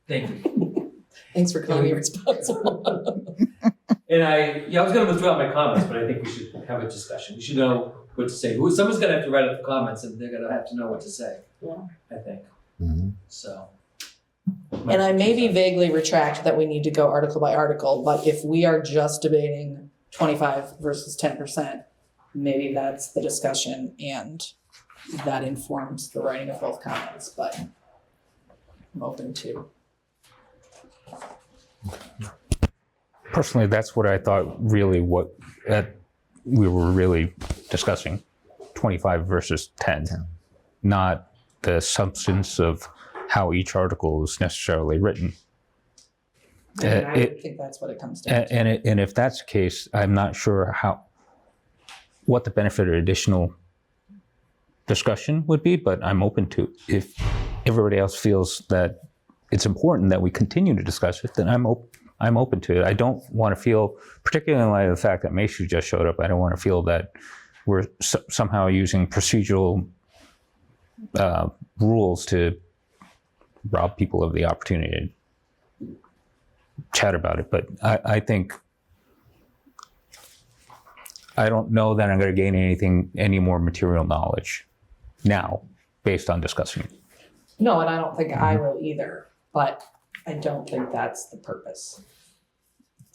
D: Thank you.
G: Thanks for calling me responsible.
D: And I was going to withdraw my comments, but I think we should have a discussion. We should know what to say. Someone's going to have to write up the comments, and they're going to have to know what to say.
G: Yeah.
D: I think.
A: Mm-hmm.
D: So.
G: And I maybe vaguely retract that we need to go article by article, but if we are just debating 25 versus 10%, maybe that's the discussion and that informs the writing of both comments, but I'm open to.
I: Personally, that's what I thought really we were really discussing, 25 versus 10, not the substance of how each article is necessarily written.
G: I would think that's what it comes down to.
I: And if that's the case, I'm not sure what the benefit of additional discussion would be, but I'm open to it. If everybody else feels that it's important that we continue to discuss it, then I'm open to it. I don't want to feel, particularly in light of the fact that Macy just showed up, I don't want to feel that we're somehow using procedural rules to rob people of the opportunity to chat about it. But I think, I don't know that I'm going to gain any more material knowledge now based on discussing it.
G: No, and I don't think I will either, but I don't think that's the purpose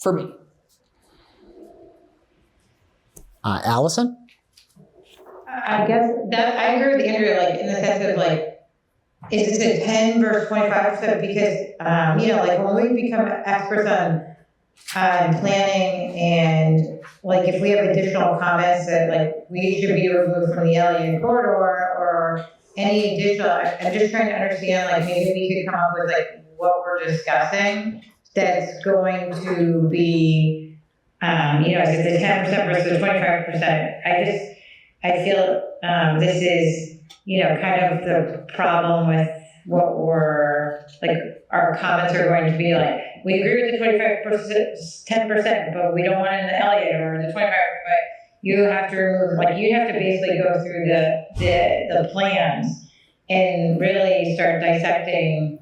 G: for me.
A: Allison?
O: I guess that I agree with Andrea, like in the sense of like, is it a 10 versus 25%? Because, like when we become experts on on planning and like if we have additional comments that like we should be removed from the LA corridor or any additional, I'm just trying to understand, like maybe we could come up with like what we're discussing that's going to be, is it the 10% versus 25%? I feel this is, kind of the problem with what we're, like, our comments are going to be like, we agree with the 25%, 10%, but we don't want it in the Elliott or the 25%, but you have to remove, like, you have to basically go through the plans and really start dissecting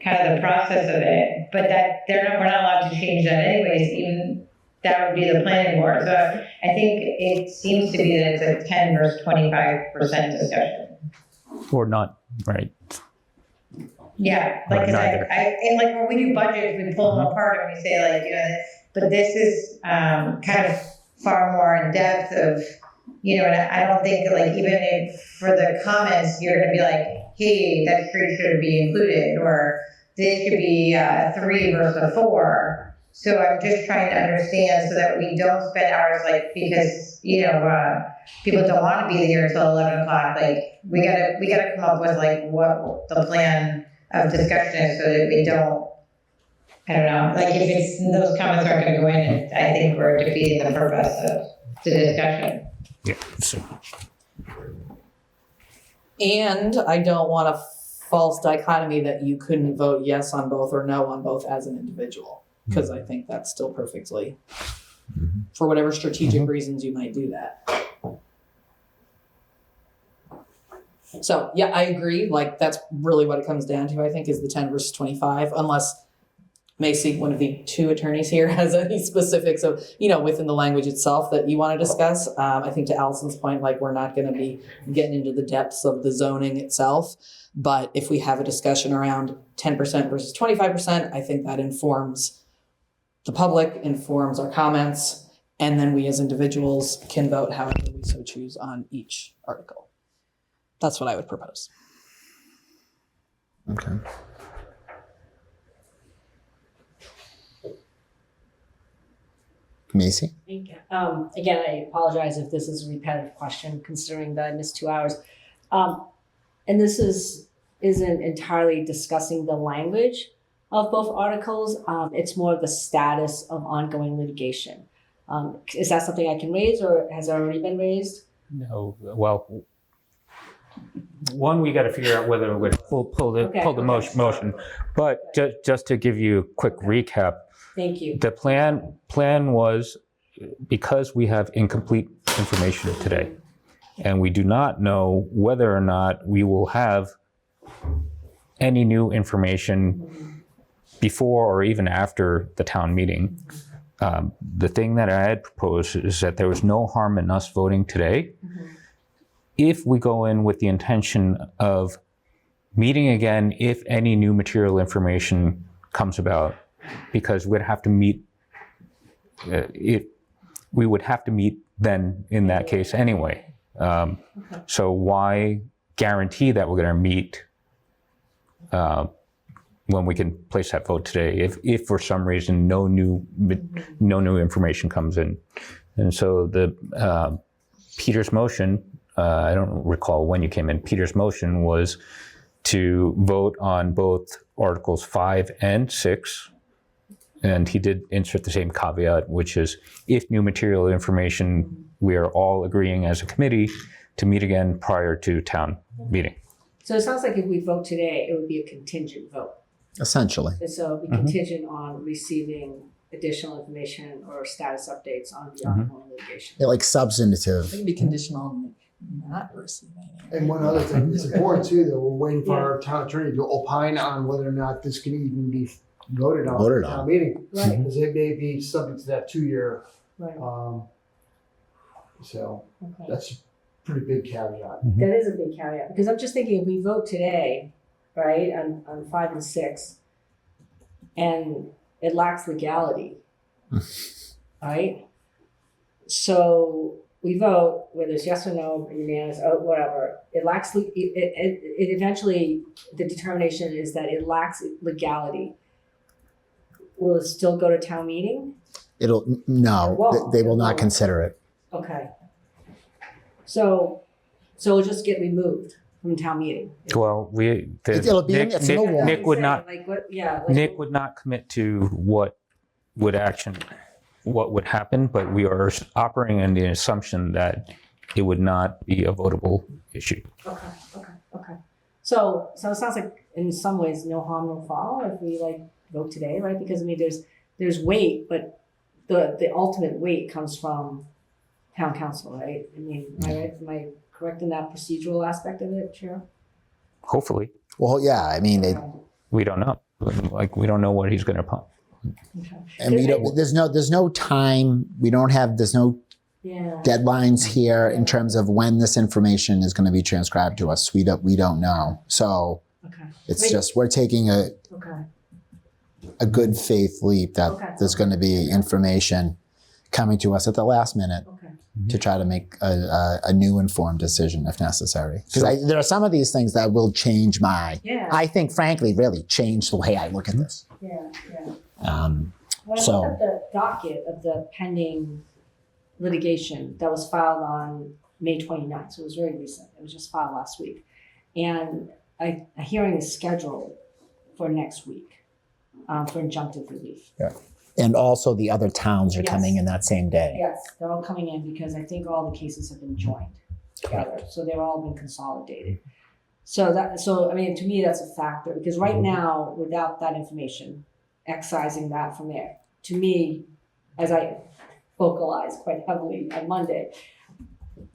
O: kind of the process of it. But we're not allowed to change that anyways, even that would be the planning board. So I think it seems to be that it's a 10 versus 25% discussion.
I: Or not, right?
O: Yeah, like, cause and like when we do budgets, we pull them apart and we say like, but this is kind of far more in depth of, and I don't think that like, even if for the comments, you're gonna be like, hey, that street should be included, or this should be 3 versus 4. So I'm just trying to understand so that we don't spend hours like, because, people don't want to be here until 11 o'clock. Like we gotta come up with like what the plan of discussion is so that we don't, I don't know, like if those comments aren't gonna go in, I think we're defeating the purpose of the discussion.
I: Yeah. So.
G: And I don't want a false dichotomy that you couldn't vote yes on both or no on both as an individual, because I think that's still perfectly, for whatever strategic reasons you might do that. So yeah, I agree. Like that's really what it comes down to, I think, is the 10 versus 25, unless Macy, one of the 2 attorneys here, has any specifics of, within the language itself that you want to discuss. I think to Allison's point, like we're not going to be getting into the depths of the zoning itself, but if we have a discussion around 10% versus 25%, I think that informs the public, informs our comments, and then we as individuals can vote however we so choose on each article. That's what I would propose.
A: Okay. Macy?
P: Again, I apologize if this is a repetitive question, considering that I missed 2 hours. And this isn't entirely discussing the language of both articles. It's more of the status of ongoing litigation. Is that something I can raise, or has it already been raised?
I: No. Well, one, we got to figure out whether we're going to pull the motion. But just to give you a quick recap.
P: Thank you.
I: The plan was, because we have incomplete information today, and we do not know whether or not we will have any new information before or even after the town meeting. The thing that I had proposed is that there was no harm in us voting today. If we go in with the intention of meeting again, if any new material information comes about, because we'd have to meet, we would have to meet then in that case anyway. So why guarantee that we're going to meet when we can place that vote today, if for some reason no new information comes in? And so the Peter's motion, I don't recall when you came in, Peter's motion was to vote on both Articles 5 and 6. And he did insert the same caveat, which is if new material information, we are all agreeing as a committee to meet again prior to town meeting.
P: So it sounds like if we vote today, it would be a contingent vote.
A: Essentially.
P: And so it would be contingent on receiving additional information or status updates on the ongoing litigation.
A: Yeah, like substantive.
G: It can be conditional on not receiving.
J: And one other thing, it's important too, that we're waiting for our town attorney to opine on whether or not this can even be voted on at the town meeting.
P: Right.
J: Because it may be subject to that 2-year.
P: Right.
J: So that's a pretty big caveat.
P: That is a big caveat, because I'm just thinking if we vote today, right, on 5 and 6, and it lacks legality, right? So we vote, whether it's yes or no, unanimous, whatever. It lacks, it eventually, the determination is that it lacks legality. will it still go to town meeting?
A: No,
P: won't.
A: they will
P: It
A: not
P: won't.
A: consider it.
P: Okay. So it'll just get removed from town meeting.
E: Well,
A: It'll be in- it's in the warrant.
E: Nick would not.
P: Like what, yeah. Like,
E: Nick would not commit to what would happen, but we are operating on the assumption that it would not be a votable issue.
P: Okay. So it sounds like in some ways no harm, no foul if we like vote today, right? Because I mean, there's weight, but the ultimate weight comes from town council, right? I mean, am I right? Am I correct in that procedural aspect of it, Chair?
E: Hopefully,
A: Well, yeah, I mean,
E: we don't know. Like we don't know what he's going to pump.
P: Okay.
A: and we don't, there's no time, there's no
P: Yeah.
A: deadlines here in terms of when this information is going to be transcribed to us. We don't know. So
P: Okay.
A: it's just, we're taking a good faith leap that
P: Okay.
A: there's going to be information coming to us at the last minute
P: Okay.
A: to try to make a new informed decision if necessary. Because there are some of these things that will change
P: Yeah.
A: I think frankly, really change the way I look at this.
P: Yeah. When I
A: So-
P: looked at the docket of the pending litigation that was filed on May 29th, so it was very recent. It was just filed last week. And a hearing is scheduled for next week for injunctive relief.
A: And also the other towns are
P: Yes.
A: coming in that same day.
P: Yes, they're all coming in because I think all the cases have been joined together. So they're all been consolidated. So I mean, to me, that's a factor because right now, without that information, excising that from there, to me, as I vocalized quite heavily on Monday,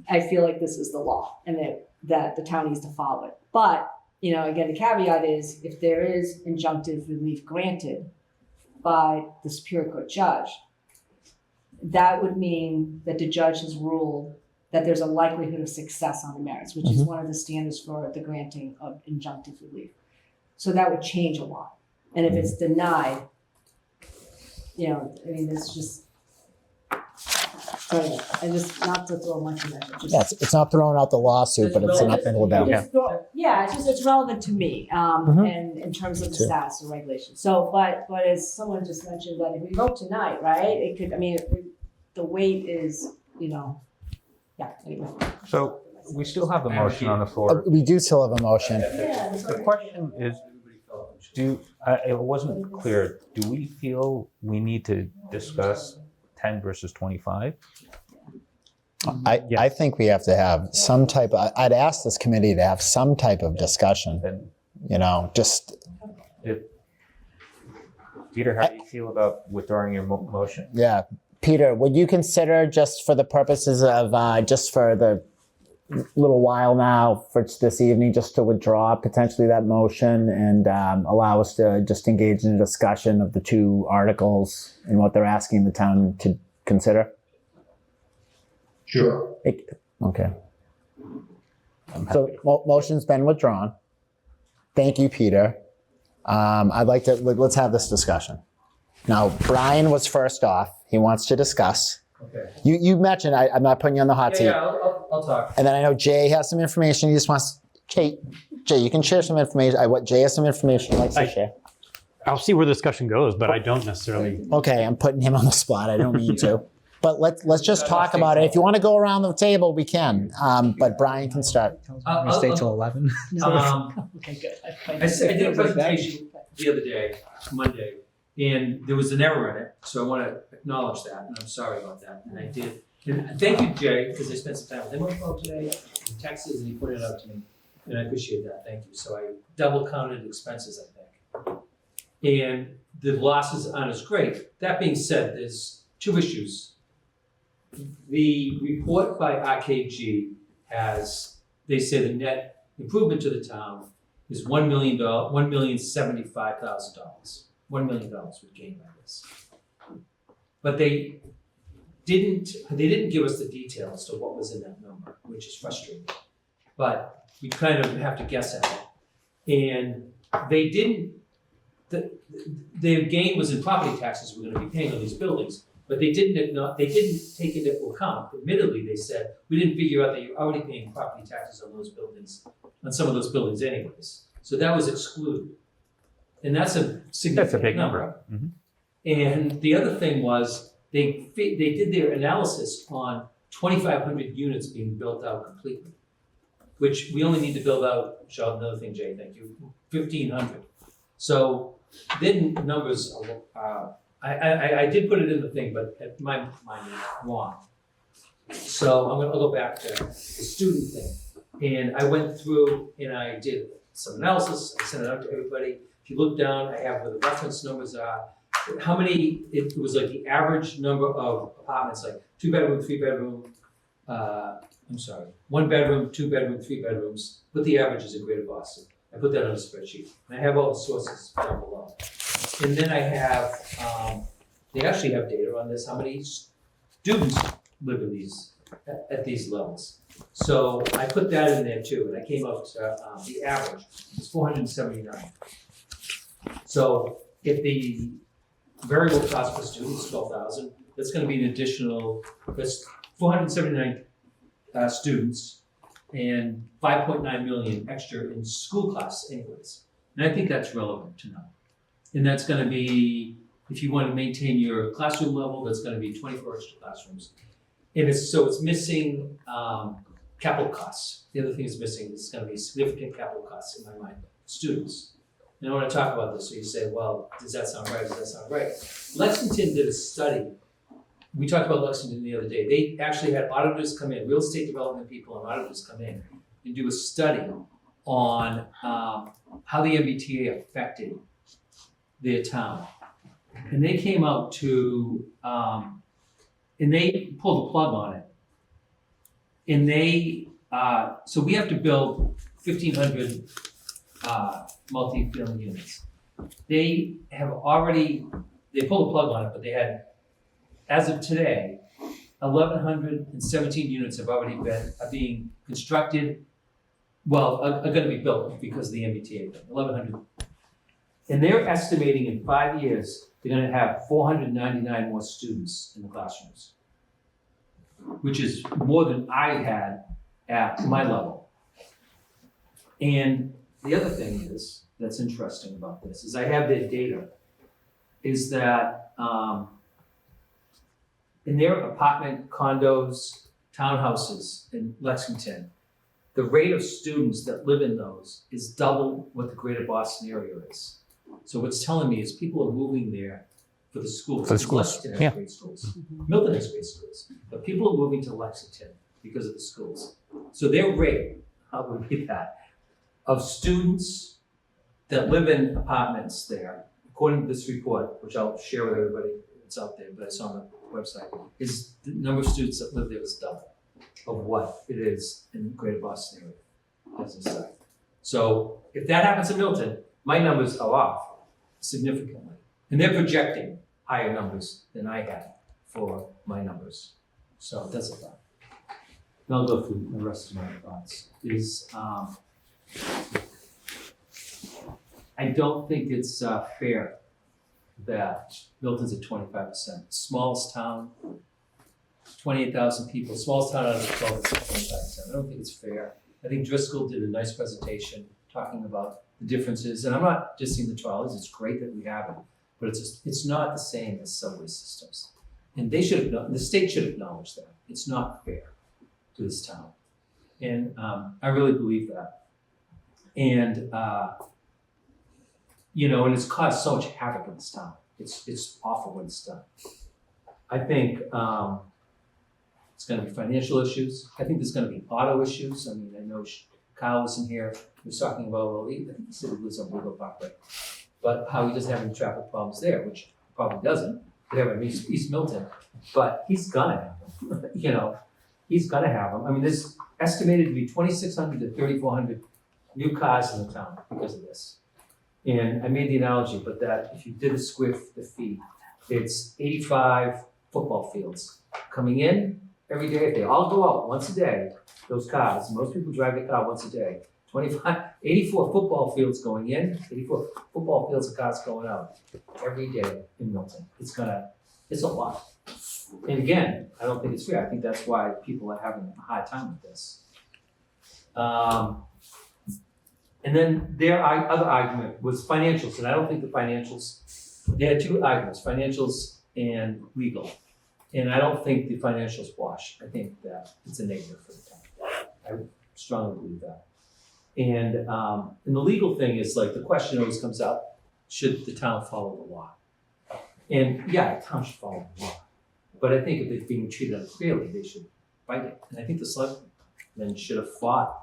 P: I feel like this is the law and that the town needs to follow it. But, you know, again, the caveat is if there is injunctive relief granted by the Superior Court judge, that would mean that the judge has ruled that there's a likelihood of success on the merits, which is one of the standards for the granting of injunctive relief. So that would change a lot. And if it's denied, you know, I mean, it's just, sorry, I just, not to throw a monkey wrench, just.
A: Yeah, it's not throwing out the lawsuit, but it's an uphill battle.
P: Yeah, it's relevant to me, and in terms of the
A: too.
P: status of regulation. So, but as someone just mentioned, that if we vote tonight, right, it could, I mean, the weight is, you know, yeah, anyway.
I: So we still have the motion on the floor.
A: We do still have a motion.
P: Yeah,
I: The question is, it wasn't clear, do we feel we need to discuss 10 versus 25?
A: I think we have to have some type of, I'd ask this committee to have some type of discussion, you know, just.
I: Peter, how do you feel about withdrawing your motion?
A: Yeah. Peter, would you consider, just for the purposes of, just for the little while now, for this evening, just to withdraw potentially that motion and allow us to just engage in a discussion of the two articles and what they're asking the town to consider?
M: Sure.
A: Okay. So motion's been withdrawn. Thank you, Peter. I'd like to, let's have this discussion. Now, Brian was first off. He wants to discuss.
D: Okay.
A: You mentioned, I'm not putting you on the hot seat.
D: Yeah, I'll talk.
A: And then I know Jay has some information he just wants. Jay, you can share some information. Jay has some information he likes to share.
E: I'll see where the discussion goes, but I don't necessarily.
A: Okay, I'm putting him on the spot. I don't mean to. But let's just talk about it. If you want to go around the table, we can. But Brian can start.
H: We stay till 11.
P: Okay, good.
D: I did a presentation the other day, Monday, and there was an error in it, so I want to acknowledge that, and I'm sorry about that, and I did. And thank you, Jay, because I spent some time with him on the phone today in Texas, and he pointed it out to me, and I appreciate that, thank you. So I double counted expenses, I think. And the losses aren't as great. That being said, there's two issues. The report by RKG has, they say the net improvement to the town is $1,075,000. $1 million would gain by this. But they didn't give us the details to what was in that number, which is frustrating. But we kind of have to guess at it. And they didn't, their gain was in property taxes we're gonna be paying on these buildings, but they didn't take it into account. Admittedly, they said, we didn't figure out that you're already paying property taxes on those buildings, on some of those buildings anyways. So that was excluded. And that's a significant
I: That's a big
D: number.
I: number.
D: And the other thing was, they did their analysis on 2,500 units being built out completely, which we only need to build out, Michelle, another thing, Jay, thank you, 1,500. So then numbers, I did put it in the thing, but my mind is wrong. So I'll go back to the student thing. And I went through and I did some analysis, I sent it out to everybody. If you look down, I have where the reference numbers are, how many, it was like the average number of apartments, like 2-bedroom, 3-bedroom, 1-bedroom, 2-bedroom, 3 bedrooms, what the average is in Greater Boston. I put that on a spreadsheet. And I have all the sources down below. And then I have, they actually have data on this, how many students live in these, at these levels. So I put that in there too, and I came up to, the average is 479. So if the variable cost per student is 12,000, that's gonna be an additional, that's 479 students and 5.9 million extra in school costs anyways. And I think that's relevant to know. And that's gonna be, if you wanna maintain your classroom level, that's gonna be 24 extra classrooms. And it's missing capital costs. The other thing is missing is gonna be significant capital costs in my mind, students. And I wanna talk about this, so you say, well, does that sound right, does that sound right? Lexington did a study. We talked about Lexington the other day. They actually had auditors come in, real estate development people and auditors come in and do a study on how the MBTA affected their town. And they came out to, and they pulled the plug on it. And they, so we have to build 1,500 multi-family units. They have already, they pulled the plug on it, but they had, as of today, 1,117 units have already been, are being constructed, well, are gonna be built because of the MBTA, 1,100. And they're estimating in 5 years, they're gonna have 499 more students in the classrooms, which is more than I had at my level. And the other thing is, that's interesting about this, is I have their data, is that in their apartment, condos, townhouses in Lexington, the rate of students that live in those is double what the Greater Boston area is. So what's telling me is people are moving there for the schools.
E: For the schools,
D: Lexington has
E: yeah.
D: great schools. Milton has great schools, but people are moving to Lexington because of the schools. So their rate, how would be that, of students that live in apartments there, according to this report, which I'll share with everybody, it's out there, but it's on the website, is the number of students that live there is double of what it is in the Greater Boston area, as I say. So if that happens in Milton, my numbers are off significantly. And they're projecting higher numbers than I had for my numbers. So that's a thought. And I'll go through the rest of my thoughts. I don't think it's fair that Milton's at 25%. Smallest town, 28,000 people, smallest town out of the 12 is at 25%. I don't think it's fair. I think Driscoll did a nice presentation talking about the differences. And I'm not dissing the trolleys, it's great that we have it, but it's not the same as subway systems. And they should have, the state should acknowledge that. It's not fair to this town. And I really believe that. And, and it's caused so much havoc in this town. It's awful when it's done. I think it's gonna be financial issues. I think there's gonna be auto issues. I mean, I know Kyle was in here, he was talking about, well, I think he said he lives on Willow Parkway, but how he doesn't have any traffic problems there, which he probably doesn't. They have in East Milton, but he's gonna have them. He's gonna have them. I mean, there's estimated to be 2,600 to 3,400 new cars in the town because of this. And I made the analogy, but that if you did the feet, it's 85 football fields coming in every day. If they all go out once a day, those cars, most people drive their car once a day, 84 football fields going in, 84 football fields of cars going out every day in Milton. It's a lot. And again, I don't think it's fair. I think that's why people are having a hard time with this. And then their other argument was financials, and I don't think the financials They had two arguments, financials and legal. And I don't think the financials wash. I think that it's a negative for the town. I strongly believe that. And the legal thing is like, the question always comes up, should the town follow the law? And yeah, the town should follow the law. But I think if they're being treated unfairly, they should fight it. And I think the selectmen should have fought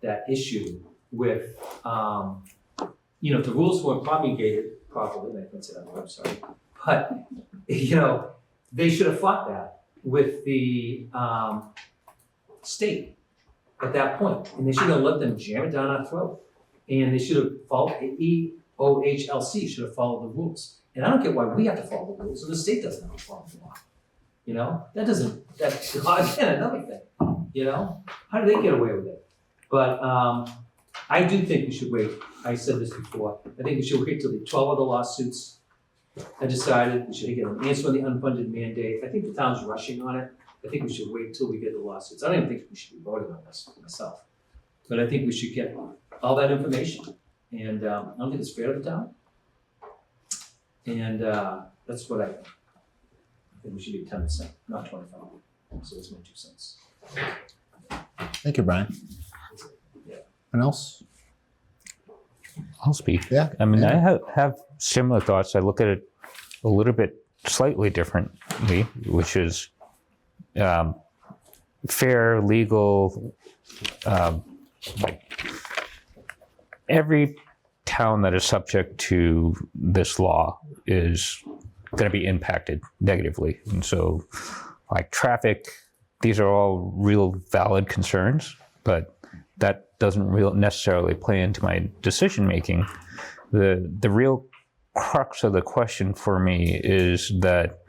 D: that issue with, if the rules weren't promulgated properly, and I can't say that word, I'm sorry, but, they should have fought that with the state at that point. And they should have let them jam it down our throat. And they should have followed, EOHLC should have followed the rules. And I don't get why we have to follow the rules and the state doesn't have to follow the law. That's again, another thing, how do they get away with it? But I do think we should wait. I said this before. I think we should wait till the 12 other lawsuits are decided. We should get an answer on the unfunded mandate. I think the town's rushing on it. I think we should wait till we get the lawsuits. I don't even think we should be voting on this myself. But I think we should get all that information. And I don't think it's fair to the town. And that's what I think. I think we should do 10%, not 25%. So that's my 2 cents.
A: Thank you, Brian. Anyone else?
I: I'll speak.
A: Yeah.
I: I mean, I have similar thoughts. I look at it a little bit slightly differently, which is fair, legal. Like every town that is subject to this law is going to be impacted negatively. And so, like traffic, these are all real valid concerns, but that doesn't necessarily play into my decision making. The real crux of the question for me is that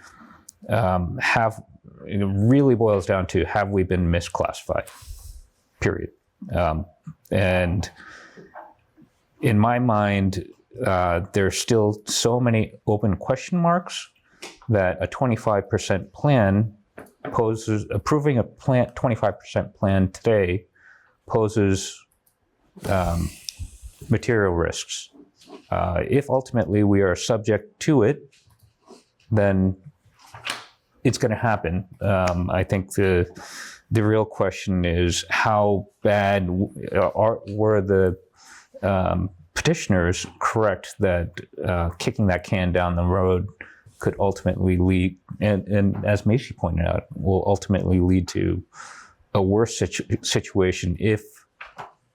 I: it really boils down to, have we been misclassified? Period. And in my mind, there's still so many open question marks that a 25% plan approving a 25% plan today poses material risks. If ultimately we are subject to it, then it's going to happen. I think the real question is, how bad were the petitioners correct that kicking that can down the road could ultimately lead, and as Macy pointed out, will ultimately lead to a worse situation if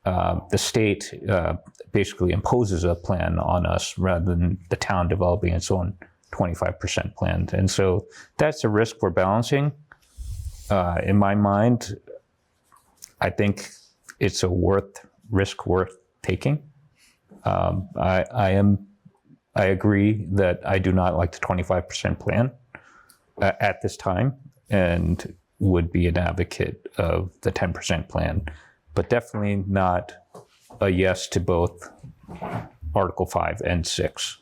I: the state basically imposes a plan on us rather than the town developing its own 25% plan. And so that's a risk we're balancing. In my mind, I think it's a risk worth taking. I agree that I do not like the 25% plan at this time, and would be an advocate of the 10% plan, but definitely not a yes to both Article 5 and 6.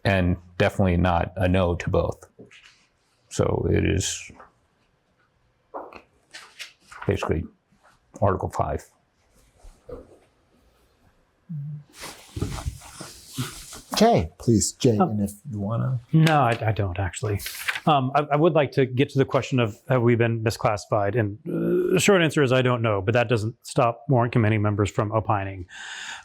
I: And definitely not a no to both. So it is basically Article 5.
A: Okay, please, Jay, and if you want to.
E: No, I don't actually. I would like to get to the question of, have we been misclassified? And the short answer is I don't know, but that doesn't stop warrant committee members from opining.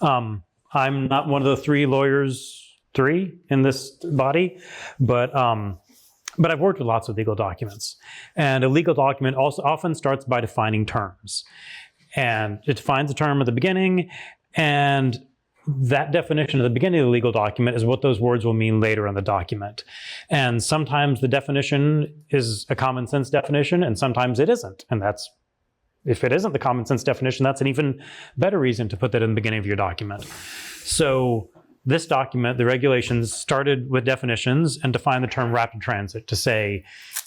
E: I'm not one of the three lawyers in this body, but I've worked with lots of legal documents. And a legal document also often starts by defining terms. And it defines a term at the beginning, and that definition at the beginning of the legal document is what those words will mean later in the document. And sometimes the definition is a common sense definition, and sometimes it isn't. And if it isn't the common sense definition, that's an even better reason to put that in the beginning of your document. So this document, the regulations, started with definitions and defined the term rapid transit to say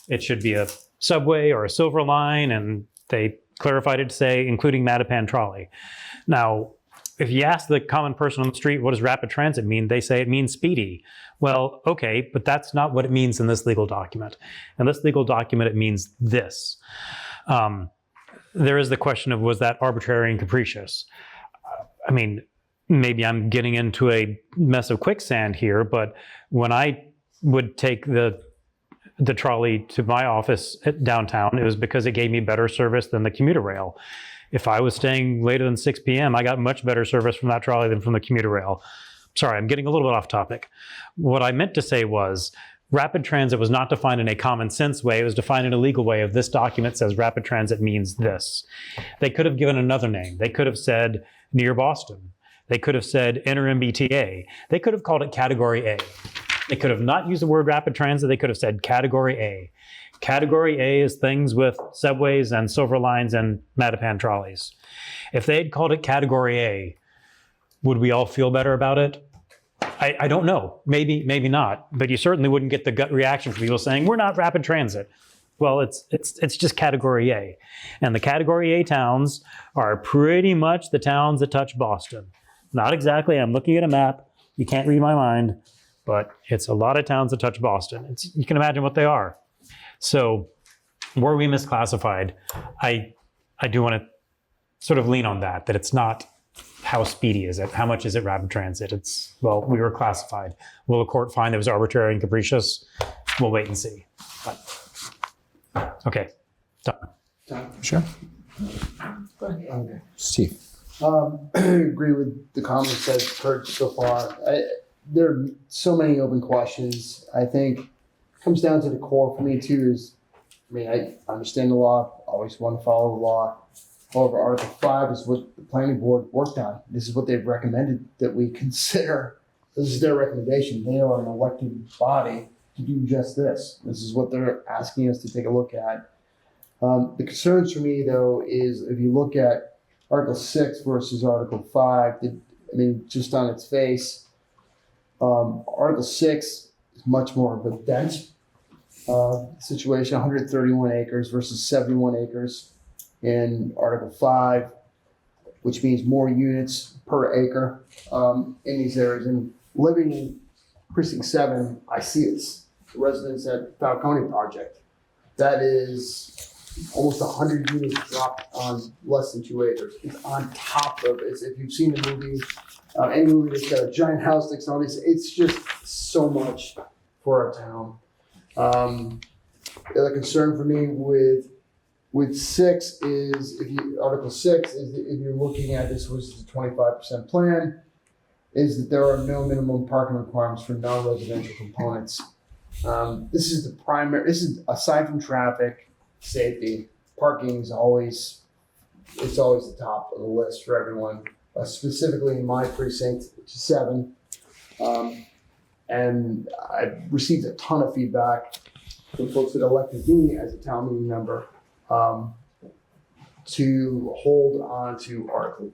E: it should be a subway or a silver line, and they clarified it to say including Mattapan trolley. Now, if you ask the common person on the street, what does rapid transit mean? They say it means speedy. Well, okay, but that's not what it means in this legal document. In this legal document, it means this. There is the question of, was that arbitrary and capricious? I mean, maybe I'm getting into a mess of quicksand here, but when I would take the trolley to my office at downtown, it was because it gave me better service than the commuter rail. If I was staying later than 6 p.m., I got much better service from that trolley than from the commuter rail. Sorry, I'm getting a little bit off topic. What I meant to say was rapid transit was not defined in a common sense way. It was defined in a legal way of this document says rapid transit means this. They could have given another name. They could have said near Boston. They could have said inter MBTA. They could have called it category A. They could have not used the word rapid transit. They could have said category A. Category A is things with subways and silver lines and Mattapan trolleys. If they had called it category A, would we all feel better about it? I don't know. Maybe not. But you certainly wouldn't get the gut reaction from people saying, we're not rapid transit. Well, it's just category A. And the category A towns are pretty much the towns that touch Boston. Not exactly. I'm looking at a map. You can't read my mind. But it's a lot of towns that touch Boston. You can imagine what they are. So were we misclassified? I do want to sort of lean on that it's not how speedy is it? How much is it rapid transit? It's, well, we were classified. Will the court find it was arbitrary and capricious? We'll wait and see. But, okay, done.
A: Sure.
J: Okay.
A: Steve.
J: I agree with the comments that I've heard so far. There are so many open questions. I think it comes down to the core for me too is, I understand the law, always want to follow the law. However, Article 5 is what the planning board worked on. This is what they've recommended that we consider. This is their recommendation. They are an elected body to do just this. This is what they're asking us to take a look at. The concerns for me, though, is if you look at Article 6 versus Article 5, just on its face, Article 6 is much more of a dense situation, 131 acres versus 71 acres. In Article 5, which means more units per acre in these areas. And living in Precinct 7, I see this. The residents at Falcone Project. That is almost 100 units dropped on less than 2 acres. It's on top of it. If you've seen the movie, any movie that's got a giant house next to all these, it's just so much for our town. The concern for me with 6 is Article 6 is if you're looking at this was the 25% plan, is that there are no minimum parking requirements for non-residential components. This is aside from traffic, safety, parking is always the top of the list for everyone, specifically in my precinct, which is 7. And I've received a ton of feedback from folks that elected me as a town meeting member to hold on to Article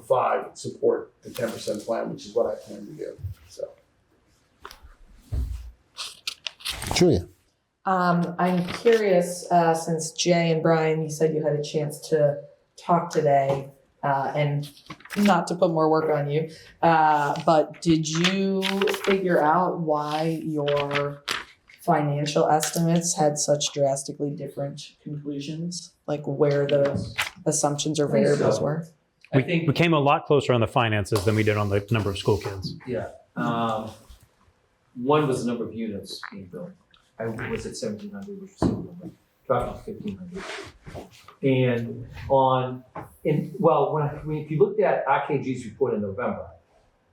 J: 5 and support the 10% plan, which is what I plan to do. So,
A: Julia.
G: I'm curious, since Jay and Brian, you said you had a chance to talk today, and not to put more work on you, but did you figure out why your financial estimates had such drastically different conclusions, like where the assumptions or variables were?
E: We came a lot closer on the finances than we did on the number of school kids.
D: Yeah. One was the number of units being built. I was at 1,700, which was similar, but dropped to 1,500. And if you looked at RKG's report in November,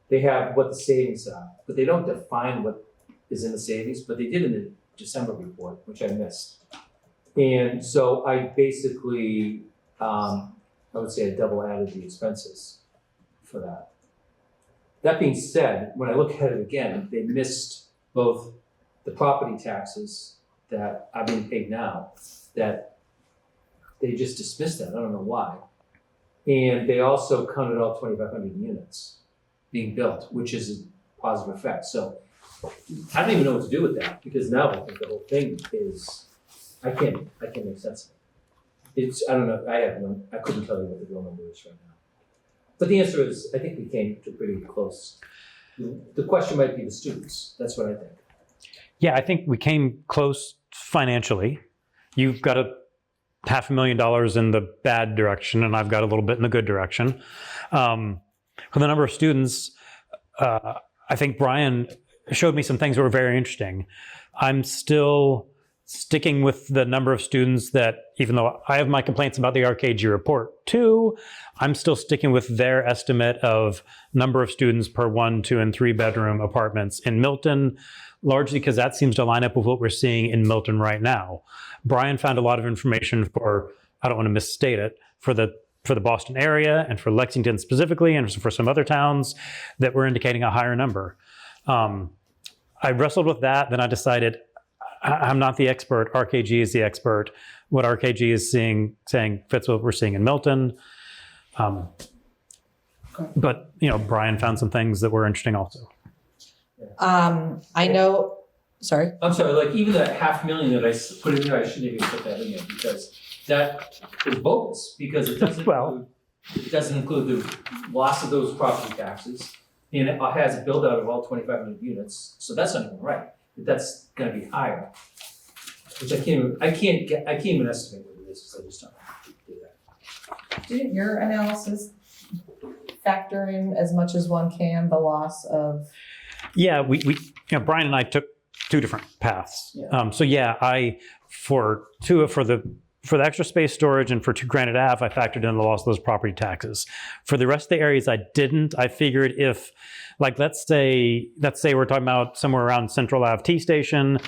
D: they have what the savings are, but they don't define what is in the savings, but they did in the December report, which I missed. And so I basically, I would say I double added the expenses for that. That being said, when I look at it again, they missed both the property taxes that are being paid now, that they just dismissed that, I don't know why. And they also counted all 2,500 units being built, which is a positive effect. So I don't even know what to do with that, because now I think the whole thing is, I can't make sense of it. I don't know, I couldn't tell you what the real number is right now. But the answer is, I think we came to pretty close. The question might be the students, that's what I think.
E: Yeah, I think we came close financially. You've got $500,000 in the bad direction, and I've got a little bit in the good direction. Because for the number of students, I think Brian showed me some things that were very interesting. I'm still sticking with the number of students that, even though I have my complaints about the RKG report too, I'm still sticking with their estimate of number of students per 1, 2, and 3 bedroom apartments in Milton, largely because that seems to line up with what we're seeing in Milton right now. Brian found a lot of information for, I don't want to misstate it, for the Boston area and for Lexington specifically, and for some other towns that were indicating a higher number. I wrestled with that, then I decided I'm not the expert. RKG is the expert. What RKG is saying fits what we're seeing in Milton. But Brian found some things that were interesting also.
G: I know. Sorry.
D: I'm sorry. Like even that $500,000 that I put in there, I shouldn't even put that in there because that is bogus because it doesn't include the loss of those property taxes, and it has a build out of all 2,500 units. So that's not even right. That's going to be higher, which I can't even estimate what it is because I just don't do that.
G: Didn't your analysis factor in as much as one can the loss of?
E: Yeah, we Brian and I took 2 different paths.
G: Yeah.
E: For the extra space storage and for 2 Granite Ave, I factored in the loss of those property taxes. For the rest of the areas, I didn't. I figured if, like, let's say we're talking about somewhere around Central Ave T Station,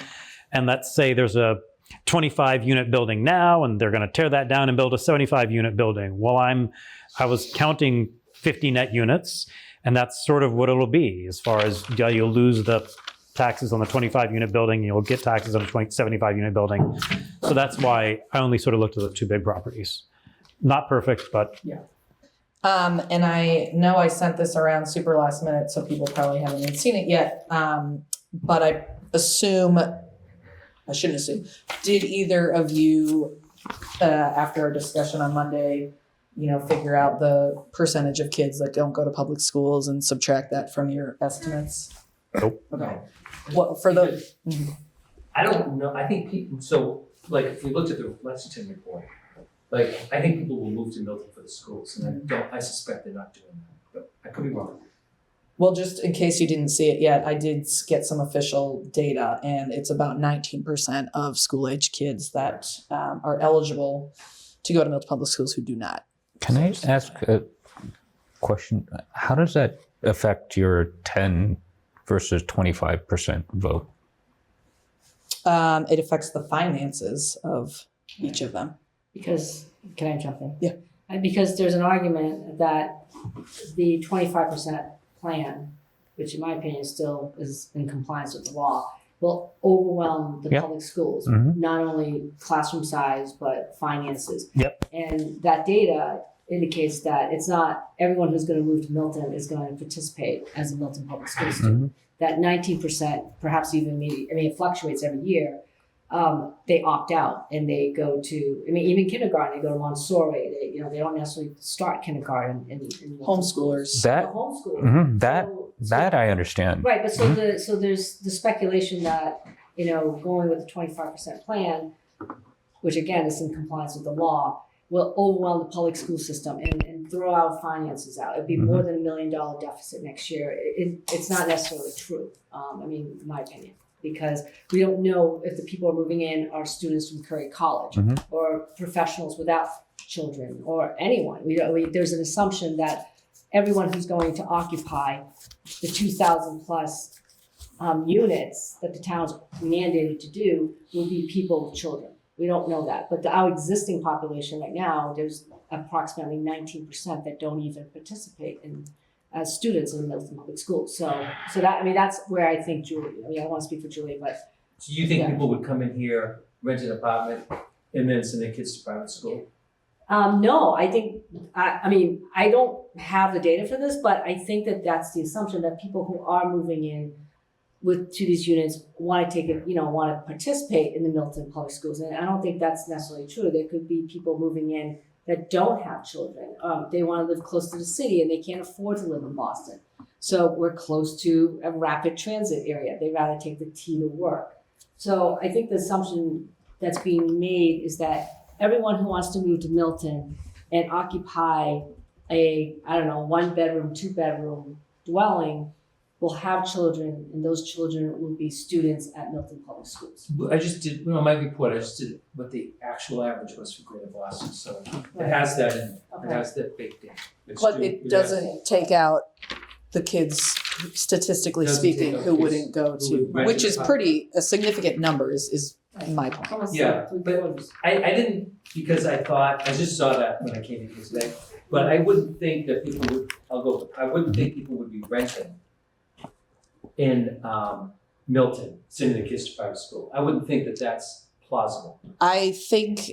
E: and let's say there's a 25 unit building now, and they're going to tear that down and build a 75 unit building. Well, I was counting 50 net units, and that's sort of what it'll be as far as you'll lose the taxes on the 25 unit building, you'll get taxes on a 75 unit building. So that's why I only sort of looked at the 2 big properties. Not perfect, but
D: yeah.
G: And I know I sent this around super last minute, so people probably haven't even seen it yet. But I shouldn't assume. Did either of you, after our discussion on Monday, figure out the percentage of kids that don't go to public schools and subtract that from your estimates?
E: Nope.
G: Okay. What for the?
D: I don't know. I think people. So, like, if we looked at the Lexington report, like, I think people will move to Milton for the schools, and I suspect they're not doing that, but I could be wrong.
G: Well, just in case you didn't see it yet, I did get some official data, and it's about 19% of school-age kids that are eligible to go to Milton Public Schools who do not.
I: Can I ask a question? How does that affect your 10 versus 25% vote?
G: It affects the finances of each of them.
P: Because, can I jump in?
G: Yeah.
P: Because there's an argument that the 25% plan, which in my opinion still is in compliance with the law, will overwhelm the public schools, not only classroom size, but finances.
E: Yep.
P: And that data indicates that it's not everyone who's going to move to Milton is going to participate as a Milton public school student. That 19%, perhaps even it fluctuates every year. They opt out and they go to, even kindergarten, they go to Montessori. They don't necessarily start kindergarten in
G: homeschoolers.
I: That I understand.
P: Right, but so there's the speculation that going with the 25% plan, which again is in compliance with the law, will overwhelm the public school system and throw our finances out. It'd be more than $1 million deficit next year. It's not necessarily true. In my opinion. Because we don't know if the people moving in are students from Curry College or professionals without children or anyone. There's an assumption that everyone who's going to occupy the 2,000 plus units that the town's mandated to do will be people with children. We don't know that. But our existing population right now, there's approximately 19% that don't even participate as students in the Milton Public Schools. So that, that's where I think Julie, I don't want to speak for Julie, but.
D: So you think people would come in here, rent an apartment, and then send their kids to private school?
P: No, I think, I don't have the data for this, but I think that that's the assumption that people who are moving in to these units want to take it, want to participate in the Milton Public Schools. And I don't think that's necessarily true. There could be people moving in that don't have children. They want to live close to the city and they can't afford to live in Boston. So we're close to a rapid transit area. They'd rather take the T to work. So I think the assumption that's being made is that everyone who wants to move to Milton and occupy a, I don't know, 1 bedroom, 2 bedroom dwelling will have children, and those children will be students at Milton Public Schools.
D: I just did, my report, I just did what the actual average was for Greater Boston, so it has that in, it has that baked in. It's
G: But
D: true.
G: it doesn't take out the kids, statistically
D: Doesn't take
G: speaking,
D: out
G: who
D: kids
G: wouldn't go
D: who
G: to,
D: would
G: which is
D: rent.
G: pretty, a significant number is my point.
P: Almost
D: Yeah,
P: like 3
D: but
P: quarters.
D: I didn't, because I thought, I just saw that when I came in here today, but I wouldn't think that people would, I wouldn't think people would be renting in Milton, sending their kids to private school. I wouldn't think that that's plausible.
G: I think,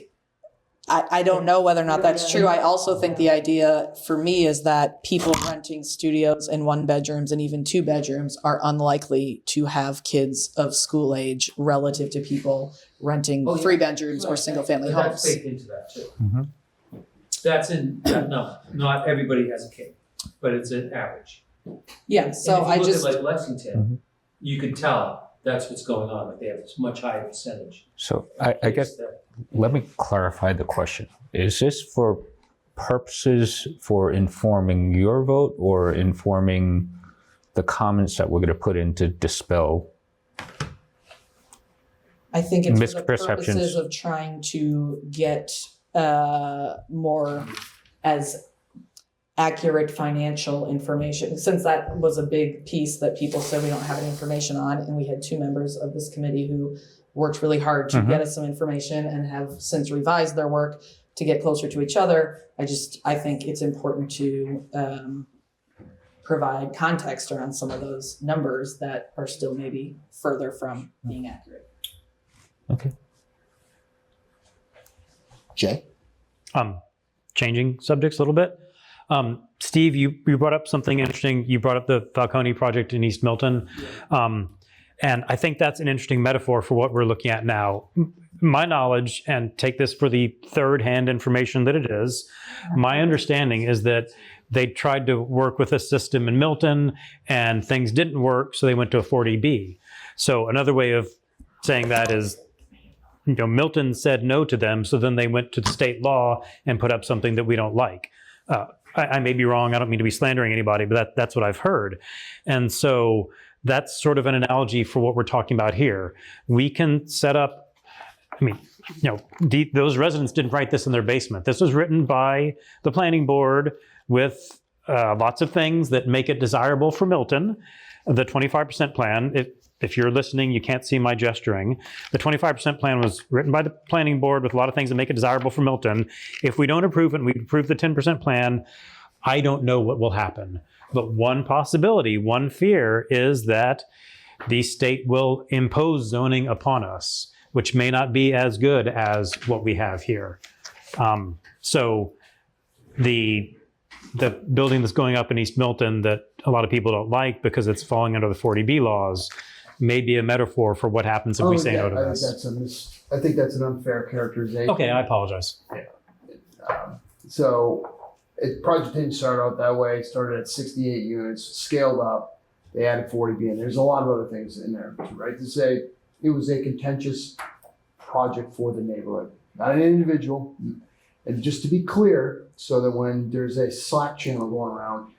G: I don't know whether or not that's true. I also think the idea for me is that people renting studios and 1 bedrooms and even 2 bedrooms are unlikely to have kids of school age relative to people renting 3 bedrooms or single family
D: But
G: homes.
D: that's baked into that too.
E: Mhm.
D: That's in, no, not everybody has a kid, but it's an average.
G: Yeah, so I
D: And if you
G: just,
D: look at like Lexington, you could tell that's what's going on, like they have this much higher percentage.
I: So I guess,
D: that-
I: let me clarify the question. Is this for purposes for informing your vote or informing the comments that we're going to put in to dispel?
G: I think it's for the
I: Misperceptions.
G: purposes of trying to get more as accurate financial information, since that was a big piece that people said we don't have any information on, and we had 2 members of this committee who worked really hard to get us some information and have since revised their work to get closer to each other. I think it's important to provide context around some of those numbers that are still maybe further from being accurate.
I: Okay.
A: Jay?
E: Changing subjects a little bit. Steve, you brought up something interesting. You brought up the Falcone project in East Milton. And I think that's an interesting metaphor for what we're looking at now. My knowledge, and take this for the third-hand information that it is, my understanding is that they tried to work with a system in Milton and things didn't work, so they went to a 40B. So another way of saying that is, Milton said no to them, so then they went to the state law and put up something that we don't like. I may be wrong, I don't mean to be slandering anybody, but that's what I've heard. And so that's sort of an analogy for what we're talking about here. We can set up, those residents didn't write this in their basement. This was written by the planning board with lots of things that make it desirable for Milton. The 25% plan, if you're listening, you can't see my gesturing. The 25% plan was written by the planning board with a lot of things that make it desirable for Milton. If we don't approve it and we approve the 10% plan, I don't know what will happen. But one possibility, one fear is that the state will impose zoning upon us, which may not be as good as what we have here. So the building that's going up in East Milton that a lot of people don't like because it's falling under the 40B laws may be a metaphor for what happens if we say no to this.
J: I think that's an unfair characterization.
E: Okay, I apologize.
J: Project didn't start out that way. It started at 68 units, scaled up. They added 40B, and there's a lot of other things in there, right? To say it was a contentious project for the neighborhood, not an individual. And just to be clear, so that when there's a Slack channel going around,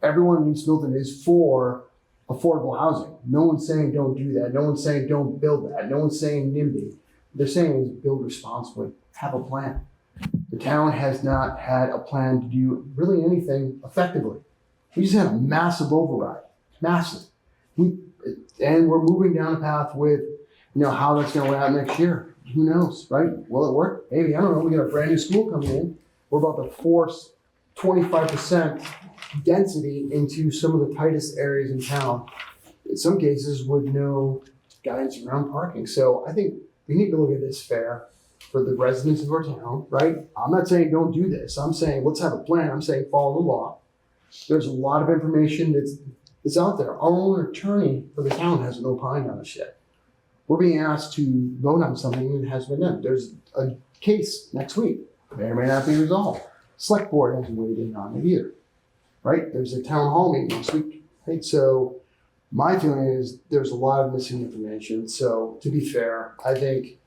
J: everyone in East Milton is for affordable housing. No one's saying don't do that. No one's saying don't build that. No one's saying NIMBY. They're saying is build responsibly. Have a plan. The town has not had a plan to do really anything effectively. We just had a massive override, massive. And we're moving down a path with, how that's going to work out next year. Who knows, right? Will it work? Maybe, I don't know. We got a brand new school coming in. We're about to force 25% density into some of the tightest areas in town. In some cases with no guidance around parking. So I think we need to look at this fair for the residents of our town, right? I'm not saying don't do this. I'm saying let's have a plan. I'm saying follow the law. There's a lot of information that's out there. Our own attorney for the town hasn't opined on this yet. We're being asked to vote on something that has been done. There's a case next week. May or may not be resolved. Select board hasn't weighed in on it either, right? There's a town hall meeting next week, right? So my feeling is there's a lot of missing information. So to be fair, I think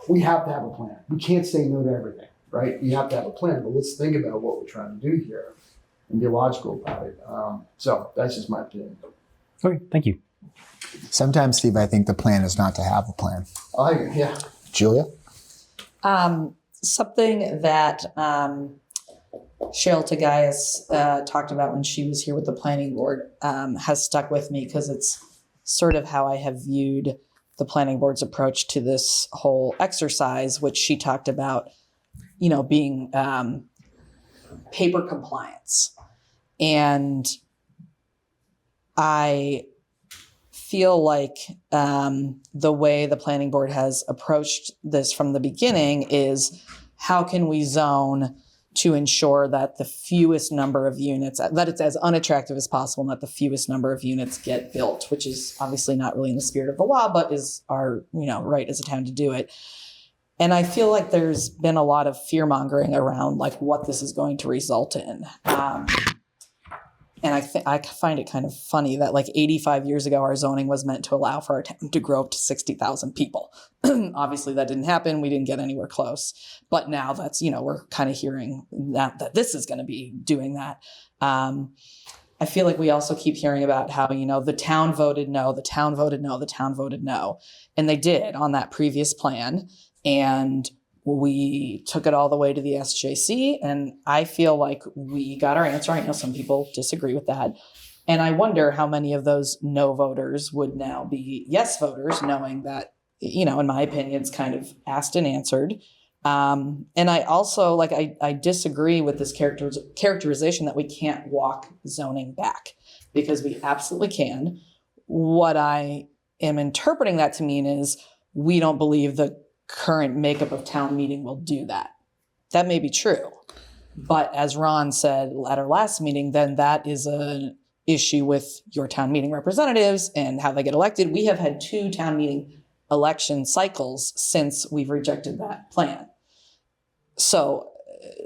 J: we have to have a plan. We can't say no to everything. right? You have to have a plan, but let's think about what we're trying to do here and be logical about it. So that's just my opinion.
E: Okay, thank you.
A: Sometimes, Steve, I think the plan is not to have a plan.
J: Yeah.
A: Julia?
G: Something that Cheryl Tagayas talked about when she was here with the planning board has stuck with me because it's sort of how I have viewed the planning board's approach to this whole exercise, which she talked about, being paper compliance. And I feel like the way the planning board has approached this from the beginning is how can we zone to ensure that the fewest number of units, that it's as unattractive as possible and that the fewest number of units get built, which is obviously not really in the spirit of the law, but is our, right as a town to do it. And I feel like there's been a lot of fear-mongering around like what this is going to result in. And I find it kind of funny that like 85 years ago, our zoning was meant to allow for our town to grow up to 60,000 people. Obviously that didn't happen. We didn't get anywhere close. But now that's, we're kind of hearing that this is going to be doing that. I feel like we also keep hearing about how, the town voted no, the town voted no, the town voted no. And they did on that previous plan. And we took it all the way to the SJC, and I feel like we got our answer. I know some people disagree with that. And I wonder how many of those no voters would now be yes voters, knowing that, in my opinion, it's kind of asked and answered. And I also, I disagree with this characterization that we can't walk zoning back, because we absolutely can. What I am interpreting that to mean is we don't believe the current makeup of town meeting will do that. That may be true. But as Ron said at our last meeting, then that is an issue with your town meeting representatives and how they get elected. We have had 2 town meeting election cycles since we've rejected that plan. So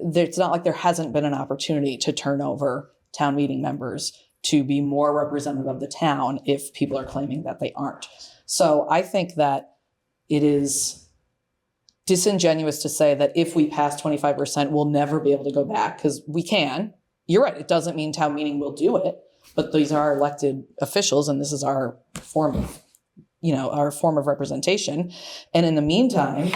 G: it's not like there hasn't been an opportunity to turn over town meeting members to be more representative of the town if people are claiming that they aren't. So I think that it is disingenuous to say that if we pass 25%, we'll never be able to go back, because we can. You're right. It doesn't mean town meeting will do it, but these are elected officials, and this is our form of, our form of representation. And in the meantime,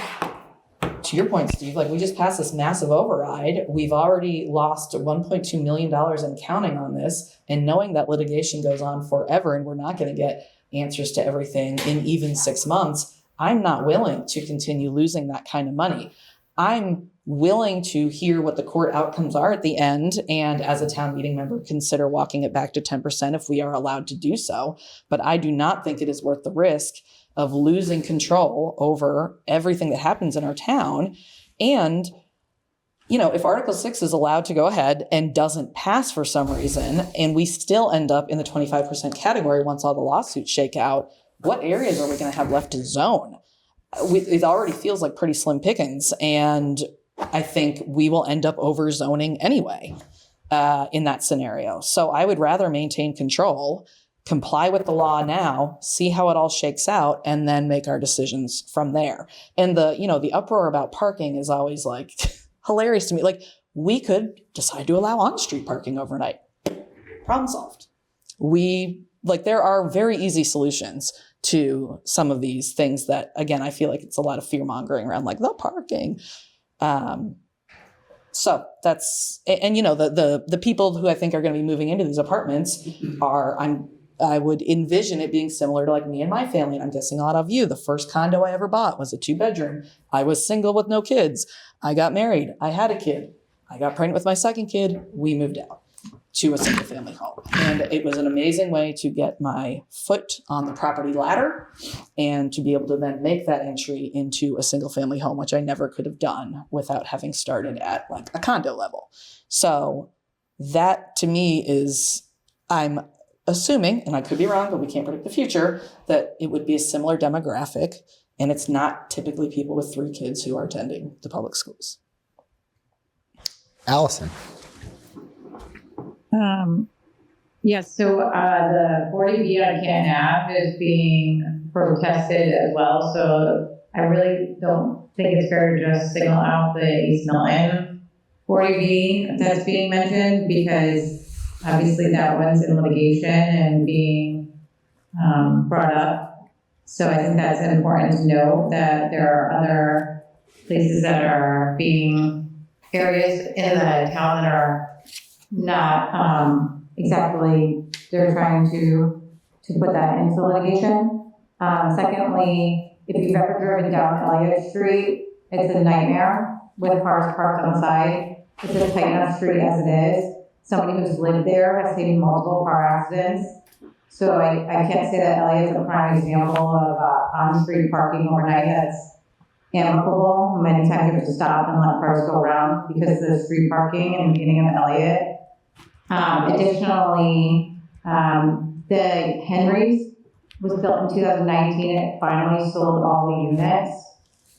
G: to your point, Steve, we just passed this massive override. We've already lost $1.2 million and counting on this, and knowing that litigation goes on forever and we're not going to get answers to everything in even 6 months, I'm not willing to continue losing that kind of money. I'm willing to hear what the court outcomes are at the end, and as a town meeting member, consider walking it back to 10% if we are allowed to do so. But I do not think it is worth the risk of losing control over everything that happens in our town. And, if Article 6 is allowed to go ahead and doesn't pass for some reason, and we still end up in the 25% category once all the lawsuits shake out, what areas are we going to have left to zone? It already feels like pretty slim pickings, and I think we will end up over zoning anyway in that scenario. So I would rather maintain control, comply with the law now, see how it all shakes out, and then make our decisions from there. And the uproar about parking is always hilarious to me. We could decide to allow on-street parking overnight. Problem solved. There are very easy solutions to some of these things that, again, I feel like it's a lot of fear mongering around the parking. So that's, and the people who I think are going to be moving into these apartments I would envision it being similar to me and my family. And I'm guessing a lot of you, the first condo I ever bought was a 2-bedroom. I was single with no kids. I got married. I had a kid. I got pregnant with my second kid. We moved out to a single family home. And it was an amazing way to get my foot on the property ladder and to be able to then make that entry into a single family home, which I never could have done without having started at a condo level. So that to me is, I'm assuming, and I could be wrong, but we can't predict the future, that it would be a similar demographic, and it's not typically people with 3 kids who are attending the public schools.
A: Allison.
O: Yes, so the 40B on Canton Ave is being protested as well, so I really don't think it's fair to just single out the East Milton 40B that's being mentioned, because obviously that one's in litigation and being brought up. So I think that's important to note, that there are other places that are being, areas in the town that are not exactly, they're trying to put that into litigation. Secondly, if you've ever driven down Elliott Street, it's a nightmare with cars parked on the side. It's a tight enough street as it is. Somebody who's lived there has seen multiple car accidents. So I can't say that Elliott's a prime example of on-street parking overnight that's amicable. Many times you have to stop and let cars go around because of the street parking in the beginning of Elliott. Additionally, the Henry's was built in 2019. It finally sold all the units.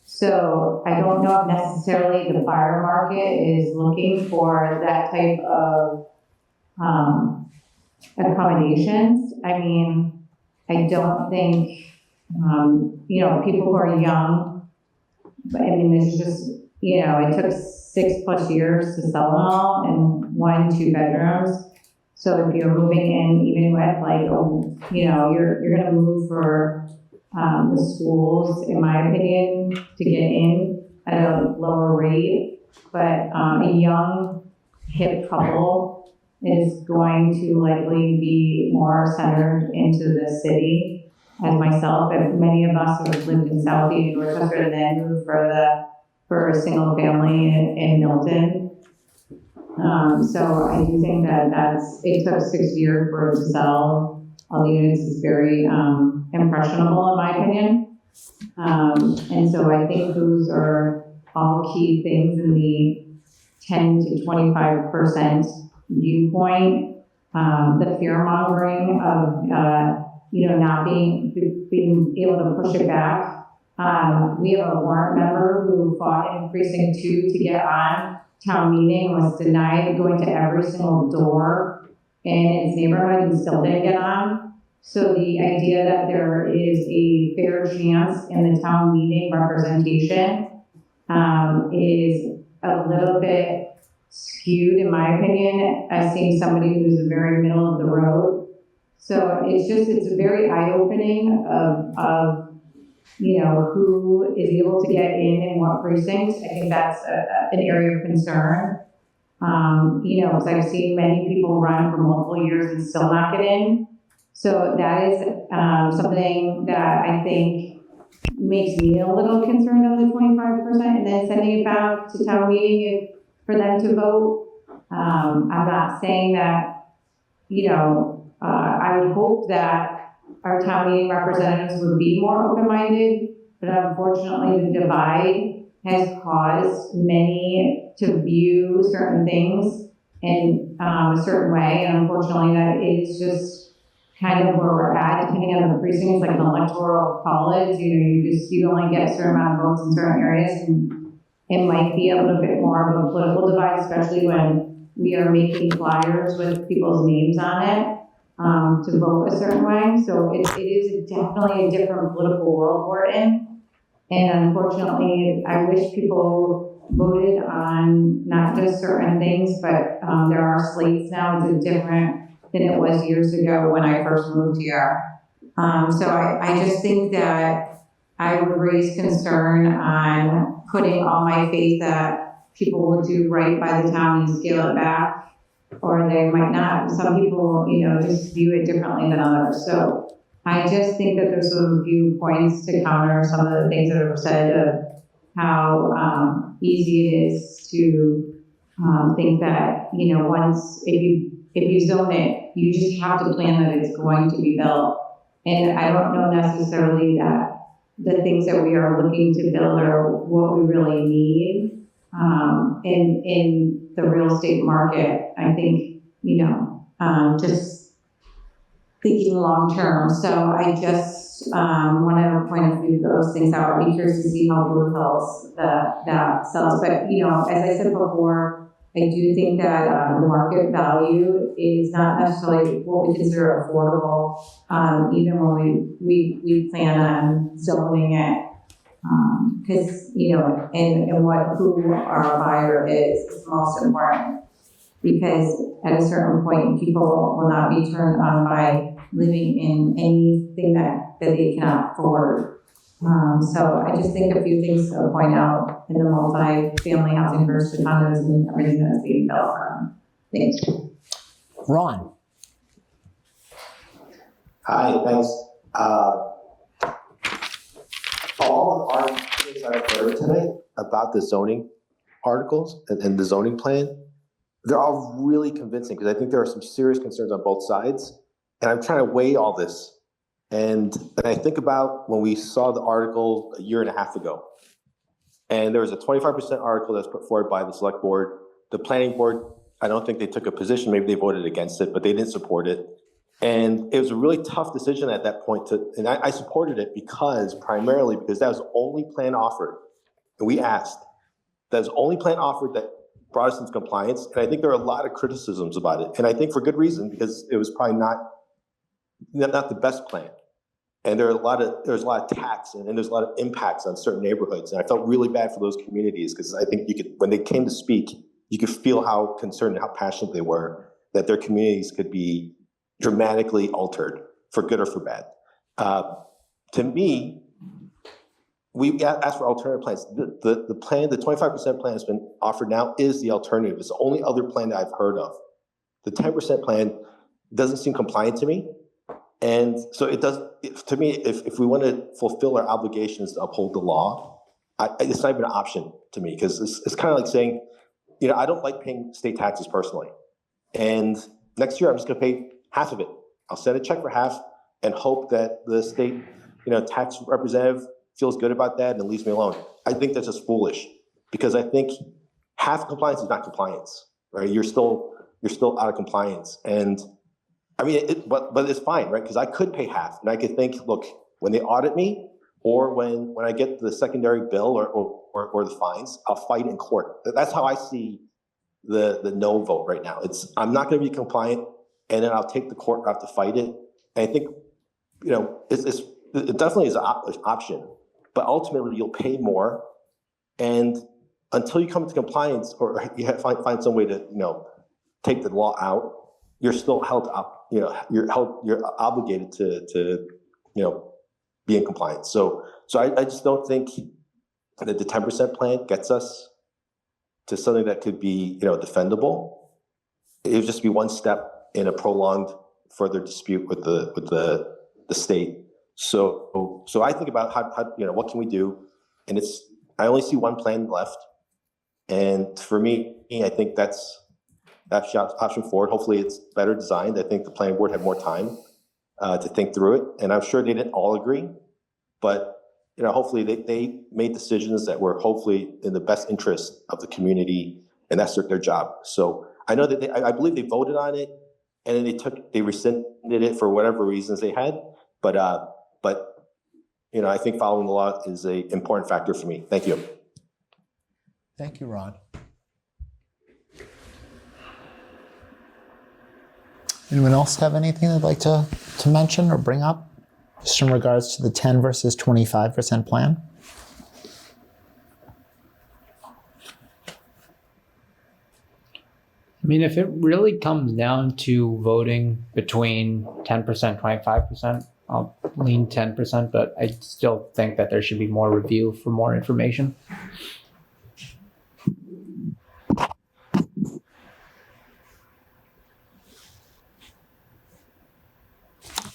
O: So I don't know if necessarily the buyer market is looking for that type of accommodations. I mean, I don't think, people who are young, but I mean, it's just, it took 6+ years to sell them all in 1-2 bedrooms. So if you're moving in, even with you're going to move for the schools, in my opinion, to get in at a lower rate. But a young, hip couple is going to likely be more centered into the city, as myself, and many of us have lived in Southeast Dorchester and then moved for a single family in Milton. So I do think that it took 6 years for it to sell all the units. Is very impressionable in my opinion. And so I think those are all key things in the 10 to 25% viewpoint. The fear mongering of not being able to push it back. We have a warrant member who fought in precinct 2 to get on town meeting, was denied going to every single door in his neighborhood and still didn't get on. So the idea that there is a fair chance in the town meeting representation is a little bit skewed, in my opinion, as seeing somebody who's very middle of the road. So it's very eye-opening of who is able to get in what precincts. I think that's an area of concern. Because I've seen many people run for multiple years and still not get in. So that is something that I think makes me a little concerned of the 25%, and then sending it back to town meeting for them to vote. I'm not saying that, I would hope that our town meeting representatives would be more open-minded, but unfortunately the divide has caused many to view certain things in a certain way, and unfortunately that is just kind of where we're at, depending on the precinct. It's like an electoral college. You only get a certain amount of votes in certain areas, and it might be a little bit more of a political divide, especially when we are making flyers with people's names on it to vote a certain way. So it is definitely a different political world we're in. And unfortunately, I wish people voted on not just certain things, but there are slates now. It's different than it was years ago when I first moved here. So I just think that I would raise concern on putting all my faith that people will do right by the town and scale it back, or they might not. Some people, just view it differently than others. So I just think that there's some viewpoints to counter some of the things that were said of how easy it is to think that, once, if you zone it, you just have to plan that it's going to be built. And I don't know necessarily that the things that we are looking to build are what we really need in the real estate market. I think, just thinking long term. So I just want to point a few of those things out. I'll be curious to see how Blue Hills that sells. But, as I said before, I do think that the market value is not necessarily what we consider affordable, even when we plan on zoning it Because, you know, and who our buyer is most important. Because at a certain point, people will not be turned on by living in anything that they cannot afford. So I just think a few things to point out in the multi-family housing versus condos and everything that's being built from. Thanks.
A: Ron.
F: Hi, thanks. All of the articles I've heard today about the zoning articles and the zoning plan, they're all really convincing because I think there are some serious concerns on both sides. And I'm trying to weigh all this. And I think about when we saw the article a year and a half ago, and there was a 25% article that's put forward by the select board. The planning board, I don't think they took a position. Maybe they voted against it, but they didn't support it. And it was a really tough decision at that point and I supported it primarily because that was the only plan offered. And we asked, that was the only plan offered that brought us into compliance. And I think there are a lot of criticisms about it. And I think for good reason, because it was probably not the best plan. And there's a lot of tax and there's a lot of impacts on certain neighborhoods. And I felt really bad for those communities because I think when they came to speak, you could feel how concerned and how passionate they were that their communities could be dramatically altered for good or for bad. To me, we asked for alternative plans. The plan, the 25% plan has been offered now is the alternative. It's the only other plan that I've heard of. The 10% plan doesn't seem compliant to me. And so to me, if we want to fulfill our obligations to uphold the law, it's not even an option to me because it's kind of like saying, you know, I don't like paying state taxes personally. And next year, I'm just going to pay half of it. I'll send a check for half and hope that the state, you know, tax representative feels good about that and leaves me alone. I think that's just foolish because I think half compliance is not compliance, right? You're still out of compliance. And I mean, but it's fine, right? Because I could pay half and I could think, look, when they audit me or when I get the secondary bill or the fines, I'll fight in court. That's how I see the no vote right now. I'm not going to be compliant and then I'll take the court route to fight it. And I think, you know, it definitely is an option, but ultimately you'll pay more. And until you come to compliance or you have to find some way to, you know, take the law out, you're still held up, you know, you're obligated to, you know, be in compliance. So I just don't think that the 10% plan gets us to something that could be, you know, defendable. It would just be one step in a prolonged further dispute with the state. So I think about how you know, what can we do? And I only see one plan left. And for me, I think that's option forward. Hopefully it's better designed. I think the planning board had more time to think through it. And I'm sure they didn't all agree, but you know, hopefully they made decisions that were hopefully in the best interest of the community, and that's their job. So I know that I believe they voted on it, and then they rescinded it for whatever reasons they had. But you know, I think following the law is an important factor for me. Thank you.
A: Thank you, Ron. Anyone else have anything they'd like to mention or bring up just in regards to the 10 versus 25% plan?
H: I mean, if it really comes down to voting between 10%, 25%, I'll lean 10%, but I still think that there should be more review for more information.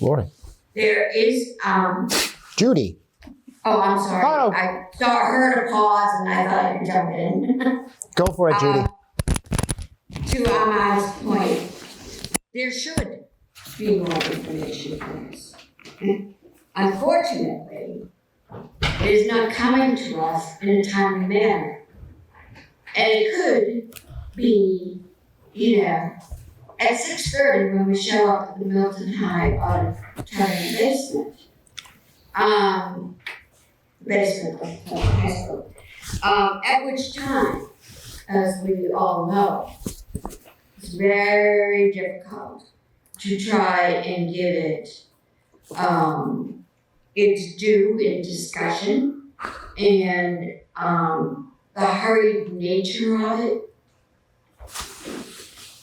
A: Lori.
C: There is,
A: Judy.
C: oh, I'm sorry.
A: Oh.
C: I heard a pause and I thought I could jump in.
A: Go for it, Judy.
C: To Ahmad's point, there should be more information on this. Unfortunately, it is not coming to us in a timely manner. And it could be, you know, at 6:30 when we show up at the Milton High auditorium basement of the high school, at which time, as we all know, it's very difficult to try and give it its due in discussion and the hurried nature of it,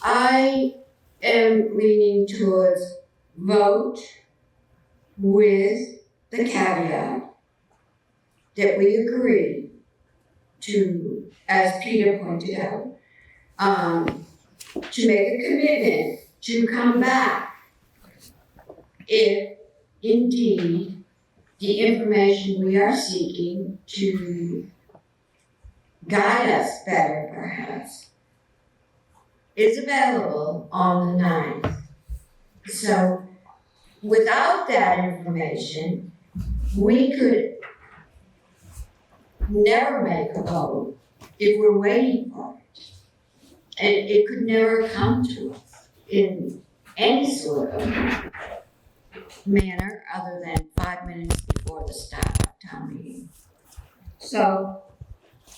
C: I am leaning towards vote with the caveat that we agree to, as Peter pointed out, to make a commitment to come back if indeed the information we are seeking to guide us better perhaps is available on the 9th. So without that information, we could never make a vote if we're waiting for it. And it could never come to us in any sort of manner other than 5 minutes before the start of town meeting. So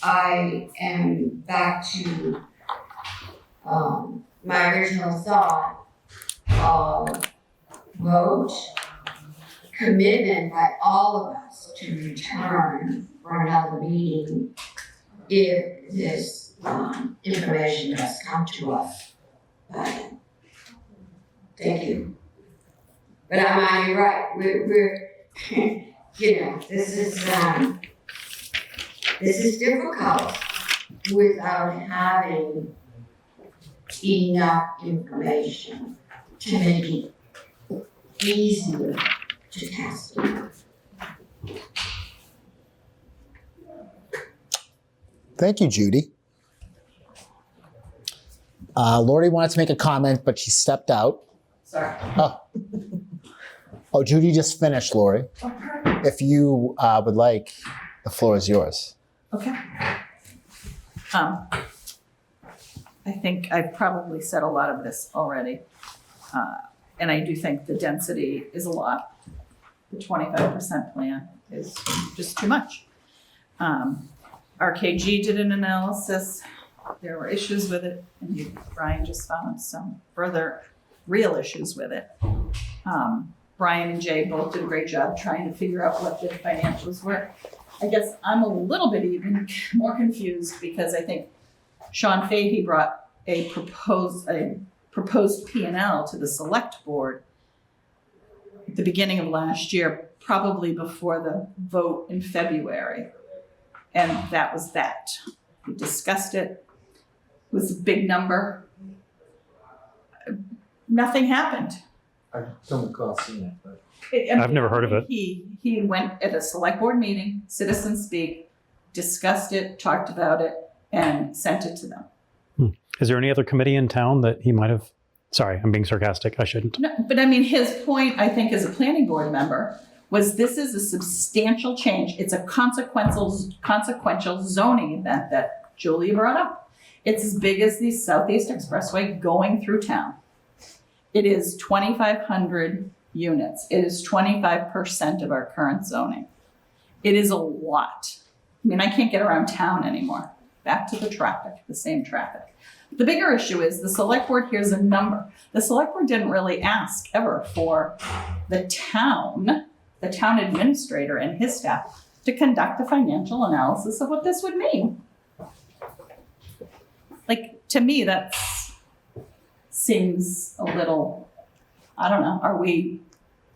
C: I am back to my original thought of vote, commitment by all of us to return for another meeting if this information does come to us. Thank you. But you're right. We're you know, this is difficult without having enough information to make it easier to test it.
A: Thank you, Judy. Lori wanted to make a comment, but she stepped out.
G: Sorry.
A: Oh, Judy just finished, Lori. If you would like, the floor is yours.
K: Okay. I think I've probably said a lot of this already. And I do think the density is a lot. The 25% plan is just too much. RKG did an analysis. There were issues with it, and Brian just found some further real issues with it. Brian and Jay both did a great job trying to figure out what the financials were. I guess I'm a little bit even more confused because I think Sean Fahey brought a proposed P&L to the select board at the beginning of last year, probably before the vote in February. And that was that. We discussed it. It was a big number. Nothing happened.
D: I don't recall seeing it, but.
E: I've never heard of it.
K: He went at a select board meeting, citizen speak, discussed it, talked about it, and sent it to them.
E: Is there any other committee in town that he might have? Sorry, I'm being sarcastic. I shouldn't.
K: No, but I mean, his point, I think, as a planning board member, was this is a substantial change. It's a consequential zoning event that Julia brought up. It's as big as the Southeast Expressway going through town. It is 2,500 units. It is 25% of our current zoning. It is a lot. I mean, I can't get around town anymore. Back to the traffic, the same traffic. The bigger issue is the select board here's a number. The select board didn't really ask ever for the town administrator and his staff to conduct a financial analysis of what this would mean. Like, to me, that seems a little, I don't know, are we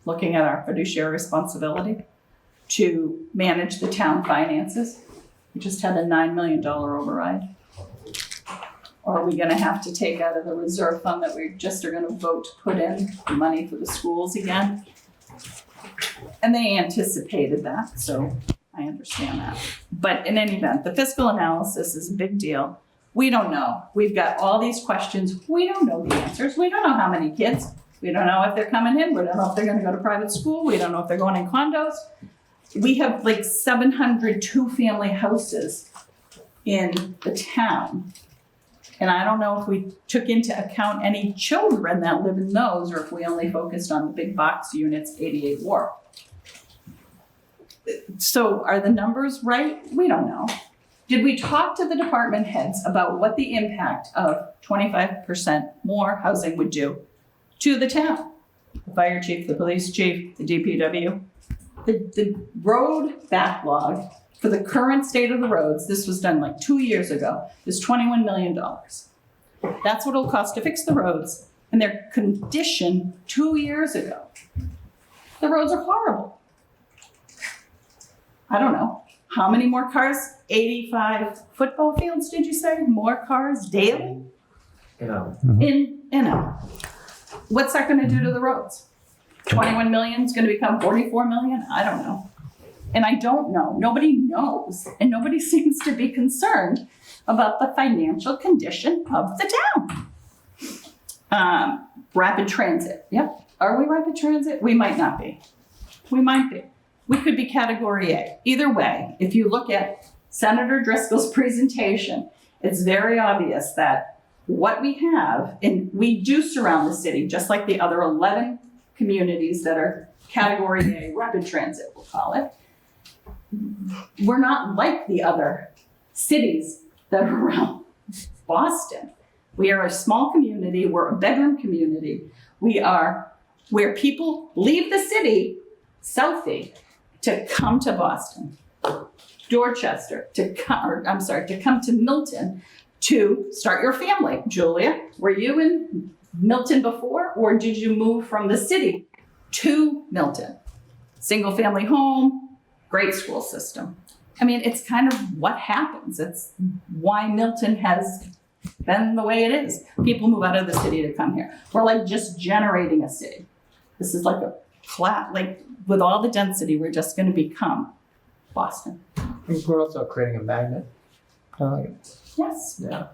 K: looking at our fiduciary responsibility to manage the town finances? We just had a $9 million override. Or are we gonna have to take out of the reserve fund that we just are gonna vote to put in money for the schools again? And they anticipated that, so I understand that. But in any event, the fiscal analysis is a big deal. We don't know. We've got all these questions. We don't know the answers. We don't know how many kids. We don't know if they're coming in. We don't know if they're gonna go to private school. We don't know if they're going in condos. We have like 700 two-family houses in the town. And I don't know if we took into account any children that live in those, or if we only focused on the big box units, 88 Warrant. So are the numbers right? We don't know. Did we talk to the department heads about what the impact of 25% more housing would do to the town? The fire chief, the police chief, the DPW. The road backlog for the current state of the roads, this was done like 2 years ago, is $21 million. That's what it'll cost to fix the roads in their condition 2 years ago. The roads are horrible. I don't know. How many more cars? 85 football fields, did you say? More cars daily? In and out. What's that gonna do to the roads? 21 million is gonna become 44 million? I don't know. And I don't know. Nobody knows. And nobody seems to be concerned about the financial condition of the town. Rapid transit. Yep. Are we rapid transit? We might not be. We might be. We could be category A. Either way, if you look at Senator Driscoll's presentation, it's very obvious that what we have, and we do surround the city, just like the other 11 communities that are category A, rapid transit, we'll call it. We're not like the other cities that are around Boston. We are a small community, we're a bedroom community. We are where people leave the city, Southie, to come to Boston, Dorchester, to come to Milton to start your family. Julia, were you in Milton before, or did you move from the city to Milton? Single family home, great school system. I mean, it's kind of what happens. It's why Milton has been the way it is. People move out of the city to come here. We're like just generating a city. This is like a flat, like with all the density, we're just going to become Boston.
H: I think we're also creating a magnet.
K: Yes.
H: Yeah.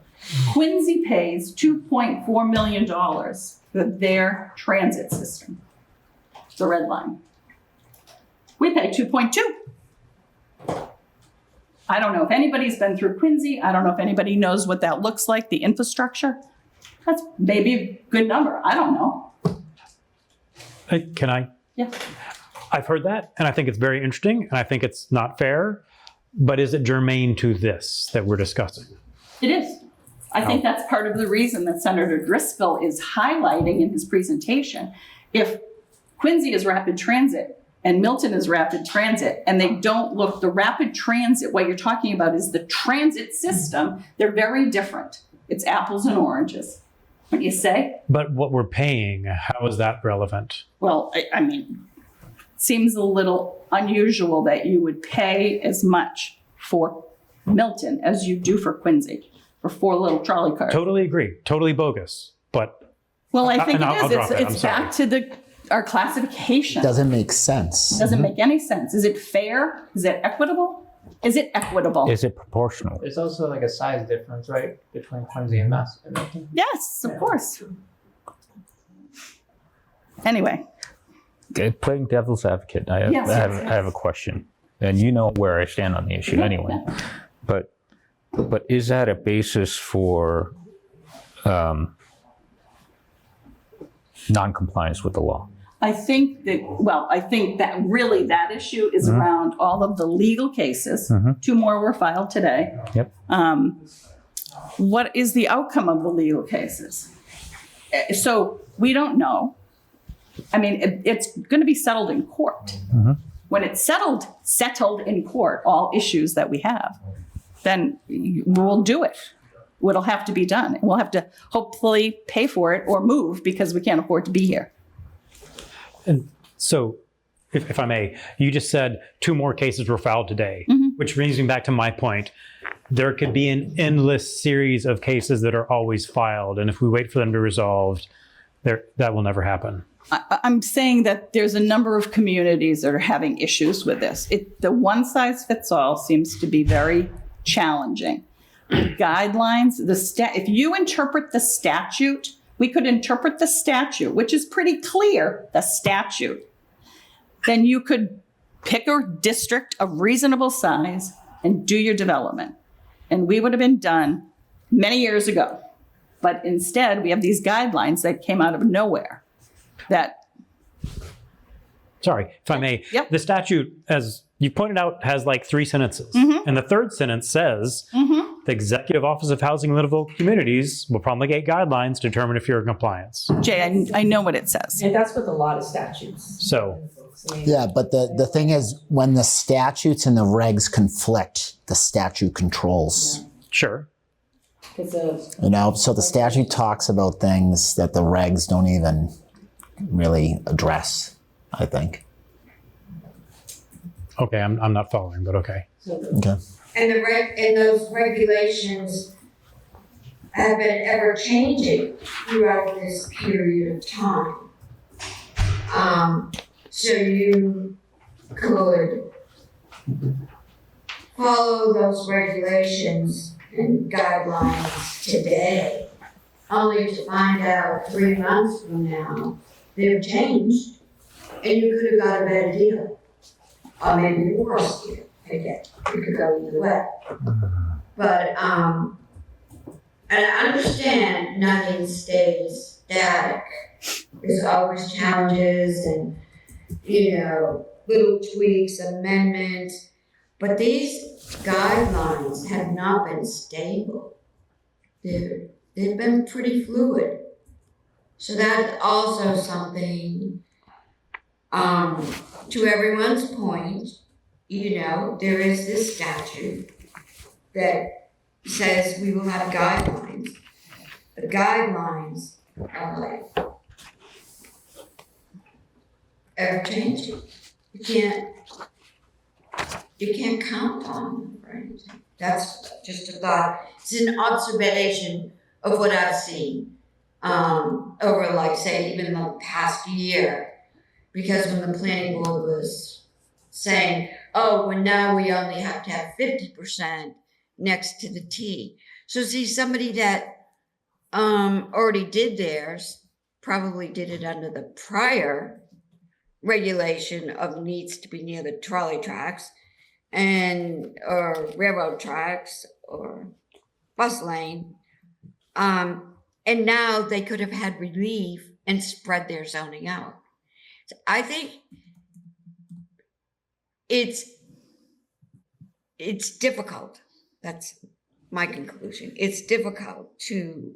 K: Quincy pays $2.4 million for their transit system, the Red Line. We pay 2.2. I don't know if anybody's been through Quincy. I don't know if anybody knows what that looks like, the infrastructure. That's maybe a good number. I don't know.
E: Can I?
K: Yeah.
E: I've heard that, and I think it's very interesting, and I think it's not fair, but is it germane to this that we're discussing?
K: It is. I think that's part of the reason that Senator Driscoll is highlighting in his presentation. If Quincy is rapid transit and Milton is rapid transit, and they don't look, the rapid transit, what you're talking about is the transit system, they're very different. It's apples and oranges. What you say?
E: But what we're paying, how is that relevant?
K: Well, I mean, it seems a little unusual that you would pay as much for Milton as you do for Quincy, for 4 little trolley cars.
E: Totally agree. Totally bogus. But
K: well, I think
E: I'll drop it.
K: it's back to our classification.
A: Doesn't make sense.
K: Doesn't make any sense. Is it fair? Is it equitable? Is it equitable?
I: Is it proportional?
H: There's also like a size difference, right, between Quincy and Mass.
K: Yes, of course. Anyway.
I: Okay, playing devil's advocate, I have a question, and you know where I stand on the issue anyway. But is that a basis for non-compliance with the law?
K: I think that really that issue is around all of the legal cases. 2 more were filed today.
I: Yep.
K: What is the outcome of the legal cases? So we don't know. I mean, it's going to be settled in court. When it's settled in court, all issues that we have, then we'll do it. What'll have to be done. We'll have to hopefully pay for it or move because we can't afford to be here.
E: And so, if I may, you just said 2 more cases were filed today, which brings me back to my point. There could be an endless series of cases that are always filed, and if we wait for them to be resolved, that will never happen.
K: I'm saying that there's a number of communities that are having issues with this. The one size fits all seems to be very challenging. Guidelines, if you interpret the statute, we could interpret the statute, which is pretty clear, the statute. Then you could pick a district of reasonable size and do your development. And we would have been done many years ago. But instead, we have these guidelines that came out of nowhere.
E: Sorry, if I may.
K: Yep.
E: The statute, as you pointed out, has like 3 sentences. And the 3rd sentence says, the Executive Office of Housing and Livable Communities will promulgate guidelines to determine if you're in compliance.
K: Jay, I know what it says.
P: And that's with a lot of statutes.
E: So
P: I mean,
A: Yeah, but the thing is, when the statutes and the regs conflict, the statute controls.
E: Sure.
A: So the statute talks about things that the regs don't even really address, I think.
E: Okay, I'm not following, but okay.
A: Okay.
C: And those regulations have been ever changing throughout this period of time. So you could follow those regulations and guidelines today, only to find out 3 months from now they've changed, and you could have got a better deal, or maybe a worse deal. Again, it could go either way. But and I understand nothing stays static. There's always challenges and little tweaks, amendments. But these guidelines have not been stable. They've been pretty fluid. So that's also something, to everyone's point, there is this statute that says we will have guidelines. The guidelines are like ever changing. You can't count on them for anything. That's just a thought. It's an observation of what I've seen over, like, say, even the past year. Because when the planning board was saying, oh, well, now we only have to have 50% next to the T. So see, somebody that already did theirs probably did it under the prior regulation of needs to be near the trolley tracks or railroad tracks or bus lane. And now they could have had relief and spread their zoning out. So I think it's difficult. That's my conclusion. It's difficult to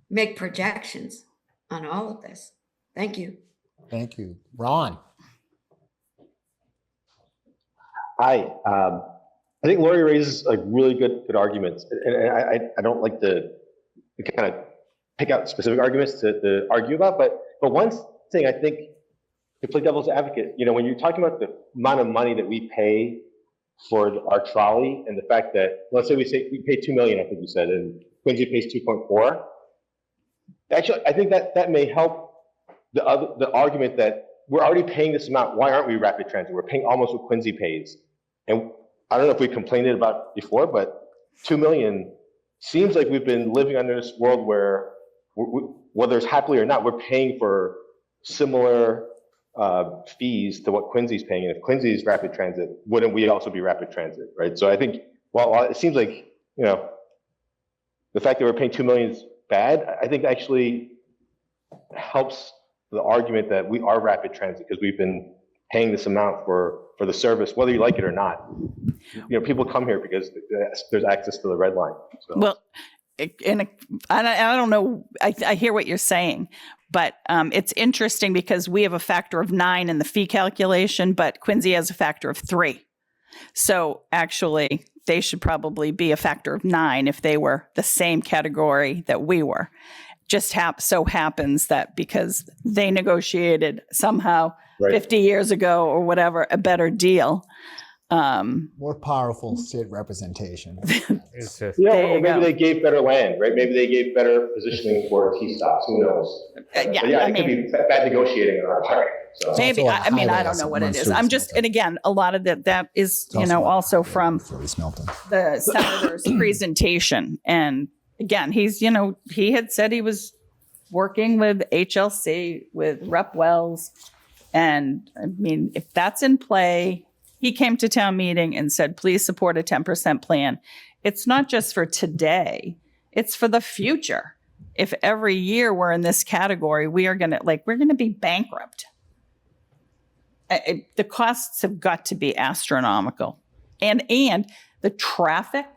C: make projections on all of this. Thank you.
A: Thank you. Ron.
F: Hi. I think Lori raises like really good arguments, and I don't like to kind of pick out specific arguments to argue about, but one thing I think, to play devil's advocate, when you're talking about the amount of money that we pay for our trolley and the fact that, let's say we pay $2 million, I think you said, and Quincy pays 2.4. Actually, I think that may help the argument that we're already paying this amount. Why aren't we rapid transit? We're paying almost what Quincy pays. And I don't know if we complained about it before, but $2 million seems like we've been living under this world where, whether it's happily or not, we're paying for similar fees to what Quincy's paying. And if Quincy's rapid transit, wouldn't we also be rapid transit, right? So I think, while it seems like, the fact that we're paying $2 million is bad, I think actually helps the argument that we are rapid transit because we've been paying this amount for the service, whether you like it or not. People come here because there's access to the red line. So.
K: Well, I don't know. I hear what you're saying, but it's interesting because we have a factor of 9 in the fee calculation, but Quincy has a factor of 3. So actually, they should probably be a factor of 9 if they were the same category that we were. Just so happens that because they negotiated somehow 50 years ago or whatever, a better deal.
A: More powerful state representation.
F: Or maybe they gave better land, right? Maybe they gave better positioning for T-stops. Who knows? It could be bad negotiating on our part. So.
K: Maybe. I don't know what it is. I'm just, and again, a lot of that is, also from the senator's presentation. And again, he's, he had said he was working with HLC, with Rep. Wells. And I mean, if that's in play, he came to town meeting and said, please support a 10% plan. It's not just for today, it's for the future. If every year we're in this category, we're going to be bankrupt. The costs have got to be astronomical. And the traffic,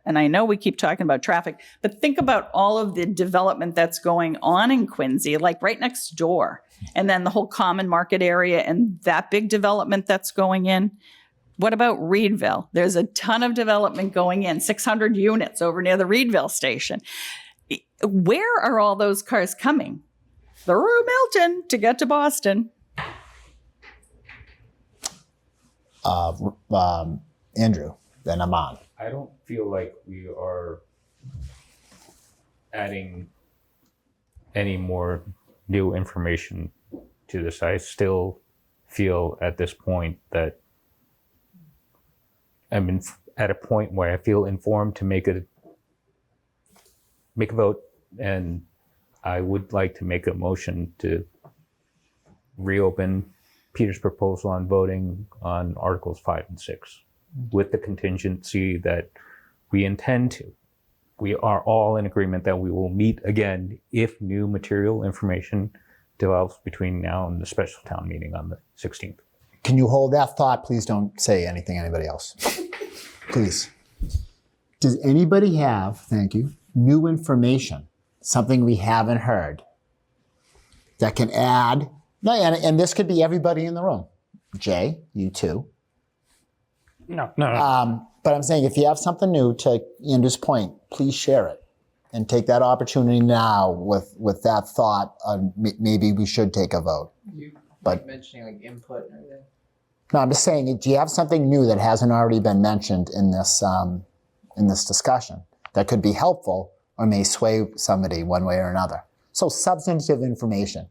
K: and I know we keep talking about traffic, but think about all of the development that's going on in Quincy, like right next door. And then the whole common market area and that big development that's going in. What about Reedville? There's a ton of development going in, 600 units over near the Reedville station. Where are all those cars coming? Through Milton to get to Boston.
A: Andrew, then Aman.
I: I don't feel like we are adding any more new information to this. I still feel at this point that I'm at a point where I feel informed to make a vote, and I would like to make a motion to reopen Peter's proposal on voting on Articles 5 and 6 with the contingency that we are all in agreement that we will meet again if new material information develops between now and the special town meeting on the 16th.
A: Can you hold that thought? Please don't say anything anybody else. Please. Does anybody have, thank you, new information, something we haven't heard that can add? No, and this could be everybody in the room. Jay, you too.
E: No.
A: But I'm saying if you have something new, to Andrew's point, please share it and take that opportunity now with that thought. Maybe we should take a vote. But
H: mentioning like input and everything.
A: No, I'm just saying, do you have something new that hasn't already been mentioned in this discussion that could be helpful or may sway somebody one way or another? So substantive information,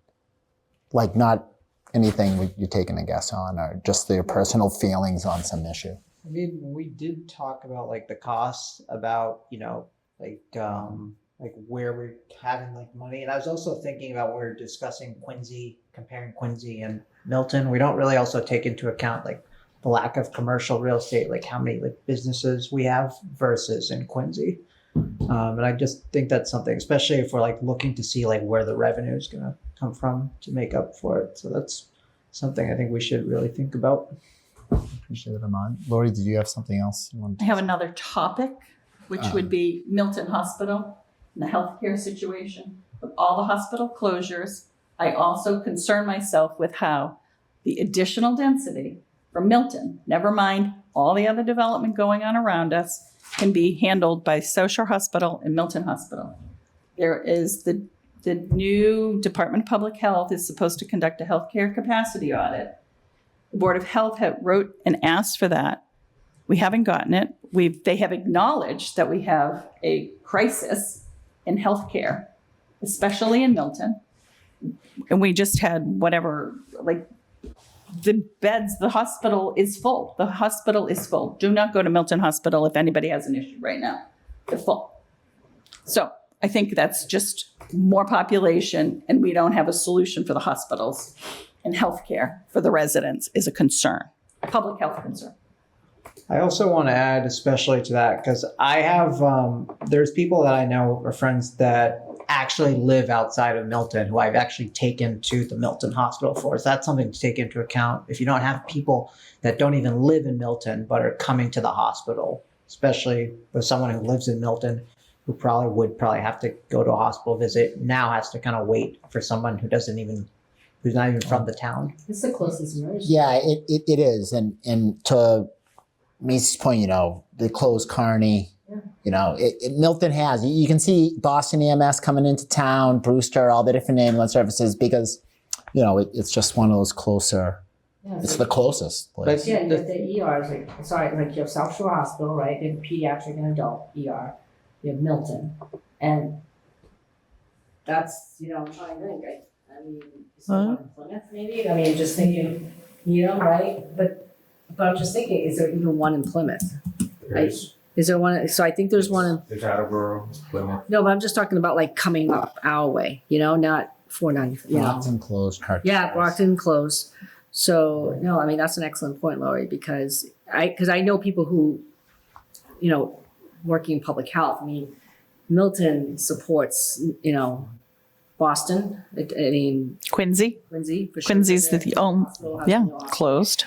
A: like not anything you're taking a guess on or just their personal feelings on some issue.
H: I mean, we did talk about like the costs, about, like where we're having like money. And I was also thinking about when we were discussing Quincy, comparing Quincy and Milton. We don't really also take into account like the lack of commercial real estate, like how many like businesses we have versus in Quincy. And I just think that's something, especially if we're like looking to see like where the revenue is going to come from to make up for it. So that's something I think we should really think about.
A: Appreciate it, Aman. Lori, did you have something else you wanted to
K: I have another topic, which would be Milton Hospital and the healthcare situation. With all the hospital closures, I also concern myself with how the additional density from Milton, never mind all the other development going on around us, can be handled by South Shore Hospital and Milton Hospital. There is the new Department of Public Health is supposed to conduct a healthcare capacity audit. The Board of Health wrote and asked for that. We haven't gotten it. They have acknowledged that we have a crisis in healthcare, especially in Milton. And we just had the beds, the hospital is full. The hospital is full. Do not go to Milton Hospital if anybody has an issue right now. They're full. So I think that's just more population, and we don't have a solution for the hospitals. And healthcare for the residents is a concern, public health concern.
H: I also want to add, especially to that, because I have, there's people that I know or friends that actually live outside of Milton who I've actually taken to the Milton Hospital for. So that's something to take into account. If you don't have people that don't even live in Milton but are coming to the hospital, especially with someone who lives in Milton who would have to go to a hospital visit, now has to kind of wait for someone who's not even from the town.
P: It's the closest emergency.
A: Yeah, it is. And to Macy's point, they closed Kearney. Yeah. Milton has, you can see Boston EMS coming into town, Brewster, all the different ambulance services, because, it's just one of those closer, it's the closest place.
P: But yeah, you have the ERs, like you have South Shore Hospital, right? You have pediatric and adult ER. You have Milton. And that's, I'm trying to think, I mean, is there one in Plymouth maybe? I mean, just thinking, right? But I'm just thinking, is there even one in Plymouth? Is there one? So I think there's one in.
I: There's Attleboro, Plymouth.
P: No, but I'm just talking about like coming up our way, not 490.
A: Brockton closed.
P: Yeah, Brockton closed. So no, I mean that's an excellent point, Lori, because I know people who, working in public health. I mean, Milton supports, Boston.
K: Quincy.
P: For sure.
K: Quincy's the only, closed.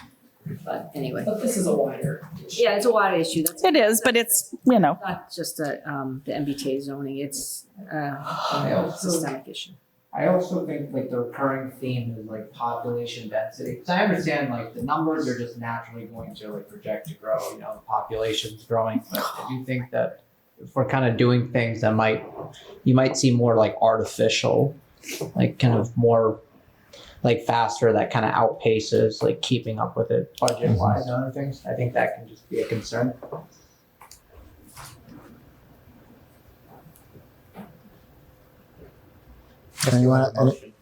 P: But anyway,
D: But this is a wider issue.
P: yeah, it's a wider issue. That's
K: It is, but it's,
P: not just the MBTA zoning, it's a systemic issue.
H: I also think like the recurring theme is like population density. Because I understand like the numbers are just naturally going to like project to grow, you know, the population's growing. But I do think that if we're kind of doing things that you might see more like artificial, like kind of more like faster, that kind of outpaces like keeping up with it budget wise and other things. I think that can just be a concern.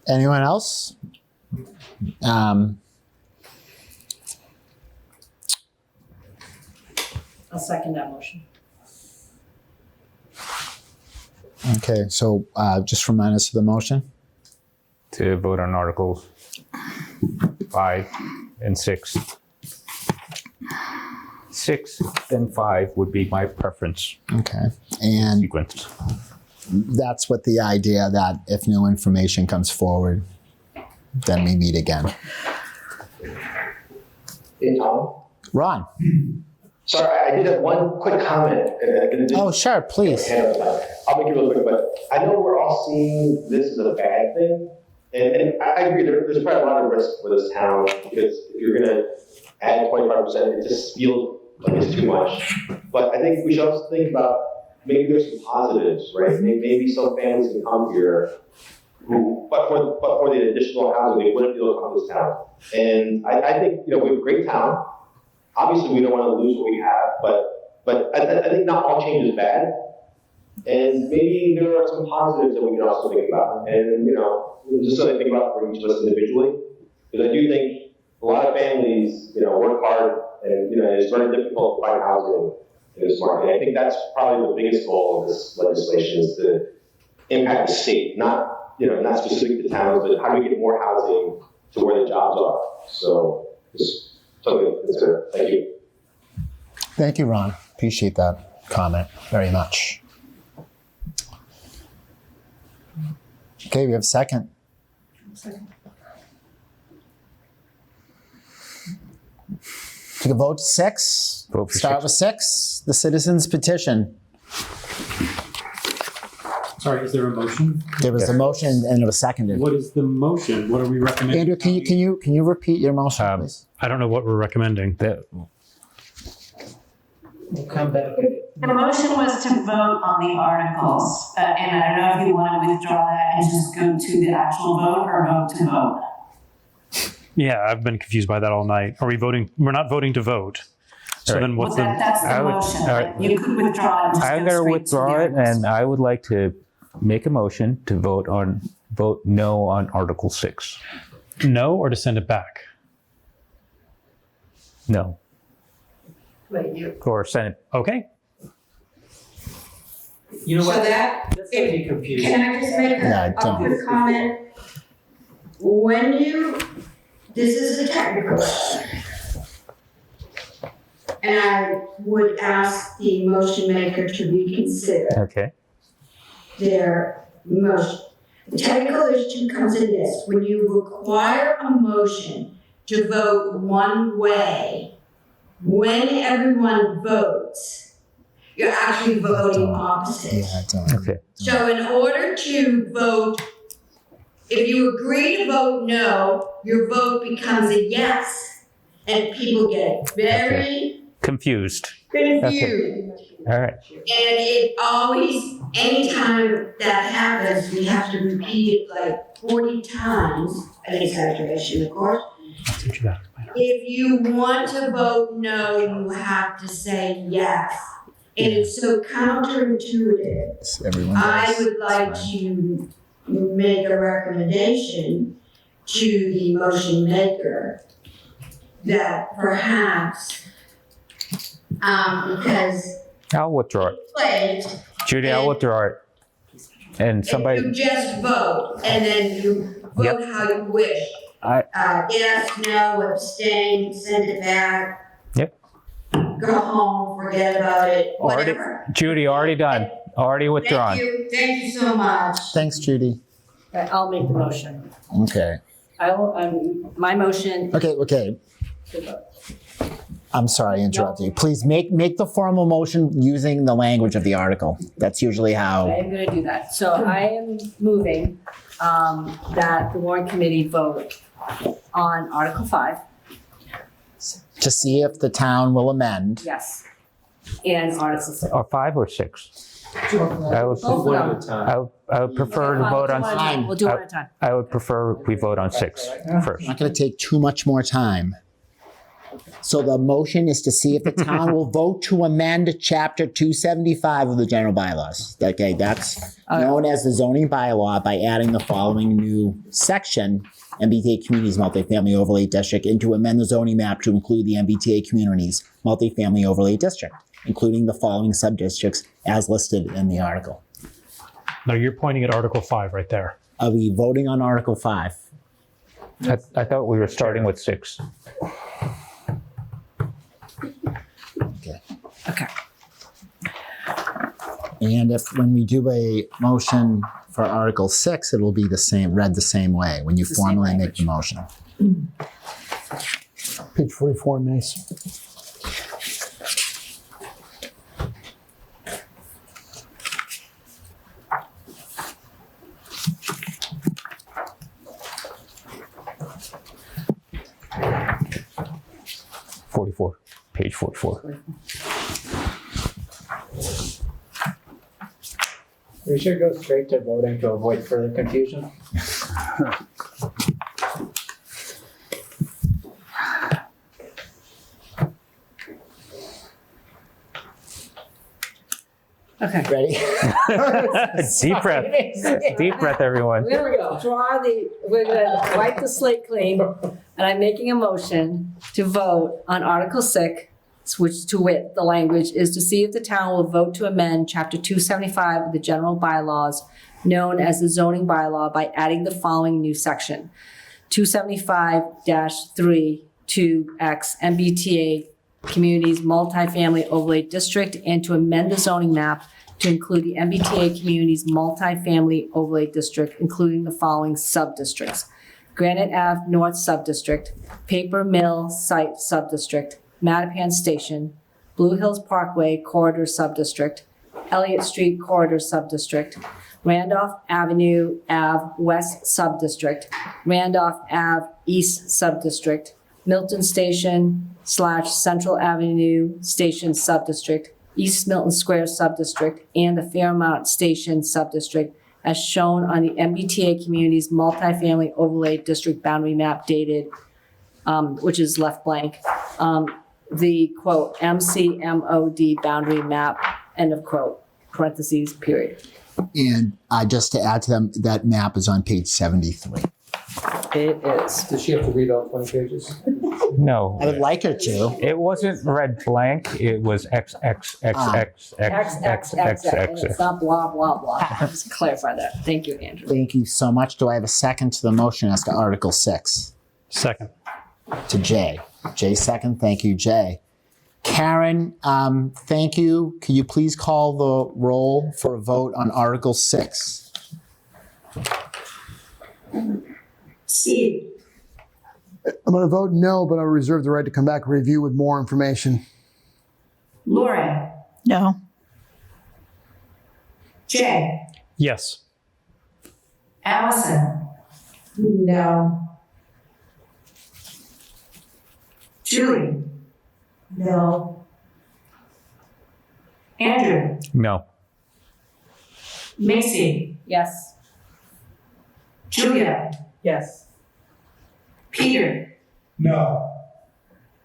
A: Anyone else?
P: I'll second that motion.
A: Okay, so just remind us of the motion.
I: To vote on Articles 5 and 6. 6 and 5 would be my preference
A: Okay, and
I: sequence.
A: that's what the idea that if new information comes forward, then we meet again.
F: Hey, Tom?
A: Ron?
F: Sorry, I did have one quick comment.
A: Oh, sure, please.
F: I'll make it real quick, but I know we're all seeing this as a bad thing. And I agree, there's probably a lot of risk for this town because if you're going to add 25%, it just feels like it's too much. But I think we should also think about maybe there's some positives, right? Maybe some families can come here who, but for the additional housing, they wouldn't be able to come to this town. And I think, we have a great town. Obviously, we don't want to lose what we have, but I think not all change is bad. And maybe there are some positives that we can also think about. And, just something to think about for each of us individually. Because I do think a lot of families, work hard and, it's very difficult to find housing in this market. And I think that's probably the biggest goal of this legislation is to impact the state, not specific to towns, but how do we get more housing to where the jobs are? So just something to consider. Thank you.
A: Thank you, Ron. Appreciate that comment very much. Okay, we have a second. Take a vote 6.
I: Vote for
A: Start
I: 6.
A: with 6. The citizens petition.
E: Sorry, is there a motion?
A: There was a motion and it was seconded.
E: What is the motion? What are we recommending?
A: Andrew, can you repeat your motion, please?
E: I don't know what we're recommending.
H: We'll come back.
N: The motion was to vote on the articles, and I don't know if you want to withdraw that and just go to the actual vote or vote to vote.
E: Yeah, I've been confused by that all night. Are we voting? We're not voting to vote. So
I: Right.
E: then what's the?
N: That's the motion. Like, you could withdraw it and just
I: I'm
N: go
I: going to
N: straight
I: withdraw
N: to the
I: it,
N: articles.
I: and I would like to make a motion to vote no on Article 6.
E: No, or to send it back?
I: No.
P: Wait, you.
I: Or send it.
E: Okay.
D: You know
C: So
D: what?
C: that,
D: That's gonna be confusing.
C: can I just make a quick comment? This is a technical question. And I would ask the motion maker to reconsider
I: Okay.
C: their motion. The technical issue comes in this: when you require a motion to vote one way, when everyone votes, you're actually voting opposite.
I: Okay.
C: So in order to vote, if you agree to vote no, your vote becomes a yes. And people get very
I: Confused.
C: confused.
I: All right.
C: And it always, anytime that happens, we have to repeat it like 40 times, an exaggeration, of course. If you want to vote no, you have to say yes. And it's so counterintuitive.
A: Everyone
C: I
A: does.
C: would like to make a recommendation to the motion maker that perhaps, because
I: I'll withdraw it.
C: placed,
I: Judy, I'll withdraw it. And
C: you
I: somebody,
C: just vote and then you vote how you wish. Yes, no, abstain, send it back.
I: Yep.
C: Go home, forget about it,
I: already,
C: whatever.
I: Judy, already done. Already withdrawn.
C: Thank you so much.
A: Thanks, Judy.
P: I'll make the motion.
A: Okay.
P: My motion.
A: Okay.
P: to vote.
A: I'm sorry, I interrupted you. Please make the formal motion using the language of the article. That's usually
P: I
A: how.
P: am going to do that. So I am moving that the warrant committee vote on Article 5.
A: To see if the town will amend.
P: Yes. And Article 6.
I: Or 5 or 6? I would,
P: Both
D: One
P: of
D: at
P: them.
D: a time.
I: I would prefer to
P: Fine,
I: vote
P: we'll
I: on.
P: do one at a time. We'll do one at a time.
I: I would prefer we vote on 6 first.
A: Not going to take too much more time. So the motion is to see if the town will vote to amend Chapter 275 of the general bylaws. Okay, that's known as the zoning bylaw by adding the following new section, MBTA Communities Multifamily Overlay District, and to amend the zoning map to include the MBTA Communities Multifamily Overlay District, including the following subdistricts as listed in the article.
E: No, you're pointing at Article 5 right there.
A: Are we voting on Article 5?
I: I thought we were starting with 6.
P: Okay.
A: And if when we do a motion for Article 6, it will be the same, read the same way when you
P: It's the same
A: formally make
P: language.
A: the motion.
J: Page 44, Mace.
I: Page 44.
H: We should go straight to voting to avoid further confusion.
P: Okay.
A: Ready?
I: Deep breath. Deep breath, everyone.
P: There we go. We're gonna wipe the slate clean, and I'm making a motion to vote on Article 6, which to wit, the language is to see if the town will vote to amend Chapter 275 of the general bylaws, known as the zoning bylaw, by adding the following new section. 275-3 2X MBTA Communities Multifamily Overlay District, and to amend the zoning map to include the MBTA Communities Multifamily Overlay District, including the following sub-districts: Granite Ave North Sub-District, Paper Mill Site Sub-District, Mattapan Station, Blue Hills Parkway Corridor Sub-District, Elliott Street Corridor Sub-District, Randolph Avenue Ave West Sub-District, Randolph Ave East Sub-District, Milton Station / Central Avenue Station Sub-District, East Milton Square Sub-District, and the Fairmount Station Sub-District, as shown on the MBTA Communities Multifamily Overlay District boundary map dated, which is left blank, the quote, MCMOD boundary map, end of quote, parentheses, period.
A: And just to add to them, that map is on page 73.
P: It is.
J: Does she have to read all 20 pages?
I: No.
A: I would like her to.
I: It wasn't red blank. It was X.
P: And it's not blah, blah, blah. Just clarify that. Thank you, Andrew.
A: Thank you so much. Do I have a second to the motion as to Article 6?
E: Second.
A: To Jay. Jay second. Thank you, Jay. Karen, thank you. Can you please call the roll for a vote on Article 6?
C: Steve,
J: I'm going to vote no, but I'll reserve the right to come back and review with more information.
N: Lauren,
K: No.
N: Jay,
E: Yes.
N: Allison,
C: no.
N: Julie,
C: No.
N: Andrew,
I: No.
N: Macy,
P: Yes.
N: Julia,
P: Yes.
N: Peter,
M: No.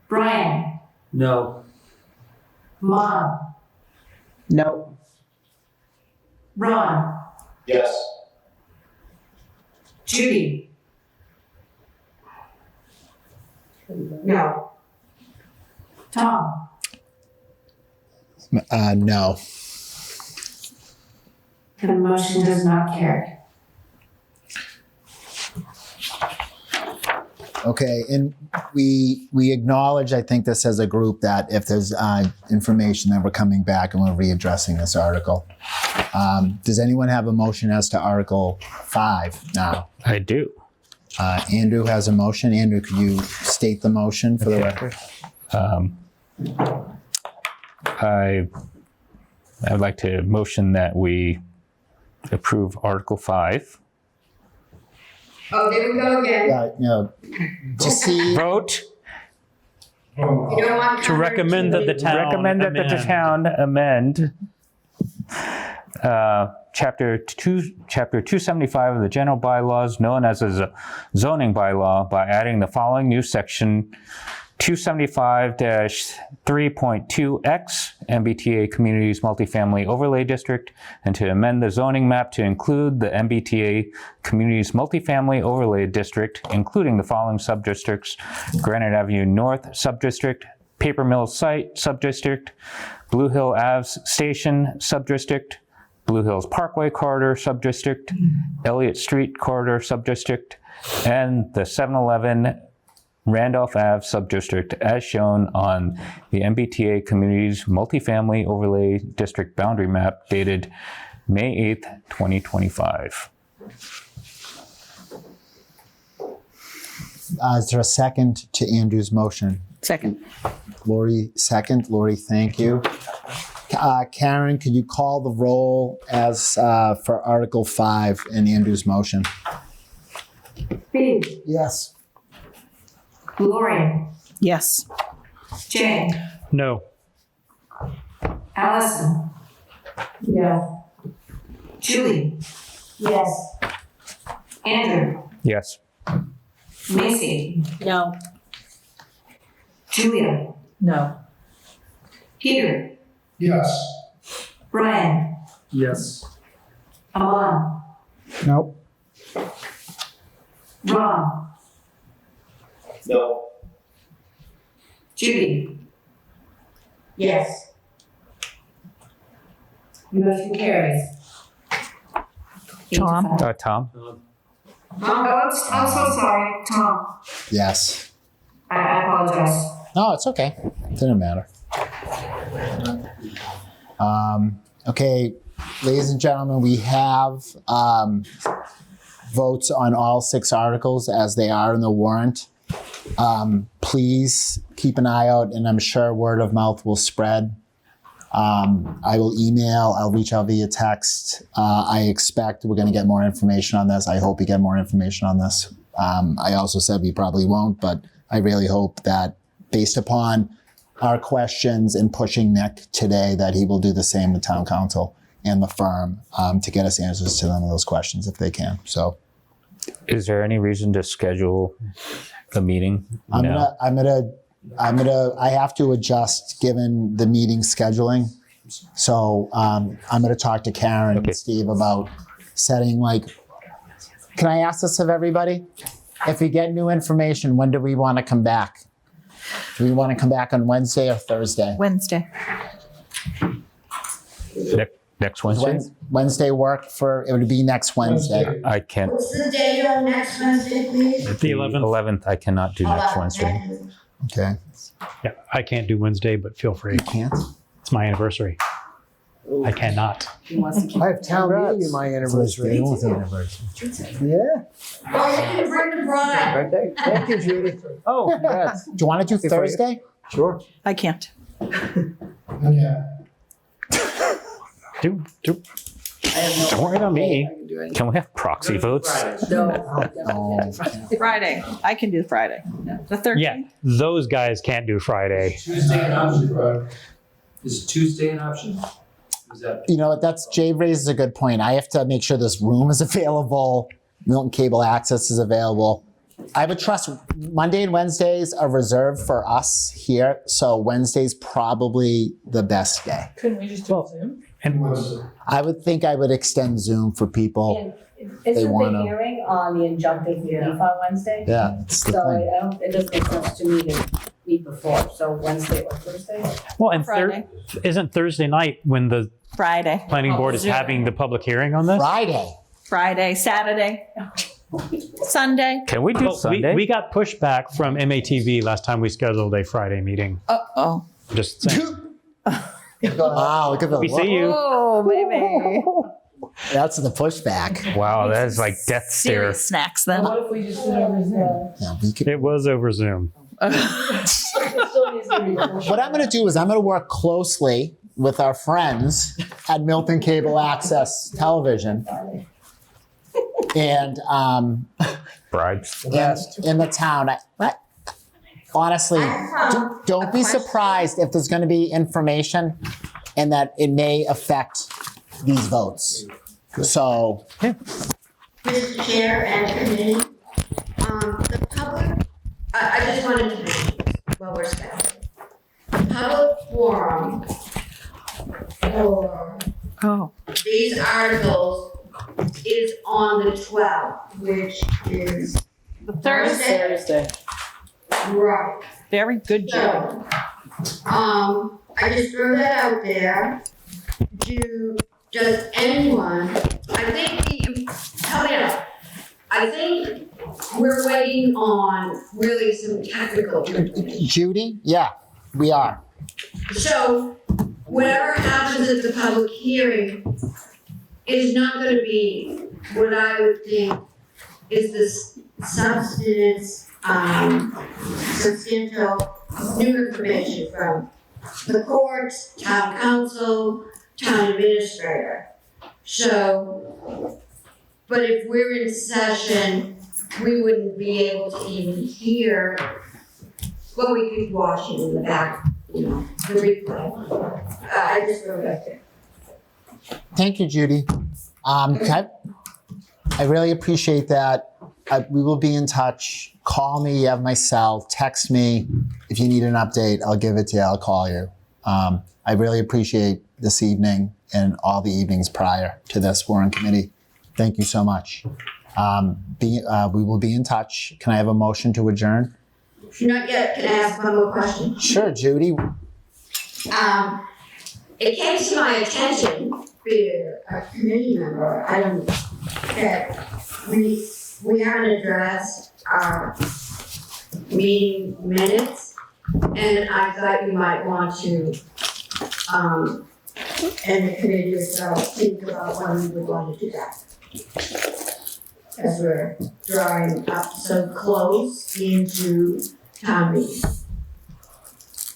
N: Brian,
D: No.
N: Mom,
A: No.
N: Ron,
F: Yes.
N: Judy,
C: No.
N: Tom,
A: No.
N: the motion does not carry.
A: Okay, and we acknowledge, I think this as a group, that if there's information that we're coming back and we're readdressing this article. Does anyone have a motion as to Article 5 now?
I: I do.
A: Andrew has a motion. Andrew, could you state the motion for the record?
I: I would like to motion that we approve Article 5.
C: Oh, there we go again.
A: Yeah, no. Just see.
I: Vote
C: You don't want
E: To recommend that the town
I: recommend that the town amend Chapter 275 of the general bylaws, known as a zoning bylaw, by adding the following new section 275-3.2X, MBTA Communities Multifamily Overlay District, and to amend the zoning map to include the MBTA Communities Multifamily Overlay District, including the following subdistricts: Granite Avenue North Subdistrict, Paper Mill Site Subdistrict, Blue Hill Ave Station Subdistrict, Blue Hills Parkway Corridor Subdistrict, Elliott Street Corridor Subdistrict, and the 7-Eleven Randolph Ave Subdistrict as shown on the MBTA Communities Multifamily Overlay District Boundary Map dated May 8th, 2025.
A: Is there a second to Andrew's motion?
K: Second.
A: Lori, second. Lori, thank you. Karen, could you call the roll as for Article 5 in Andrew's motion?
N: Steve,
A: Yes.
N: Lori,
K: Yes.
N: Jay,
E: No.
N: Allison. Yeah. Julie. Yes. Andrew,
I: Yes.
N: Macy,
P: No.
N: Julia,
P: No.
N: Peter,
M: Yes.
N: Brian,
D: Yes.
N: Amon,
A: Nope.
N: Ron,
F: No.
N: Judy.
P: Yes. Motion carries.
K: Tom?
I: Tom?
N: Oh, I'm so sorry, Tom.
A: Yes.
N: I apologize.
A: No, it's okay. Didn't matter. Okay, ladies and gentlemen, we have votes on all 6 articles as they are in the warrant. Please keep an eye out, and I'm sure word of mouth will spread. I will email, I'll reach out via text. I expect we're going to get more information on this. I hope we get more information on this. I also said we probably won't, but I really hope that based upon our questions and pushing Nick today, that he will do the same with town council and the firm to get us answers to them of those questions if they can. So,
I: Is there any reason to schedule a meeting?
A: I have to adjust given the meeting scheduling. So I'm gonna talk to Karen and Steve about setting can I ask this of everybody? If we get new information, when do we want to come back? Do we want to come back on Wednesday or Thursday?
K: Wednesday.
I: Next Wednesday?
A: Wednesday work it would be next Wednesday.
I: I can't.
C: What's the date on next Wednesday, please?
E: The 11th.
I: 11th, I cannot do next Wednesday.
A: Okay.
E: Yeah, I can't do Wednesday, but feel free.
A: You can't?
E: It's my anniversary. I cannot.
P: He wants to keep.
J: I have town meeting in my anniversary. Yeah.
C: Oh, you can bring the bride.
J: Birthday. Thank you, Judy. Oh, congrats.
A: Do you want to do Thursday?
J: Sure.
K: I can't.
M: Yeah.
I: Don't worry about me. Can we have proxy votes?
A: Oh,
K: Friday. I can do Friday. The 13th?
E: Yeah, those guys can't do Friday.
D: Tuesday an option? Is Tuesday an option? Is that?
A: you know what? Jay raises a good point. I have to make sure this room is available. Milton Cable Access is available. I would trust Monday and Wednesdays are reserved for us here. So Wednesday's probably the best day.
P: Couldn't we just do Zoom?
A: I would think I would extend Zoom for people.
P: Isn't
A: wanna-
P: the hearing on the injunctive relief on Wednesday?
A: Yeah, it's the
P: So
A: thing.
P: it doesn't make sense to me to meet before, so Wednesday or Thursday?
E: Well, and
K: Friday.
E: isn't Thursday night when the
K: Friday.
E: planning board is
P: Zoom.
E: having the public hearing on this?
K: Friday, Saturday, Sunday.
I: Can we do
E: Well,
I: Sunday?
E: we got pushback from MATV last time we scheduled a Friday meeting.
K: Uh-oh.
E: Just saying.
A: Wow, look at the
E: We see you.
K: Oh, baby.
A: That's the pushback.
I: Wow, that is like death stare.
K: Serious snacks then.
P: What if we just did it over Zoom?
A: Yeah, we could,
E: It was over Zoom.
A: What I'm going to do is I'm going to work closely with our friends at Milton Cable Access Television and
E: Bribes.
A: in the town. Honestly, don't be surprised if there's going to be information and that it may affect these votes. So,
C: Mr. Chair and committee, the public, I just wanted to mention while we're speaking. The public forum for these articles is on the 12th, which is Thursday. Right.
G: Very good job.
C: So, I just throw that out there. Does anyone, help me out. I think we're waiting on really some technical information.
A: Judy, yeah, we are.
C: So whatever happens at the public hearing is not gonna be what I would think is the substantial new information from the courts, town council, town administrator. So, but if we're in session, we wouldn't be able to even hear what we could be watching in the back, the replay. I just wrote that there.
A: Thank you, Judy. I really appreciate that. We will be in touch. Call me, you have my cell, text me. If you need an update, I'll give it to you, I'll call you. I really appreciate this evening and all the evenings prior to this Warrant Committee. Thank you so much. We will be in touch. Can I have a motion to adjourn?
C: Not yet. Can I ask one more question?
A: Sure, Judy.
C: It came to my attention via a committee member, that we haven't addressed our meeting minutes, and I thought you might want to, and the committee yourself, think about when we would want to do that. As we're drawing up so close into town meeting.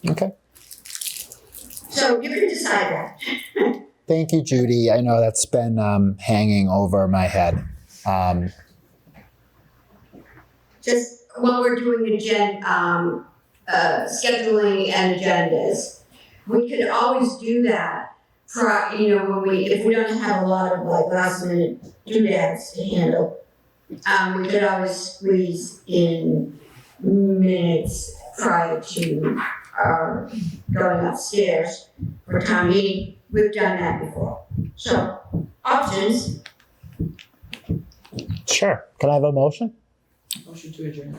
A: Okay.
C: So you can decide that.
A: Thank you, Judy. I know that's been hanging over my head.
C: Just while we're doing scheduling and agendas, we could always do that. If we don't have a lot of last minute doodads to handle, we could always squeeze in minutes prior to our going upstairs for town meeting. We've done that before. So, options.
A: Sure. Can I have a motion?
K: Motion to adjourn.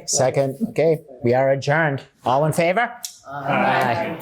A: Second. Okay, we are adjourned. All in favor? Aye.